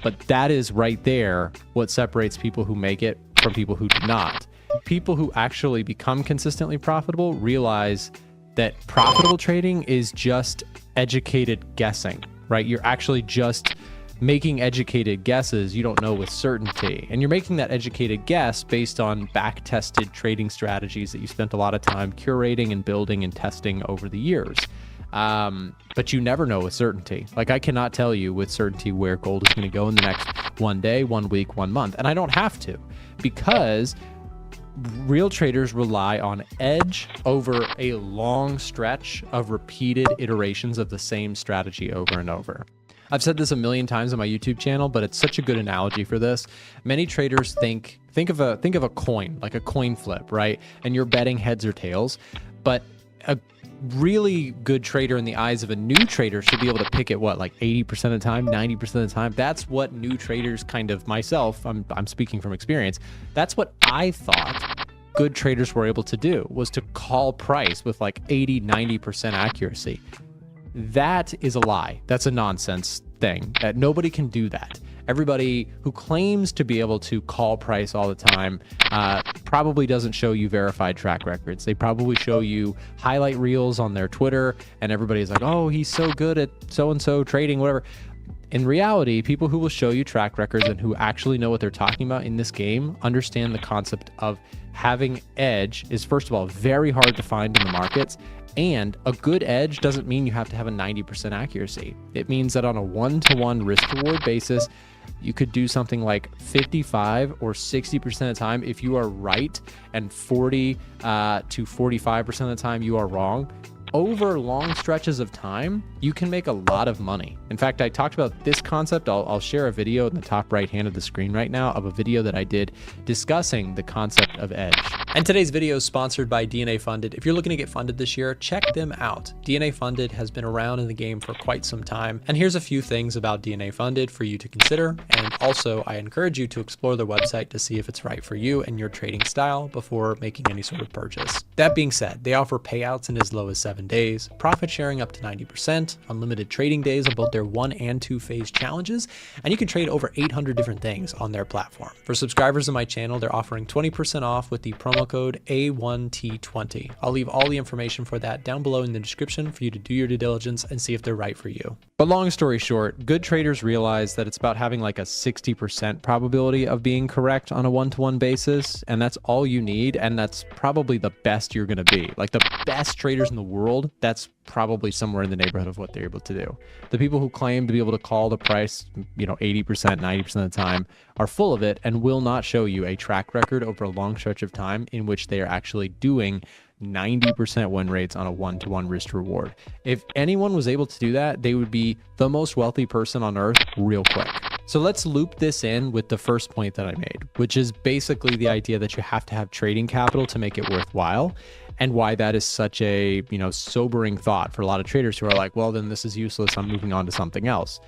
but that is right there what separates people who make it from people who do not. People who actually become consistently profitable realize that profitable trading is just educated guessing, right? You're actually just making educated guesses you don't know with certainty. And you're making that educated guess based on back-tested trading strategies that you spent a lot of time curating and building and testing over the years. But you never know with certainty. Like, I cannot tell you with certainty where gold is going to go in the next 1 day, 1 week, 1 month. And I don't have to, because real traders rely on edge over a long stretch of repeated iterations of the same strategy over and over. I've said this a million times on my YouTube channel, but it's such a good analogy for this. Many traders think of a coin, like a coin flip, right? And you're betting heads or tails. But a really good trader in the eyes of a new trader should be able to pick it, what, like 80% of the time, 90% of the time? That's what new traders, kind of myself, I'm speaking from experience, that's what I thought good traders were able to do, was to call price with like 80, 90% accuracy. That is a lie. That's a nonsense thing. Nobody can do that. Everybody who claims to be able to call price all the time probably doesn't show you verified track records. They probably show you highlight reels on their Twitter, and everybody's like, oh, he's so good at so-and-so trading, whatever. In reality, people who will show you track records and who actually know what they're talking about in this game understand the concept of having edge is, first of all, very hard to find in the markets. And a good edge doesn't mean you have to have a 90% accuracy. It means that on a 1-to-1 risk reward basis, you could do something like 55 or 60% of the time if you are right, and 40 to 45% of the time you are wrong. Over long stretches of time, you can make a lot of money. In fact, I talked about this concept. I'll share a video in the top right hand of the screen right now of a video that I did discussing the concept of edge. And today's video is sponsored by DNA Funded. If you're looking to get funded this year, check them out. DNA Funded has been around in the game for quite some time. And here's a few things about DNA Funded for you to consider. And also, I encourage you to explore their website to see if it's right for you and your trading style before making any sort of purchase. That being said, they offer payouts in as low as 7 days, profit sharing up to 90%, unlimited trading days on both their 1 and 2 phase challenges, and you can trade over 800 different things on their platform. For subscribers of my channel, they're offering 20% off with the promo code A1T20. I'll leave all the information for that down below in the description for you to do your due diligence and see if they're right for you. But long story short, good traders realize that it's about having like a 60% probability of being correct on a 1-to-1 basis, and that's all you need, and that's probably the best you're going to be. Like the best traders in the world, that's probably somewhere in the neighborhood of what they're able to do. The people who claim to be able to call the price, 80%, 90% of the time are full of it and will not show you a track record over a long stretch of time in which they are actually doing 90% win rates on a 1-to-1 risk reward. If anyone was able to do that, they would be the most wealthy person on earth real quick. So let's loop this in with the first point that I made, which is basically the idea that you have to have trading capital to make it worthwhile, and why that is such a sobering thought for a lot of traders who are like, well, then this is useless, I'm moving on to something else.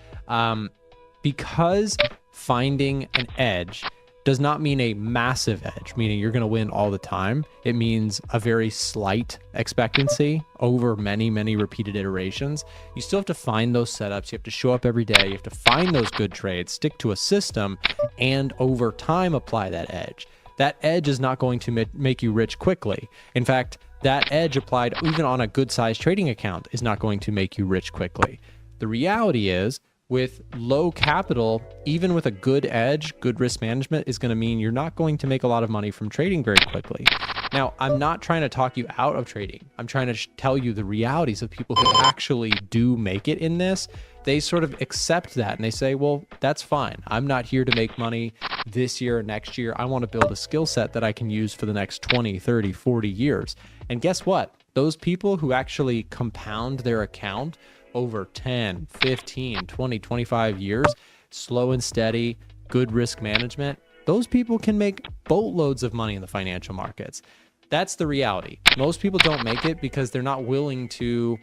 Because finding an edge does not mean a massive edge, meaning you're going to win all the time. It means a very slight expectancy over many, many repeated iterations. You still have to find those setups. You have to show up every day. You have to find those good trades, stick to a system, and over time apply that edge. That edge is not going to make you rich quickly. In fact, that edge applied even on a good sized trading account is not going to make you rich quickly. The reality is, with low capital, even with a good edge, good risk management is going to mean you're not going to make a lot of money from trading very quickly. Now, I'm not trying to talk you out of trading. I'm trying to tell you the realities of people who actually do make it in this. They sort of accept that and they say, well, that's fine. I'm not here to make money this year or next year. I want to build a skill set that I can use for the next 20, 30, 40 years. And guess what? Those people who actually compound their account over 10, 15, 20, 25 years, slow and steady, good risk management, those people can make boatloads of money in the financial markets. That's the reality. Most people don't make it because they're not willing to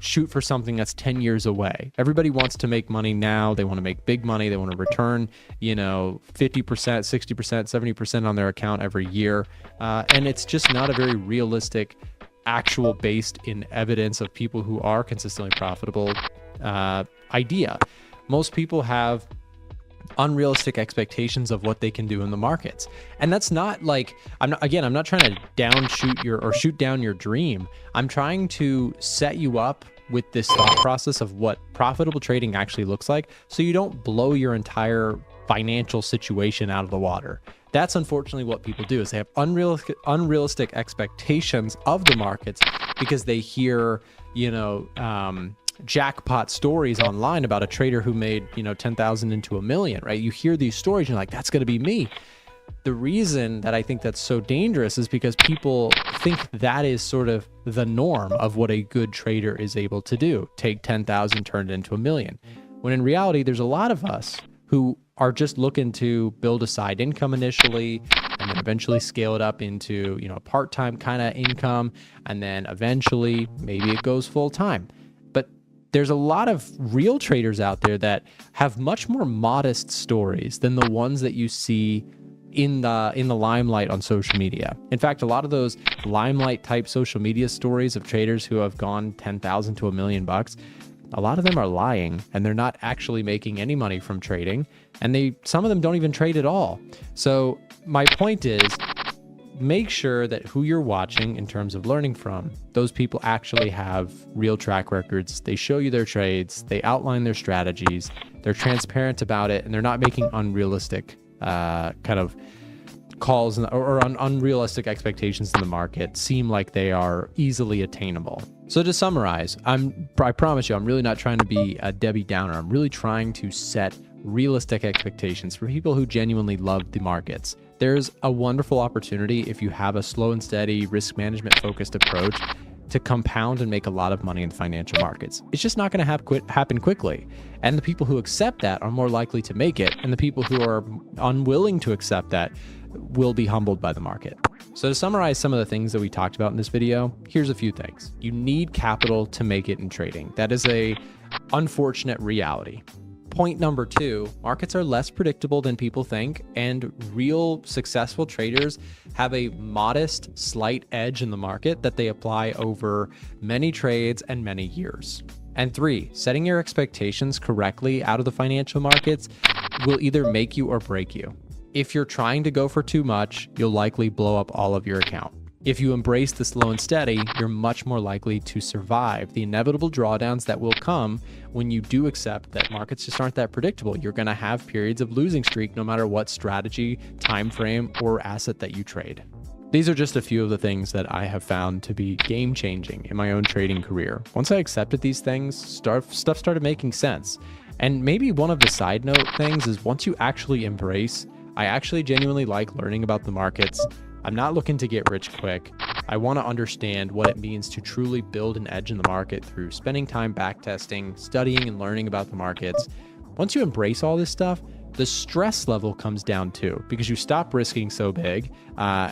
shoot for something that's 10 years away. Everybody wants to make money now. They want to make big money. They want to return, 50%, 60%, 70% on their account every year. And it's just not a very realistic, actual based in evidence of people who are consistently profitable idea. Most people have unrealistic expectations of what they can do in the markets. And that's not like, I'm not trying to shoot down your dream. I'm trying to set you up with this thought process of what profitable trading actually looks like, so you don't blow your entire financial situation out of the water. That's unfortunately what people do, is they have unrealistic expectations of the markets because they hear, jackpot stories online about a trader who made, 10,000 into $1 million, right? You hear these stories and you're like, that's going to be me. The reason that I think that's so dangerous is because people think that is sort of the norm of what a good trader is able to do. Take 10,000, turn it into $1 million. When in reality, there's a lot of us who are just looking to build a side income initially, and then eventually scale it up into, a part-time kind of income. And then eventually maybe it goes full time. But there's a lot of real traders out there that have much more modest stories than the ones that you see in the limelight on social media. In fact, a lot of those limelight type social media stories of traders who have gone 10,000 to $1 million, A lot of them are lying, and they're not actually making any money from trading, and some of them don't even trade at all. So my point is, make sure that who you're watching in terms of learning from, those people actually have real track records. They show you their trades, they outline their strategies, they're transparent about it, and they're not making unrealistic kind of calls or unrealistic expectations in the market seem like they are easily attainable. So to summarize, I promise you, I'm really not trying to be a Debbie Downer. I'm really trying to set realistic expectations for people who genuinely love the markets. There's a wonderful opportunity if you have a slow and steady risk management focused approach to compound and make a lot of money in the financial markets. It's just not going to happen quickly. And the people who accept that are more likely to make it, and the people who are unwilling to accept that will be humbled by the market. So to summarize some of the things that we talked about in this video, here's a few things. You need capital to make it in trading. That is a unfortunate reality. Point number 2, markets are less predictable than people think, and real successful traders have a modest, slight edge in the market that they apply over many trades and many years. And 3, setting your expectations correctly out of the financial markets will either make you or break you. If you're trying to go for too much, you'll likely blow up all of your account. If you embrace the slow and steady, you're much more likely to survive the inevitable drawdowns that will come when you do accept that markets just aren't that predictable. You're going to have periods of losing streak no matter what strategy, time frame, or asset that you trade. These are just a few of the things that I have found to be game-changing in my own trading career. Once I accepted these things, stuff started making sense. And maybe one of the side note things is once you actually embrace, I actually genuinely like learning about the markets. I'm not looking to get rich quick. I want to understand what it means to truly build an edge in the market through spending time backtesting, studying, and learning about the markets. Once you embrace all this stuff, the stress level comes down too, because you stop risking so big,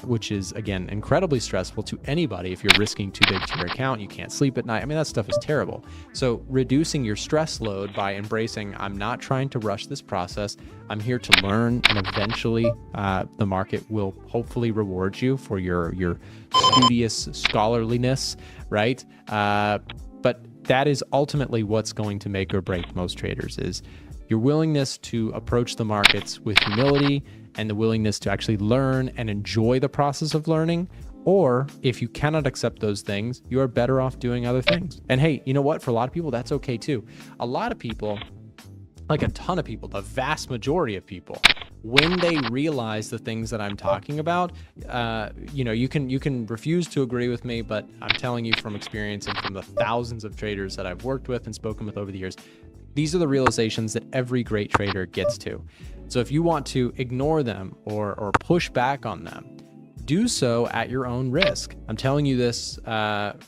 which is, again, incredibly stressful to anybody. If you're risking too big to your account, you can't sleep at night. I mean, that stuff is terrible. So reducing your stress load by embracing, I'm not trying to rush this process. I'm here to learn, and eventually the market will hopefully reward you for your studious scholarliness, right? But that is ultimately what's going to make or break most traders, is your willingness to approach the markets with humility and the willingness to actually learn and enjoy the process of learning. Or if you cannot accept those things, you are better off doing other things. And hey, you know what? For a lot of people, that's okay too. A lot of people, like a ton of people, the vast majority of people, when they realize the things that I'm talking about, you can refuse to agree with me, but I'm telling you from experience and from the thousands of traders that I've worked with and spoken with over the years, these are the realizations that every great trader gets to. So if you want to ignore them or push back on them, do so at your own risk. I'm telling you this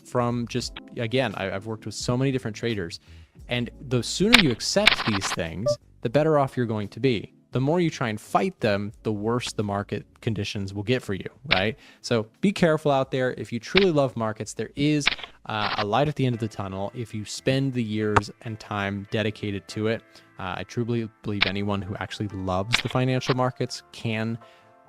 from just, again, I've worked with so many different traders, and the sooner you accept these things, the better off you're going to be. The more you try and fight them, the worse the market conditions will get for you, right? So be careful out there. If you truly love markets, there is a light at the end of the tunnel if you spend the years and time dedicated to it. I truly believe anyone who actually loves the financial markets can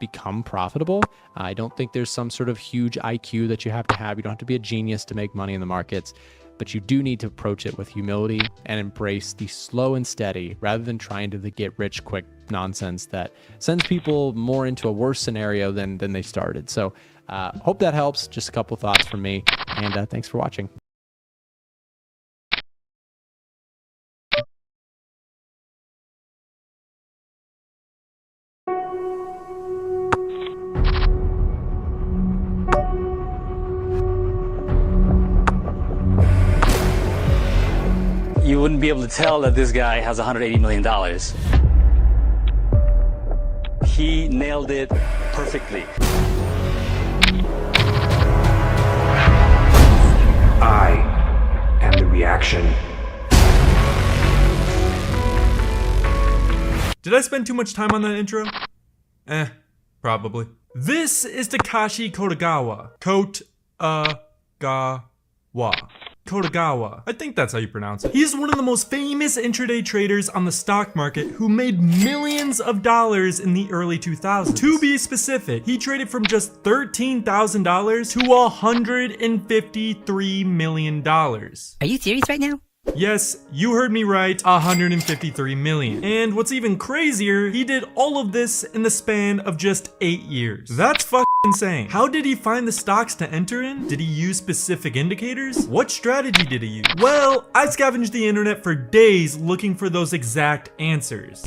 become profitable. I don't think there's some sort of huge IQ that you have to have. You don't have to be a genius to make money in the markets, but you do need to approach it with humility and embrace the slow and steady rather than trying to get rich quick nonsense that sends people more into a worse scenario than they started. So hope that helps. Just a couple thoughts from me, and thanks for watching. You wouldn't be able to tell that this guy has $180 million. He nailed it perfectly. I am the reaction. Did I spend too much time on that intro? Probably. This is Takashi Kodagawa. Kodagawa. I think that's how you pronounce it. He's one of the most famous intraday traders on the stock market who made millions of dollars in the early 2000s. To be specific, he traded from just $13,000 to $153 million. Are you serious right now? Yes, you heard me right, 153 million. And what's even crazier, he did all of this in the span of just 8 years. That's fucking insane. How did he find the stocks to enter in? Did he use specific indicators? What strategy did he use? Well, I scavenged the internet for days looking for those exact answers.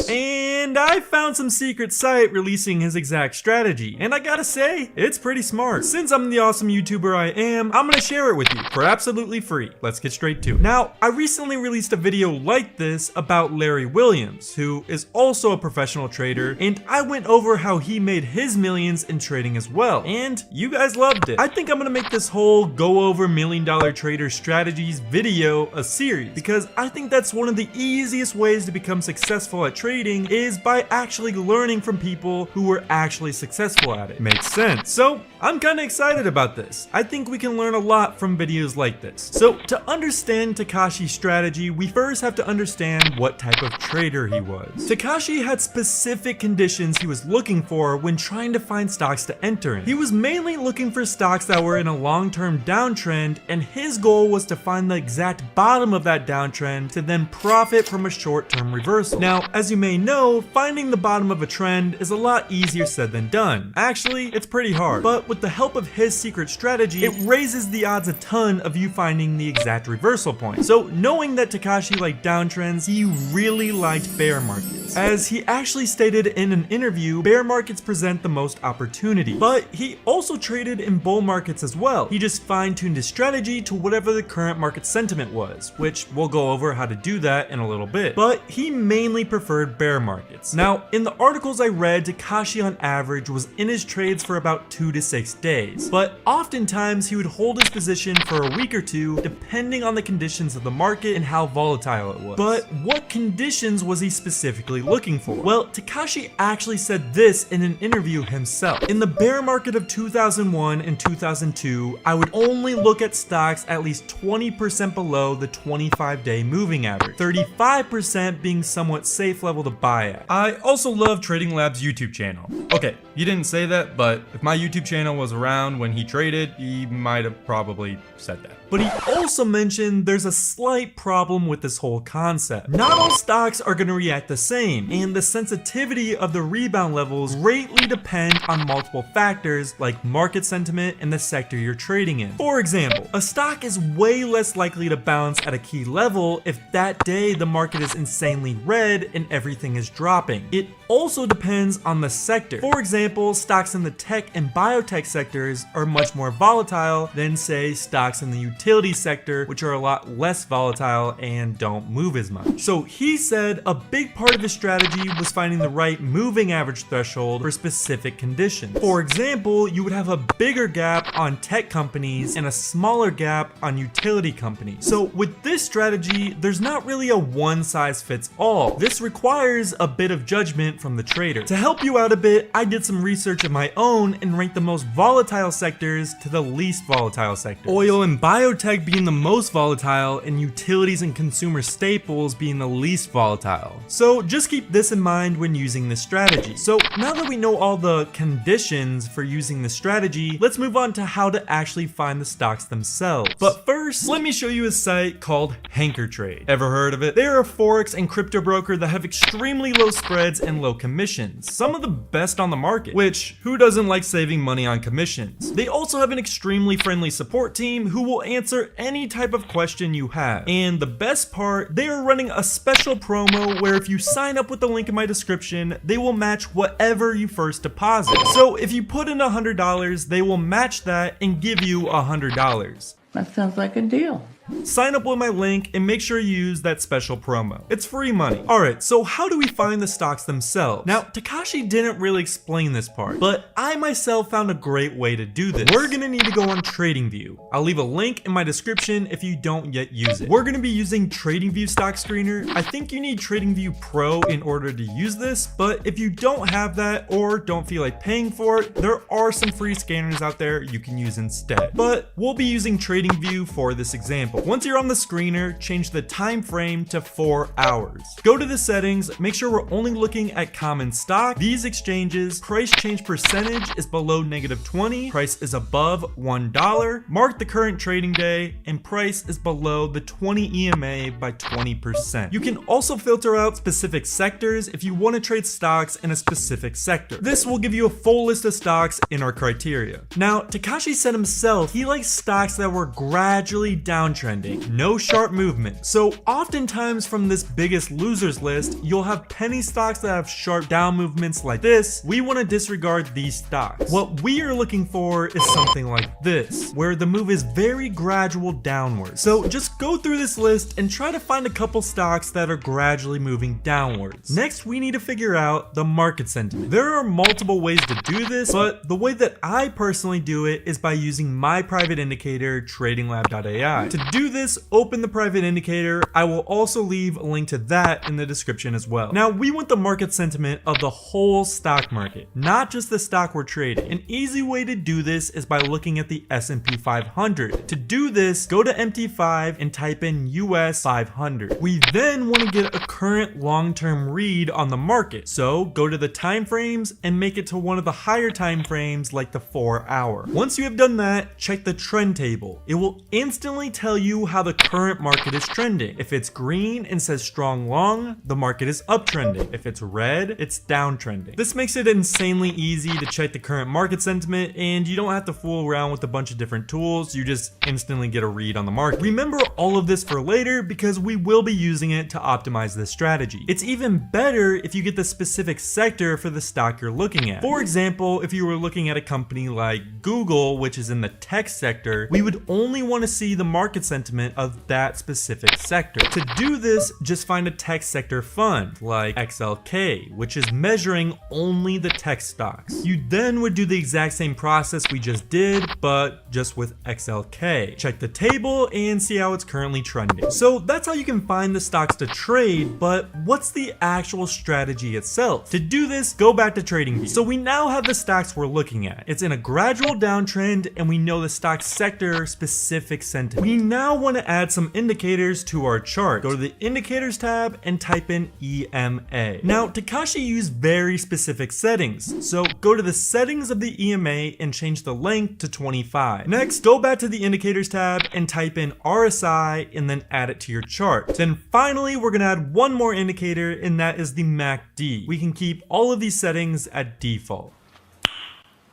And I found some secret site releasing his exact strategy. And I gotta say, it's pretty smart. Since I'm the awesome YouTuber I am, I'm gonna share it with you for absolutely free. Let's get straight to it. Now, I recently released a video like this about Larry Williams, who is also a professional trader, and I went over how he made his millions in trading as well. And you guys loved it. I think I'm gonna make this whole go over $1 million trader strategies video a series, because I think that's one of the easiest ways to become successful at trading is by actually learning from people who were actually successful at it. Makes sense. So I'm kind of excited about this. I think we can learn a lot from videos like this. So to understand Takashi's strategy, we first have to understand what type of trader he was. Takashi had specific conditions he was looking for when trying to find stocks to enter in. He was mainly looking for stocks that were in a long-term downtrend, and his goal was to find the exact bottom of that downtrend to then profit from a short-term reversal. Now, as you may know, finding the bottom of a trend is a lot easier said than done. Actually, it's pretty hard, but with the help of his secret strategy, it raises the odds a ton of you finding the exact reversal point. So knowing that Takashi liked downtrends, he really liked bear markets. As he actually stated in an interview, bear markets present the most opportunity, but he also traded in bull markets as well. He just fine-tuned his strategy to whatever the current market sentiment was, which we'll go over how to do that in a little bit. But he mainly preferred bear markets. Now, in the articles I read, Takashi on average was in his trades for about 2 to 6 days, but oftentimes he would hold his position for a week or two depending on the conditions of the market and how volatile it was. But what conditions was he specifically looking for? Well, Takashi actually said this in an interview himself. In the bear market of 2001 and 2002, I would only look at stocks at least 20% below the 25-day moving average, 35% being somewhat safe level to buy at. I also love Trading Lab's YouTube channel. Okay, you didn't say that, but if my YouTube channel was around when he traded, he might have probably said that. But he also mentioned there's a slight problem with this whole concept. Not all stocks are going to react the same, and the sensitivity of the rebound levels greatly depend on multiple factors like market sentiment and the sector you're trading in. For example, a stock is way less likely to bounce at a key level if that day the market is insanely red and everything is dropping. It also depends on the sector. For example, stocks in the tech and biotech sectors are much more volatile than, say, stocks in the utility sector, which are a lot less volatile and don't move as much. So he said a big part of his strategy was finding the right moving average threshold for specific conditions. For example, you would have a bigger gap on tech companies and a smaller gap on utility companies. So with this strategy, there's not really a one size fits all. This requires a bit of judgment from the trader. To help you out a bit, I did some research of my own and ranked the most volatile sectors to the least volatile sectors. Oil and biotech being the most volatile, and utilities and consumer staples being the least volatile. So just keep this in mind when using this strategy. So now that we know all the conditions for using this strategy, let's move on to how to actually find the stocks themselves. But first, let me show you a site called Hanker Trade. Ever heard of it? They're a forex and crypto broker that have extremely low spreads and low commissions. Some of the best on the market, which who doesn't like saving money on commissions? They also have an extremely friendly support team who will answer any type of question you have. And the best part, they are running a special promo where if you sign up with the link in my description, they will match whatever you first deposit. So if you put in $100, they will match that and give you $100. That sounds like a deal. Sign up with my link and make sure you use that special promo. It's free money. Alright, so how do we find the stocks themselves? Now, Takashi didn't really explain this part, but I myself found a great way to do this. We're gonna need to go on TradingView. I'll leave a link in my description if you don't yet use it. We're gonna be using TradingView Stock Screener. I think you need TradingView Pro in order to use this, but if you don't have that or don't feel like paying for it, there are some free scanners out there you can use instead. But we'll be using TradingView for this example. default. Once you're on the screener, change the time frame to 4 hours. Go to the settings, make sure we're only looking at common stock. These exchanges, price change percentage is below -20, price is above $1, mark the current trading day, and price is below the 20 EMA by 20%. You can also filter out specific sectors if you want to trade stocks in a specific sector. This will give you a full list of stocks in our criteria. Now, Takashi said himself he likes stocks that were gradually downtrending, no sharp movement. So oftentimes from this biggest losers list, you'll have penny stocks that have sharp down movements like this. We want to disregard these stocks. What we are looking for is something like this, where the move is very gradual downwards. So just go through this list and try to find a couple stocks that are gradually moving downwards. Next, we need to figure out the market sentiment. There are multiple ways to do this, but the way that I personally do it is by using my private indicator, tradinglab.ai. To do this, open the private indicator. I will also leave a link to that in the description as well. Now, we want the market sentiment of the whole stock market, not just the stock we're trading. An easy way to do this is by looking at the S&P 500. To do this, go to MT5 and type in US 500. We then want to get a current long-term read on the market. So go to the time frames and make it to one of the higher time frames like the 4 hour. Once you have done that, check the trend table. It will instantly tell you how the current market is trending. If it's green and says strong long, the market is uptrending. If it's red, it's downtrending. This makes it insanely easy to check the current market sentiment, and you don't have to fool around with a bunch of different tools. You just instantly get a read on the market. Remember all of this for later because we will be using it to optimize this strategy. It's even better if you get the specific sector for the stock you're looking at. For example, if you were looking at a company like Google, which is in the tech sector, we would only want to see the market sentiment of that specific sector. To do this, just find a tech sector fund like XLK, which is measuring only the tech stocks. You then would do the exact same process we just did, but just with XLK. Check the table and see how it's currently trending. So that's how you can find the stocks to trade, but what's the actual strategy itself? To do this, go back to TradingView. So we now have the stocks we're looking at. It's in a gradual downtrend and we know the stock sector specific sentiment. We now want to add some indicators to our chart. Go to the indicators tab and type in EMA. Now, Takashi used very specific settings. So go to the settings of the EMA and change the length to 25. Next, go back to the indicators tab and type in RSI and then add it to your chart. Then finally, we're going to add one more indicator, and that is the MACD. We can keep all of these settings at default.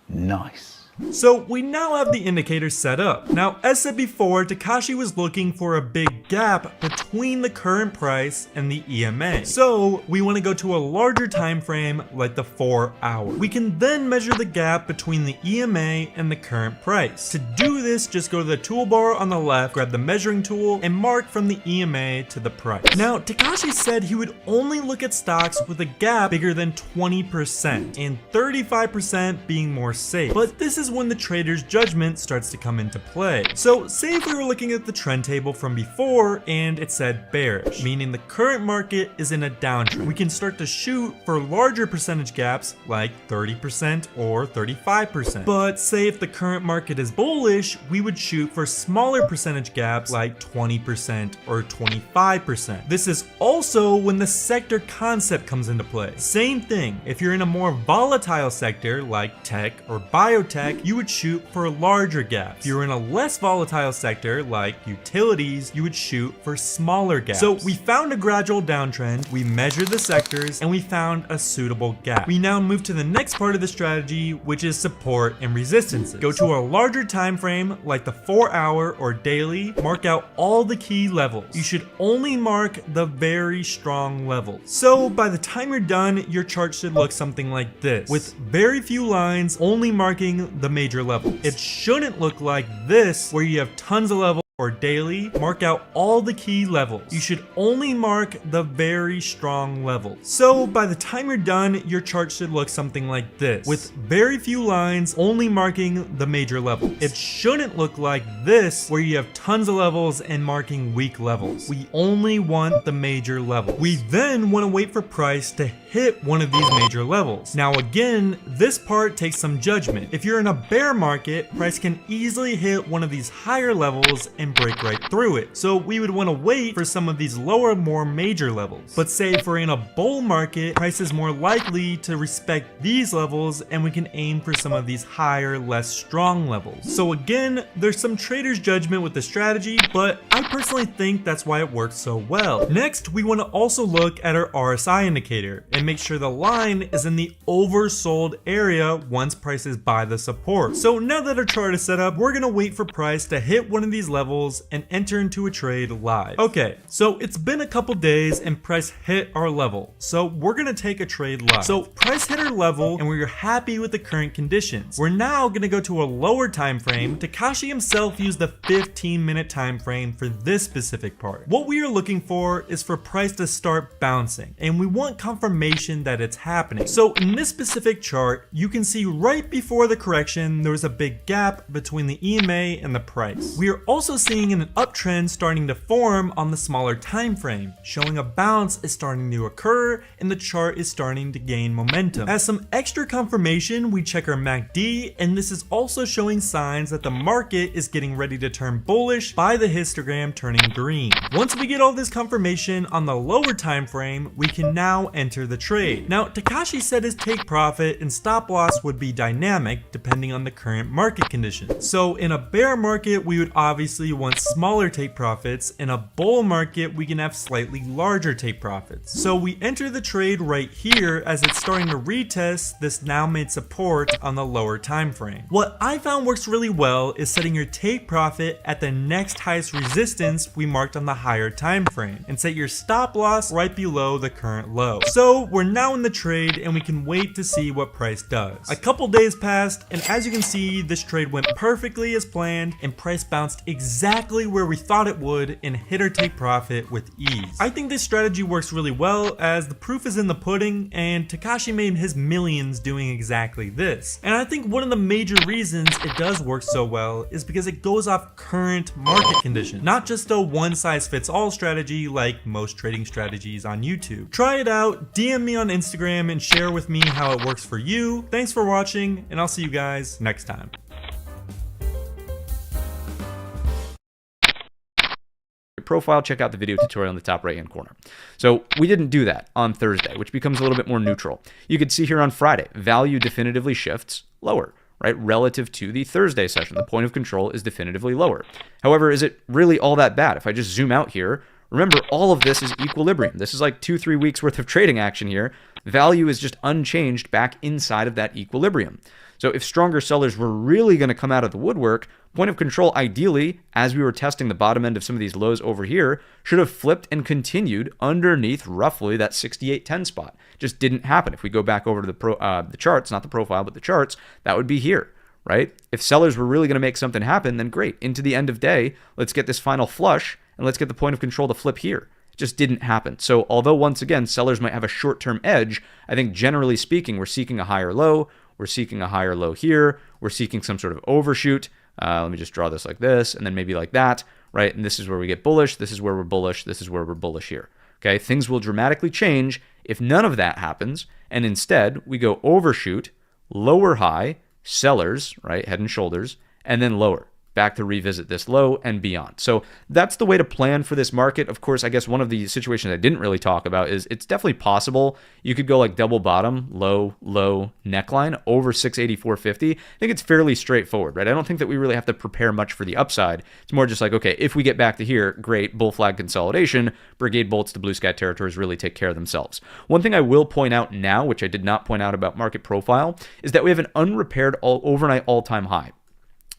Nice. So we now have the indicator set up. Now, as said before, Takashi was looking for a big gap between the current price and the EMA. So we want to go to a larger time frame like the 4 hour. We can then measure the gap between the EMA and the current price. To do this, just go to the toolbar on the left, grab the measuring tool, and mark from the EMA to the price. Now, Takashi said he would only look at stocks with a gap bigger than 20% and 35% being more safe. But this is when the trader's judgment starts to come into play. So say if we were looking at the trend table from before and it said bearish, meaning the current market is in a downtrend. We can start to shoot for larger percentage gaps like 30% or 35%. But say if the current market is bullish, we would shoot for smaller percentage gaps like 20% or 25%. This is also when the sector concept comes into play. Same thing, if you're in a more volatile sector like tech or biotech, you would shoot for larger gaps. If you're in a less volatile sector like utilities, you would shoot for smaller gaps. So we found a gradual downtrend, we measured the sectors, and we found a suitable gap. We now move to the next part of the strategy, which is support and resistances. Go to a larger time frame like the 4 hour or daily, mark out all the key levels. You should only mark the very strong levels. So by the time you're done, your chart should look something like this, with very few lines only marking the major levels. It shouldn't look like this, where you have tons of levels or daily, mark out all the key levels. You should only mark the very strong levels. So by the time you're done, your chart should look something like this, with very few lines only marking the major levels. It shouldn't look like this, where you have tons of levels and marking weak levels. We only want the major levels. We then want to wait for price to hit one of these major levels. Now again, this part takes some judgment. If you're in a bear market, price can easily hit one of these higher levels and break right through it. So we would want to wait for some of these lower, more major levels. But say if we're in a bull market, price is more likely to respect these levels and we can aim for some of these higher, less strong levels. So again, there's some trader's judgment with the strategy, but I personally think that's why it works so well. Next, we want to also look at our RSI indicator and make sure the line is in the oversold area once price is by the support. So now that our chart is set up, we're gonna wait for price to hit one of these levels and enter into a trade live. Okay, so it's been a couple days and price hit our level. So we're gonna take a trade live. So price hit our level and we're happy with the current conditions. We're now gonna go to a lower time frame. Takashi himself used the 15-minute time frame for this specific part. What we are looking for is for price to start bouncing, and we want confirmation that it's happening. So in this specific chart, you can see right before the correction, there was a big gap between the EMA and the price. We are also seeing an uptrend starting to form on the smaller time frame, showing a bounce is starting to occur and the chart is starting to gain momentum. As some extra confirmation, we check our MACD, and this is also showing signs that the market is getting ready to turn bullish by the histogram turning green. Once we get all this confirmation on the lower time frame, we can now enter the trade. Now, Takashi said his take profit and stop loss would be dynamic depending on the current market conditions. So in a bear market, we would obviously want smaller take profits. In a bull market, we can have slightly larger take profits. So we enter the trade right here as it's starting to retest this now made support on the lower time frame. What I found works really well is setting your take profit at the next highest resistance we marked on the higher time frame and set your stop loss right below the current low. So we're now in the trade and we can wait to see what price does. A couple days passed, and as you can see, this trade went perfectly as planned and price bounced exactly where we thought it would and hit our take profit with ease. I think this strategy works really well as the proof is in the pudding, and Takashi made his millions doing exactly this. And I think one of the major reasons it does work so well is because it goes off current market conditions, not just a one-size-fits-all strategy like most trading strategies on YouTube. Try it out, DM me on Instagram, and share with me how it works for you. Thanks for watching, and I'll see you guys next time. Profile, check out the video tutorial in the top right hand corner. So we didn't do that on Thursday, which becomes a little bit more neutral. You could see here on Friday, value definitively shifts lower, right? Relative to the Thursday session, the point of control is definitively lower. However, is it really all that bad? If I just zoom out here, remember all of this is equilibrium. This is like 2-3 weeks worth of trading action here. Value is just unchanged back inside of that equilibrium. So if stronger sellers were really going to come out of the woodwork, point of control ideally, as we were testing the bottom end of some of these lows over here, should have flipped and continued underneath roughly that 68.10 spot. Just didn't happen. If we go back over to the charts, not the profile, but the charts, that would be here, right? If sellers were really going to make something happen, then great. Into the end of day, let's get this final flush and let's get the point of control to flip here. It just didn't happen. So although once again, sellers might have a short-term edge, I think generally speaking, we're seeking a higher low. We're seeking a higher low here. We're seeking some sort of overshoot. Let me just draw this like this, and then maybe like that, right? And this is where we get bullish. This is where we're bullish. This is where we're bullish here. Okay, things will dramatically change if none of that happens, and instead we go overshoot, lower high, sellers, right, head and shoulders, and then lower. Back to revisit this low and beyond. So that's the way to plan for this market. Of course, I guess one of the situations I didn't really talk about is it's definitely possible you could go like double bottom, low, low, neckline over 684.50. I think it's fairly straightforward, right? I don't think that we really have to prepare much for the upside. It's more just like, okay, if we get back to here, great, bull flag consolidation, brigade bolts to blue sky territories really take care of themselves. One thing I will point out now, which I did not point out about market profile, is that we have an unrepaired overnight all-time high.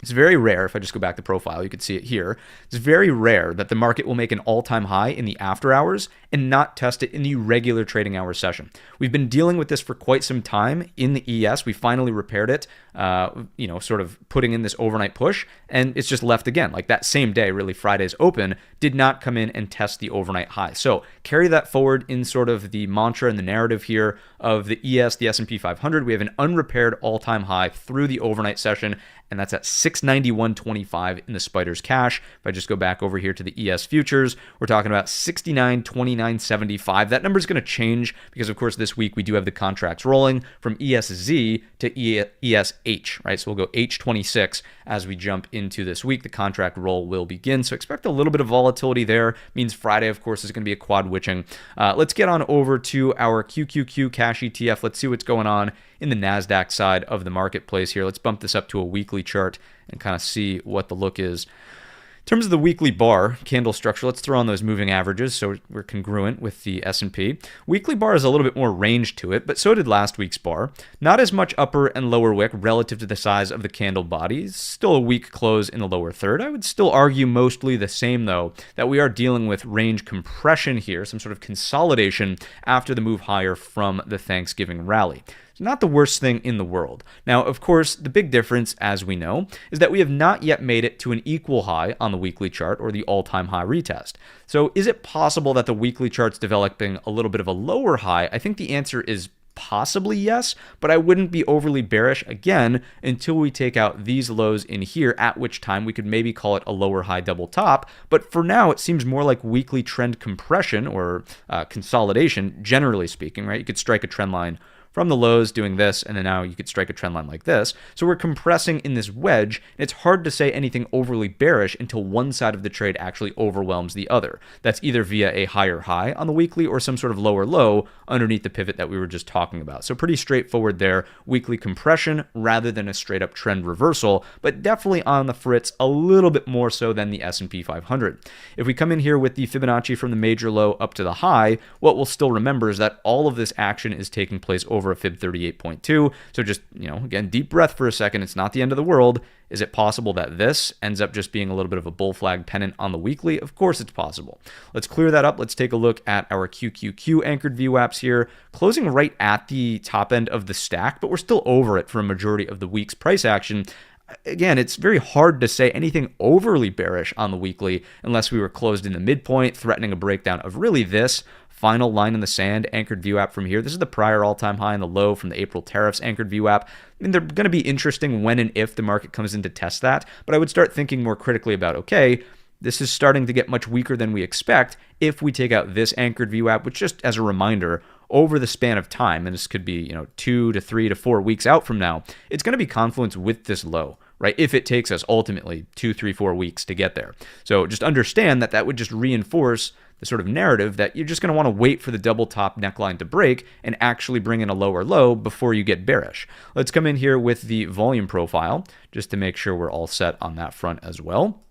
It's very rare, if I just go back to profile, you can see it here. It's very rare that the market will make an all-time high in the after hours and not test it in the regular trading hour session. We've been dealing with this for quite some time in the ES. We finally repaired it, sort of putting in this overnight push, and it's just left again. Like that same day, really Friday's open, did not come in and test the overnight high. So carry that forward in sort of the mantra and the narrative here of the ES, the S&P 500. We have an unrepaired all-time high through the overnight session, and that's at 691.25 in the Spider's cash. If I just go back over here to the ES futures, we're talking about 69.2975. That number is going to change because, of course, this week we do have the contracts rolling from ESZ to ESH, right? So we'll go H26 as we jump into this week. The contract roll will begin. So expect a little bit of volatility there. Means Friday, of course, is going to be a quad witching. Let's get on over to our QQQ cash ETF. Let's see what's going on in the NASDAQ side of the marketplace here. Let's bump this up to a weekly chart and kind of see what the look is. In terms of the weekly bar candle structure, let's throw on those moving averages so we're congruent with the S&P. Weekly bar has a little bit more range to it, but so did last week's bar. Not as much upper and lower wick relative to the size of the candle bodies. Still a weak close in the lower third. I would still argue mostly the same, though, that we are dealing with range compression here, some sort of consolidation after the move higher from the Thanksgiving rally. It's not the worst thing in the world. Now, of course, the big difference, as we know, is that we have not yet made it to an equal high on the weekly chart or the all-time high retest. So is it possible that the weekly chart's developing a little bit of a lower high? I think the answer is possibly yes, but I wouldn't be overly bearish, again, until we take out these lows in here, at which time we could maybe call it a lower high double top. But for now, it seems more like weekly trend compression or consolidation, generally speaking, right? You could strike a trend line from the lows doing this, and then now you could strike a trend line like this. So we're compressing in this wedge, and it's hard to say anything overly bearish until one side of the trade actually overwhelms the other. That's either via a higher high on the weekly or some sort of lower low underneath the pivot that we were just talking about. So pretty straightforward there. Weekly compression rather than a straight up trend reversal, but definitely on the fritz a little bit more so than the S&P 500. If we come in here with the Fibonacci from the major low up to the high, what we'll still remember is that all of this action is taking place over a fib 38.2. So just, again, deep breath for a second. It's not the end of the world. Is it possible that this ends up just being a little bit of a bull flag pennant on the weekly? Of course it's possible. Let's clear that up. Let's take a look at our QQQ anchored VWAPs here, closing right at the top end of the stack, but we're still over it for a majority of the week's price action. Again, it's very hard to say anything overly bearish on the weekly unless we were closed in the midpoint, threatening a breakdown of really this final line in the sand anchored VWAP from here. This is the prior all-time high and the low from the April tariffs anchored VWAP. I mean, they're going to be interesting when and if the market comes in to test that, but I would start thinking more critically about, okay, this is starting to get much weaker than we expect if we take out this anchored VWAP, which, just as a reminder, over the span of time, and this could be 2 to 3 to 4 weeks out from now, it's going to be confluence with this low, right? If it takes us ultimately 2, 3, 4 weeks to get there. So just understand that that would just reinforce the sort of narrative that you're just going to want to wait for the double top neckline to break and actually bring in a lower low before you get bearish. Let's come in here with the volume profile just to make sure we're all set on that front as well.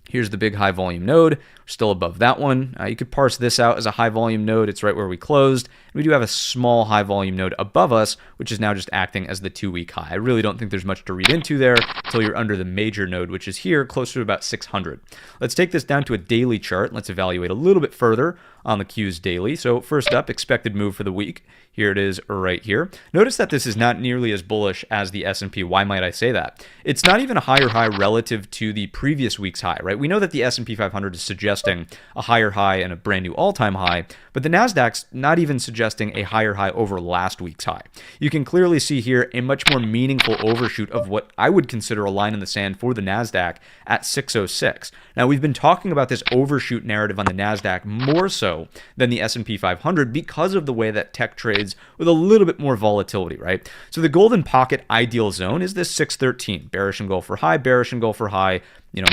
Here's the big high volume node. We're still above that one. You could parse this out as a high volume node. It's right where we closed. We do have a small high volume node above us, which is now just acting as the 2-week high. I really don't think there's much to read into there until you're under the major node, which is here closer to about 600. Let's take this down to a daily chart. Let's evaluate a little bit further on the Q's daily. So first up, expected move for the week. Here it is right here. Notice that this is not nearly as bullish as the S&P. Why might I say that? It's not even a higher high relative to the previous week's high, right? We know that the S&P 500 is suggesting a higher high and a brand new all-time high, but the Nasdaq's not even suggesting a higher high over last week's high. You can clearly see here a much more meaningful overshoot of what I would consider a line in the sand for the Nasdaq at 606. Now, we've been talking about this overshoot narrative on the Nasdaq more so than the S&P 500 because of the way that tech trades with a little bit more volatility, right? So the golden pocket ideal zone is this 613. Bearish and go for high, bearish and go for high.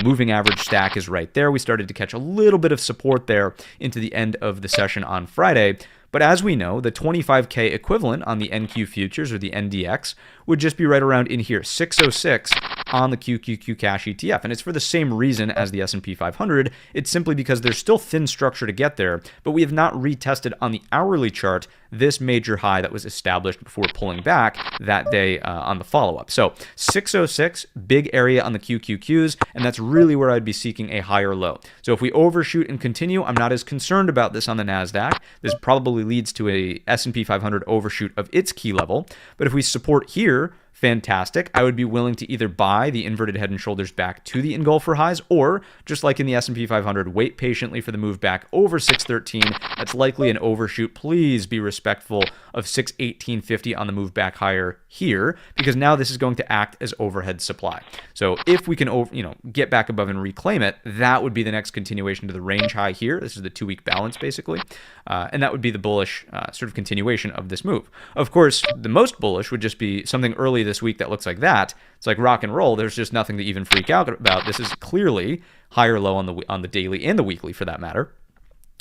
Moving average stack is right there. We started to catch a little bit of support there into the end of the session on Friday. But as we know, the 25K equivalent on the NQ futures or the NDX would just be right around in here, 606 on the QQQ cash ETF. And it's for the same reason as the S&P 500. It's simply because there's still thin structure to get there, but we have not retested on the hourly chart this major high that was established before pulling back that day on the follow-up. So 606, big area on the QQQs, and that's really where I'd be seeking a higher low. So if we overshoot and continue, I'm not as concerned about this on the NASDAQ. This probably leads to a S&P 500 overshoot of its key level. But if we support here, fantastic. I would be willing to either buy the inverted head and shoulders back to the engulfer highs, or just like in the S&P 500, wait patiently for the move back over 613. That's likely an overshoot. Please be respectful of 618.50 on the move back higher here, because now this is going to act as overhead supply. So if we can get back above and reclaim it, that would be the next continuation to the range high here. This is the 2-week balance basically, and that would be the bullish sort of continuation of this move. Of course, the most bullish would just be something early this week that looks like that. It's like rock and roll. There's just nothing to even freak out about. This is clearly higher low on the daily and the weekly for that matter.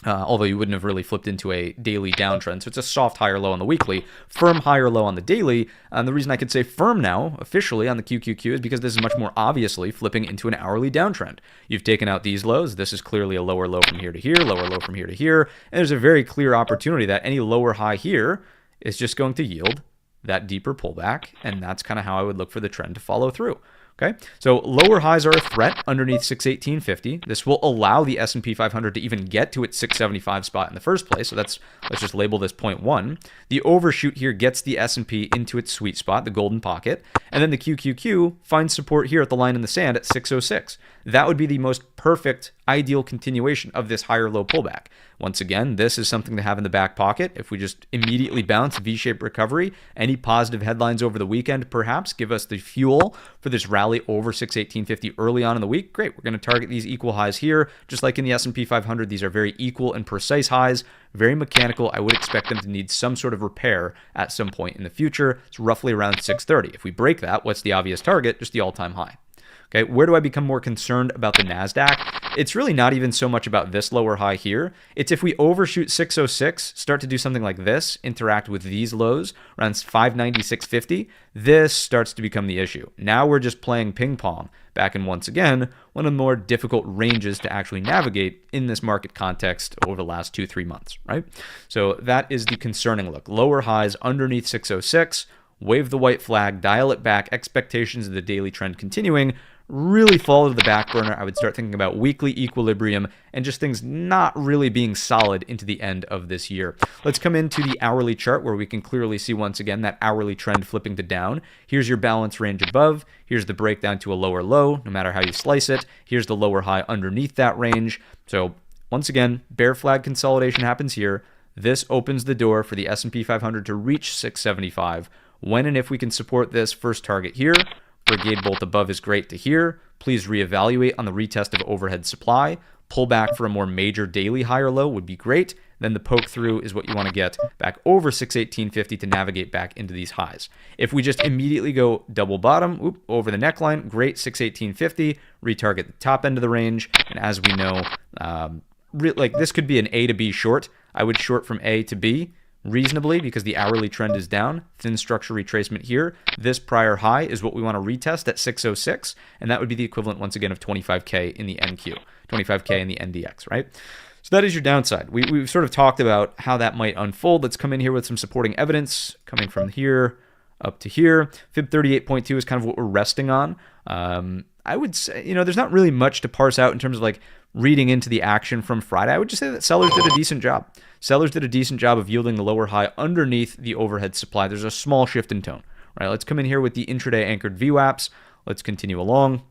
Although you wouldn't have really flipped into a daily downtrend. So it's a soft higher low on the weekly, firm higher low on the daily. And the reason I could say firm now, officially, on the QQQ is because this is much more obviously flipping into an hourly downtrend. You've taken out these lows. This is clearly a lower low from here to here, lower low from here to here. And there's a very clear opportunity that any lower high here is just going to yield that deeper pullback. And that's kind of how I would look for the trend to follow through. Okay, so lower highs are a threat underneath 618.50. This will allow the S&P 500 to even get to its 675 spot in the first place. So let's just label this 0.1. The overshoot here gets the S&P into its sweet spot, the golden pocket, and then the QQQ finds support here at the line in the sand at 606. That would be the most perfect, ideal continuation of this higher low pullback. Once again, this is something to have in the back pocket. If we just immediately bounce V-shaped recovery, any positive headlines over the weekend perhaps give us the fuel for this rally over 618.50 early on in the week. Great, we're going to target these equal highs here. Just like in the S&P 500, these are very equal and precise highs, very mechanical. I would expect them to need some sort of repair at some point in the future. It's roughly around 630. If we break that, what's the obvious target? Just the all-time high. Okay, where do I become more concerned about the NASDAQ? It's really not even so much about this lower high here. It's if we overshoot 606, start to do something like this, interact with these lows around 596.50, this starts to become the issue. Now we're just playing ping pong back in, once again, one of the more difficult ranges to actually navigate in this market context over the last 2-3 months, right? So that is the concerning look. Lower highs underneath 606, wave the white flag, dial it back, expectations of the daily trend continuing, really fall to the back burner. I would start thinking about weekly equilibrium and just things not really being solid into the end of this year. Let's come into the hourly chart where we can clearly see once again that hourly trend flipping to down. Here's your balance range above. Here's the breakdown to a lower low, no matter how you slice it. Here's the lower high underneath that range. So once again, bear flag consolidation happens here. This opens the door for the S&P 500 to reach 675. When and if we can support this first target here, brigade bolt above is great to hear. Please reevaluate on the retest of overhead supply. Pull back for a more major daily higher low would be great. Then the poke through is what you want to get back over 618.50 to navigate back into these highs. If we just immediately go double bottom, over the neckline, great, 618.50, retarget the top end of the range. And as we know, like this could be an A to B short. I would short from A to B reasonably because the hourly trend is down. Thin structure retracement here. This prior high is what we want to retest at 606, and that would be the equivalent once again of 25K in the NQ, 25K in the NDX, right? So that is your downside. We've sort of talked about how that might unfold. Let's come in here with some supporting evidence coming from here up to here. Fib 38.2 is kind of what we're resting on. I would say, there's not really much to parse out in terms of like reading into the action from Friday. I would just say that sellers did a decent job. Sellers did a decent job of yielding the lower high underneath the overhead supply. There's a small shift in tone. Right, let's come in here with the intraday anchored VWAPs. Let's continue along.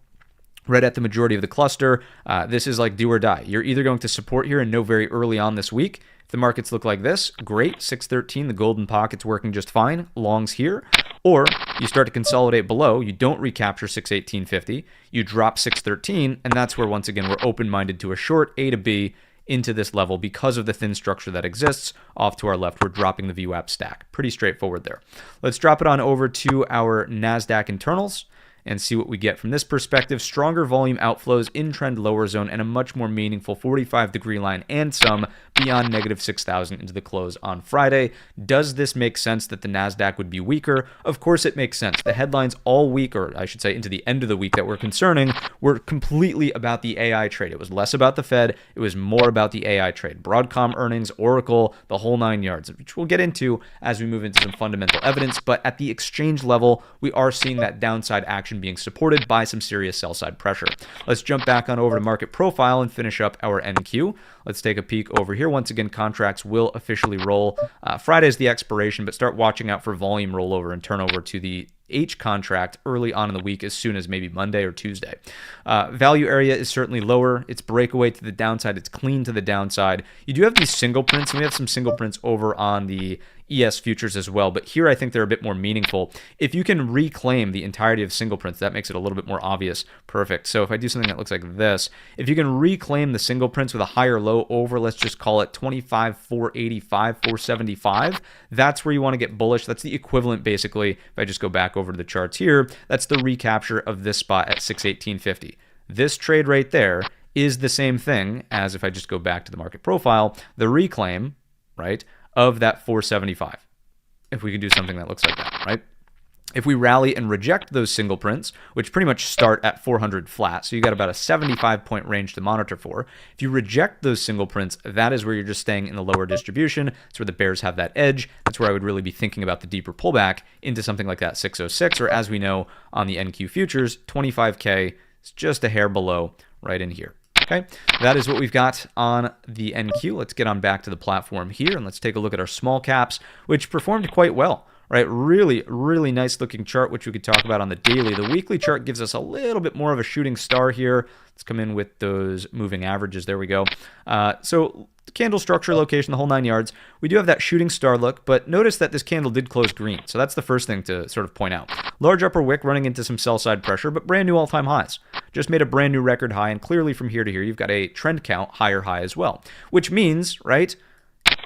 Right at the majority of the cluster, this is like do or die. You're either going to support here and know very early on this week. If the markets look like this, great, 613, the golden pocket's working just fine, longs here. Or you start to consolidate below, you don't recapture 618.50, you drop 613, and that's where, once again, we're open-minded to a short A to B into this level because of the thin structure that exists. Off to our left, we're dropping the VWAP stack. Pretty straightforward there. Let's drop it on over to our NASDAQ internals and see what we get from this perspective. Stronger volume outflows in trend lower zone and a much more meaningful 45-degree line and some beyond negative 6,000 into the close on Friday. Does this make sense that the NASDAQ would be weaker? Of course it makes sense. The headlines all week, or I should say into the end of the week that were concerning, were completely about the AI trade. It was less about the Fed. It was more about the AI trade. Broadcom earnings, Oracle, the whole 9 yards, which we'll get into as we move into some fundamental evidence. But at the exchange level, we are seeing that downside action action being supported by some serious sell side pressure. Let's jump back on over to market profile and finish up our NQ. Let's take a peek over here. Once again, contracts will officially roll. Friday's the expiration, but start watching out for volume rollover and turnover to the H contract early on in the week, as soon as maybe Monday or Tuesday. Value area is certainly lower. It's breakaway to the downside. It's clean to the downside. You do have these single prints, and we have some single prints over on the ES futures as well, but here I think they're a bit more meaningful. If you can reclaim the entirety of single prints, that makes it a little bit more obvious. Perfect. So if I do something that looks like this, if you can reclaim the single prints with a higher low over, let's just call it 25, 485, 475, that's where you want to get bullish. That's the equivalent, basically, if I just go back over to the charts here, that's the recapture of this spot at 618.50. This trade right there is the same thing as, if I just go back to the market profile, the reclaim, right, of that 475. If we can do something that looks like that, right? If we rally and reject those single prints, which pretty much start at 400 flat, so you got about a 75-point range to monitor for. If you reject those single prints, that is where you're just staying in the lower distribution. That's where the bears have that edge. That's where I would really be thinking about the deeper pullback into something like that 606, or as we know on the NQ futures, 25K is just a hair below right in here. Okay, that is what we've got on the NQ. Let's get on back to the platform here, and let's take a look at our small caps, which performed quite well, right? Really, really nice looking chart, which we could talk about on the daily. The weekly chart gives us a little bit more of a shooting star here. Let's come in with those moving averages. There we go. So candle structure, location, the whole 9 yards. We do have that shooting star look, but notice that this candle did close green. So that's the first thing to sort of point out. Large upper wick running into some sell side pressure, but brand new all-time highs. Just made a brand new record high, and clearly from here to here, you've got a trend count higher high as well, which means, right,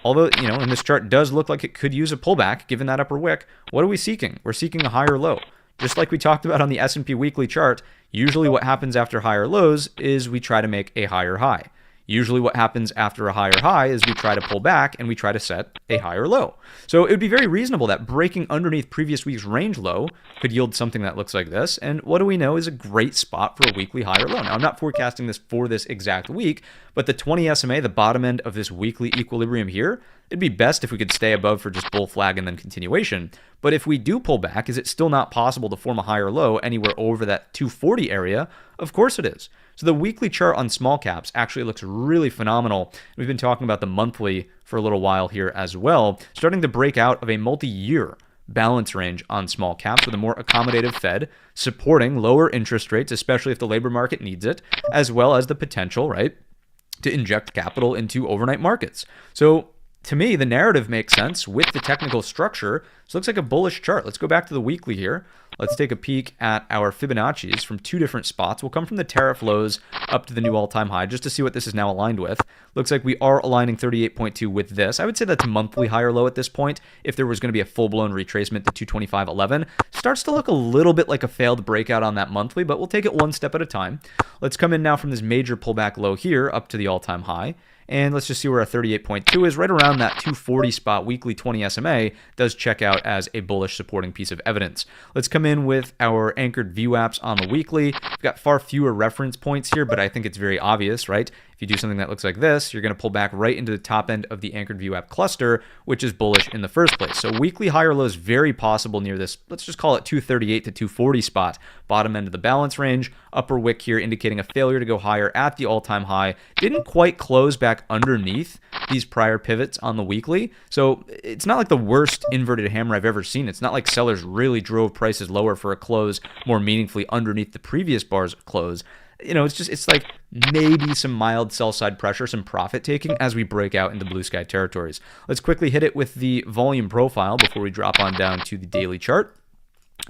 although, you know, and this chart does look like it could use a pullback given that upper wick, what are we seeking? We're seeking a higher low. Just like we talked about on the S&P weekly chart, usually what happens after higher lows is we try to make a higher high. Usually what happens after a higher high is we try to pull back and we try to set a higher low. So it would be very reasonable that breaking underneath previous week's range low could yield something that looks like this. And what do we know is a great spot for a weekly higher low. Now, I'm not forecasting this for this exact week, but the 20 SMA, the bottom end of this weekly equilibrium here, it'd be best if we could stay above for just bull flag and then continuation. But if we do pull back, is it still not possible to form a higher low anywhere over that 240 area? Of course it is. So the weekly chart on small caps actually looks really phenomenal. We've been talking about the monthly for a little while here as well, starting to break out of a multi-year balance range on small caps with a more accommodative Fed, supporting lower interest rates, especially if the labor market needs it, as well as the potential, right, to inject capital into overnight markets. So to me, the narrative makes sense with the technical structure. So it looks like a bullish chart. Let's go back to the weekly here. Let's take a peek at our Fibonacci's from two different spots. We'll come from the tariff lows up to the new all-time high just to see what this is now aligned with. Looks like we are aligning 38.2 with this. I would say that's a monthly higher low at this point. If there was going to be a full-blown retracement to 225.11, starts to look a little bit like a failed breakout on that monthly, but we'll take it one step at a time. Let's come in now from this major pullback low here up to the all-time high. And let's just see where our 38.2 is. Right around that 240 spot, weekly 20 SMA does check out as a bullish supporting piece of evidence. Let's come in with our anchored view apps on the weekly. We've got far fewer reference points here, but I think it's very obvious, right? If you do something that looks like this, you're going to pull back right into the top end of the anchored view app cluster, which is bullish in the first place. So weekly higher low is very possible near this, let's just call it 238 to 240 spot, bottom end of the balance range. Upper wick here indicating a failure to go higher at the all-time high. Didn't quite close back underneath these prior pivots on the weekly. So it's not like the worst inverted hammer I've ever seen. It's not like sellers really drove prices lower for a close more meaningfully underneath the previous bar's close. You know, it's like maybe some mild sell side pressure, some profit taking as we break out into blue sky territories. Let's quickly hit it with the volume profile before we drop on down to the daily chart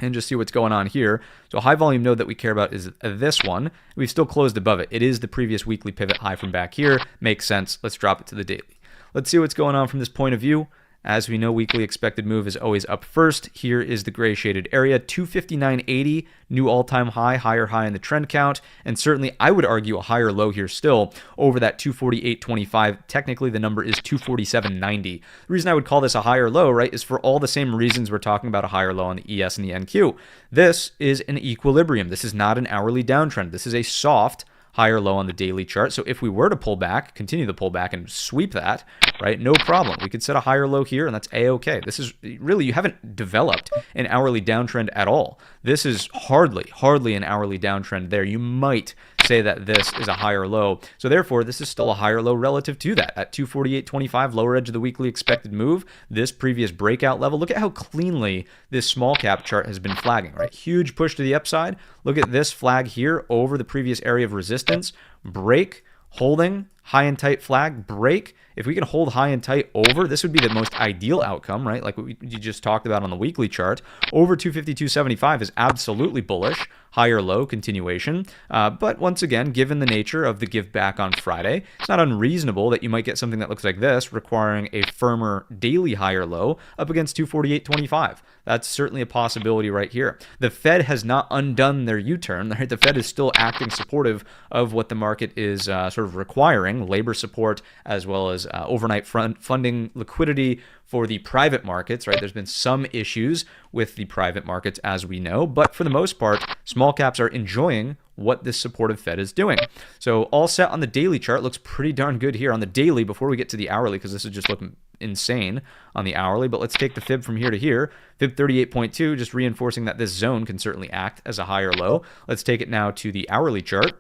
and just see what's going on here. So high volume node that we care about is this one. We've still closed above it. It is the previous weekly pivot high from back here. Makes sense. Let's drop it to the daily. Let's see what's going on from this point of view. As we know, weekly expected move is always up first. Here is the gray shaded area, 259.80, new all-time high, higher high in the trend count, and certainly I would argue a higher low here still over that 248.25. Technically, the number is 247.90. The reason I would call this a higher low, right, is for all the same reasons we're talking about a higher low on the ES and the NQ. This is an equilibrium. This is not an hourly downtrend. This is a soft higher low on the daily chart. So if we were to pull back, continue the pullback and sweep that, right, no problem. We could set a higher low here, and that's A-okay. This is really, you haven't developed an hourly downtrend at all. This is hardly an hourly downtrend there. You might say that this is a higher low. So therefore, this is still a higher low relative to that. At 248.25, lower edge of the weekly expected move, this previous breakout level, look at how cleanly this small cap chart has been flagging, right? Huge push to the upside. Look at this flag here over the previous area of resistance. Break, holding, high and tight flag, break. If we can hold high and tight over, this would be the most ideal outcome, right? Like what you just talked about on the weekly chart. Over 252.75 is absolutely bullish. Higher low continuation. But once again, given the nature of the give back on Friday, it's not unreasonable that you might get something that looks like this, requiring a firmer daily higher low up against 248.25. That's certainly a possibility right here. The Fed has not undone their U-turn. Right? The Fed is still acting supportive of what the market is sort of requiring, labor support as well as overnight funding liquidity for the private markets, right? There's been some issues with the private markets, as we know, but for the most part, small caps are enjoying what this supportive Fed is doing. So all set on the daily chart. Looks pretty darn good here on the daily before we get to the hourly, because this is just looking insane on the hourly. But let's take the fib from here to here. Fib 38.2, just reinforcing that this zone can certainly act as a higher low. Let's take it now to the hourly chart.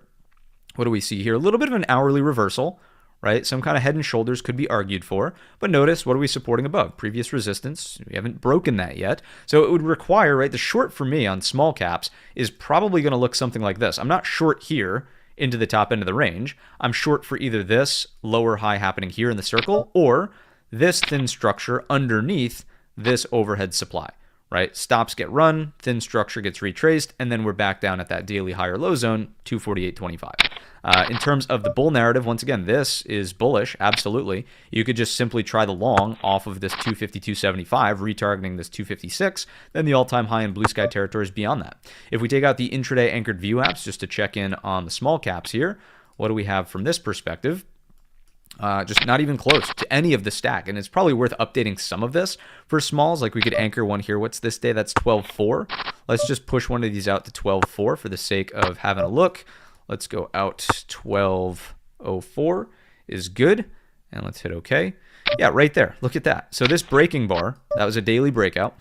What do we see here? A little bit of an hourly reversal, right? Some kind of head and shoulders could be argued for. But notice, what are we supporting above? Previous resistance. We haven't broken that yet. So it would require, right, the short for me on small caps is probably going to look something like this. I'm not short here into the top end of the range. I'm short for either this lower high happening here in the circle or this thin structure underneath this overhead supply, right? Stops get run, thin structure gets retraced, and then we're back down at that daily higher low zone, 248.25. In terms of the bull narrative, once again, this is bullish, absolutely. You could just simply try the long off of this 252.75, retargeting this 256, then the all-time high in blue sky territories beyond that. If we take out the intraday anchored view apps just to check in on the small caps here, what do we have from this perspective? Just not even close to any of the stack. And it's probably worth updating some of this for smalls. Like we could anchor one here. What's this day? That's 12.4. Let's just push one of these out to 12.4 for the sake of having a look. Let's go out 12.04 is good. And let's hit OK. Yeah, right there. Look at that. So this breaking bar, that was a daily breakout.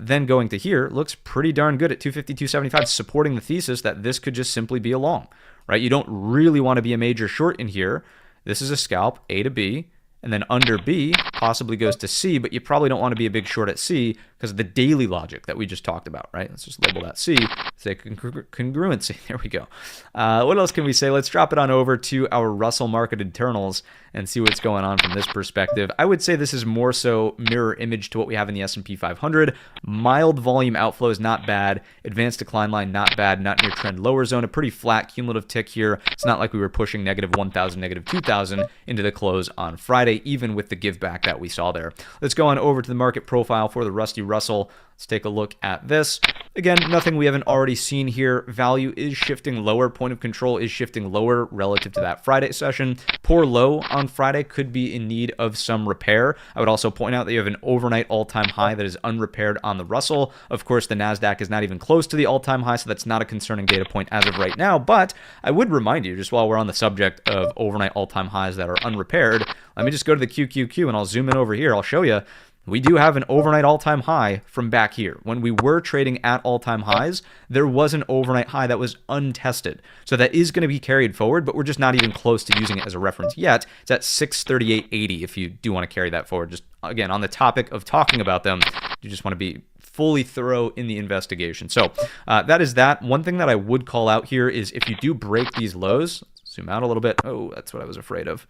Then going to here, looks pretty darn good at 252.75, supporting the thesis that this could just simply be a long, right? You don't really want to be a major short in here. This is a scalp, A to B, and then under B possibly goes to C, but you probably don't want to be a big short at C because of the daily logic that we just talked about, right? Let's just label that C, say congruency. There we go. What else can we say? Let's drop it on over to our Russell market internals and see what's going on from this perspective. I would say this is more so mirror image to what we have in the S&P 500. Mild volume outflow is not bad. Advanced decline line, not bad. Not near trend lower zone. A pretty flat cumulative tick here. It's not like we were pushing negative 1,000, negative 2,000 into the close on Friday, even with the give back that we saw there. Let's go on over to the market profile for the Rusty Russell. Let's take a look at this. Again, nothing we haven't already seen here. Value is shifting lower. Point of control is shifting lower relative to that Friday session. Poor low on Friday could be in need of some repair. I would also point out that you have an overnight all-time high that is unrepaired on the Russell. Of course, the NASDAQ is not even close to the all-time high, so that's not a concerning data point as of right now. But I would remind you, just while we're on the subject of overnight all-time highs that are unrepaired, let me just go to the QQQ and I'll zoom in over here. I'll show you. We do have an overnight all-time high from back here. When we were trading at all-time highs, there was an overnight high that was untested. So that is going to be carried forward, but we're just not even close to using it as a reference yet. It's at 638.80 if you do want to carry that forward. Just, again, on the topic of talking about them, you just want to be fully thorough in the investigation. So that is that. One thing that I would call out here is if you do break these lows, zoom out a little bit. Oh, that's what I was afraid of.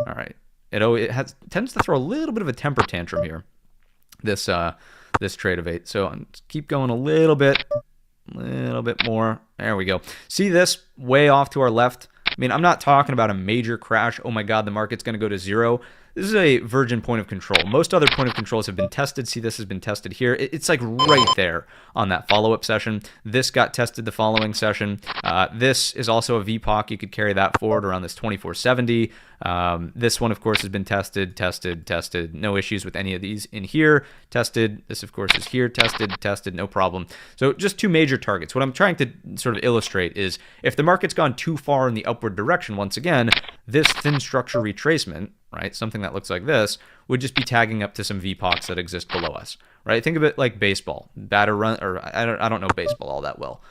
All right. It tends to throw a little bit of a temper tantrum here. This trade of 8. So keep going a little bit more. There we go. See this way off to our left? I mean, I'm not talking about a major crash. Oh my God, the market's going to go to zero. This is a virgin point of control. Most other point of controls have been tested. See, this has been tested here. It's like right there on that follow-up session. This got tested the following session. This is also a VPOC. You could carry that forward around this 2470. This one, of course, has been tested. No issues with any of these in here. Tested. This, of course, is here. Tested. No problem. So just two major targets. What I'm trying to sort of illustrate is if the market's gone too far in the upward direction, once again, this thin structure retracement, right, something that looks like this, would just be tagging up to some VPOCs that exist below us, right? Think of it like baseball, batter run, or I don't know baseball all that well.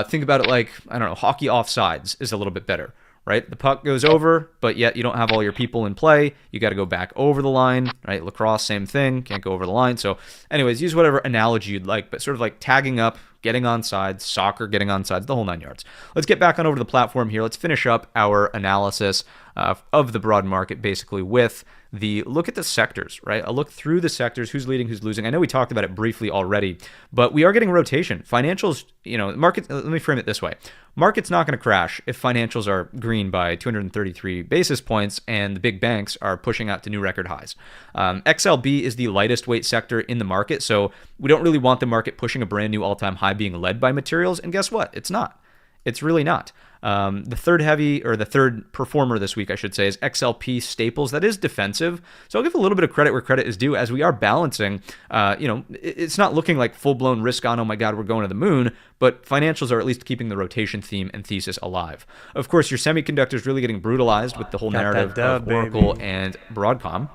Think about it like, I don't know, hockey offsides is a little bit better, right? The puck goes over, but yet you don't have all your people in play. You got to go back over the line, right? Lacrosse, same thing, can't go over the line. So anyways, use whatever analogy you'd like, but sort of like tagging up, getting on sides, soccer, getting on sides, the whole 9 yards. Let's get back on over to the platform here. Let's finish up our analysis of the broad market, basically with the look at the sectors, right? A look through the sectors, who's leading, who's losing. I know we talked about it briefly already, but we are getting rotation. Financials, you know, market, let me frame it this way. Market's not going to crash if financials are green by 233 basis points and the big banks are pushing out to new record highs. XLB is the lightest weight sector in the market, so we don't really want the market pushing a brand new all-time high being led by materials, and guess what? It's not. It's really not. The third performer this week, I should say, is XLP Staples. That is defensive. So I'll give a little bit of credit where credit is due as we are balancing. It's not looking like full-blown risk on, oh my God, we're going to the moon, but financials are at least keeping the rotation theme and thesis alive. Of course, your semiconductors really getting brutalized with the whole narrative of Oracle and Broadcom,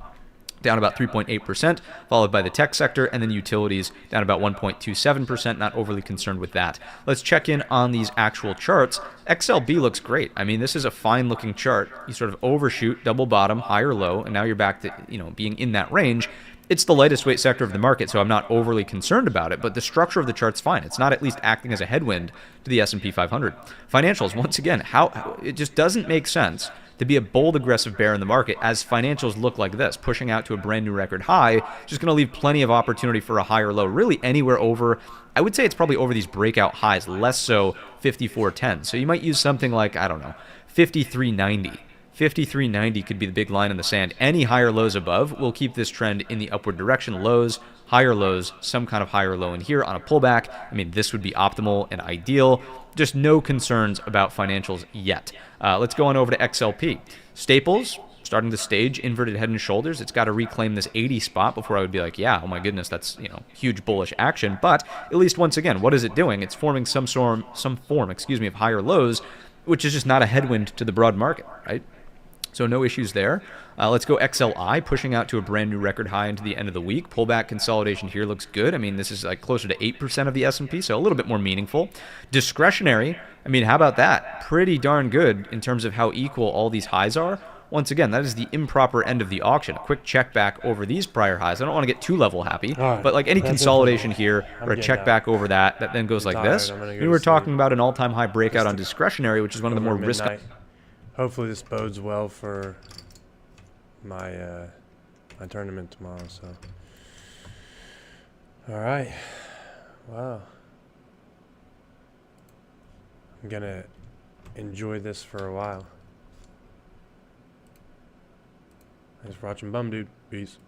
down about 3.8%, followed by the tech sector, and then utilities down about 1.27%. Not overly concerned with that. Let's check in on these actual charts. XLB looks great. I mean, this is a fine-looking chart. You sort of overshoot, double bottom, higher low, and now you're back to being in that range. It's the lightest weight sector of the market, so I'm not overly concerned about it, but the structure of the chart's fine. It's not at least acting as a headwind to the S&P 500. Financials, once again, how it just doesn't make sense to be a bold, aggressive bear in the market as financials look like this, pushing out to a brand new record high, just going to leave plenty of opportunity for a higher low, really anywhere over, I would say it's probably over these breakout highs, less so 54.10. So you might use something like, I don't know, 53.90. 53.90 could be the big line in the sand. Any higher lows above will keep this trend in the upward direction. Lows, higher lows, some kind of higher low in here on a pullback. I mean, this would be optimal and ideal. Just no concerns about financials yet. Let's go on over to XLP. Staples, starting to stage inverted head and shoulders. It's got to reclaim this 80 spot before I would be like, yeah, oh my goodness, that's huge bullish action. But at least once again, what is it doing? It's forming some form, of higher lows, which is just not a headwind to the broad market, right? So no issues there. Let's go XLI, pushing out to a brand new record high into the end of the week. Pullback consolidation here looks good. I mean, this is like closer to 8% of the S&P, so a little bit more meaningful. Discretionary, I mean, how about that? Pretty darn good in terms of how equal all these highs are. Once again, that is the improper end of the auction. A quick check back over these prior highs. I don't want to get too level happy, but like any consolidation here or a check back over that then goes like this. We were talking about an all-time high breakout on discretionary, which is one of the more risk. Hopefully this bodes well for my my tournament tomorrow. So, all right, wow, I'm gonna enjoy this for a while. Thanks for watching BummDude. Peace.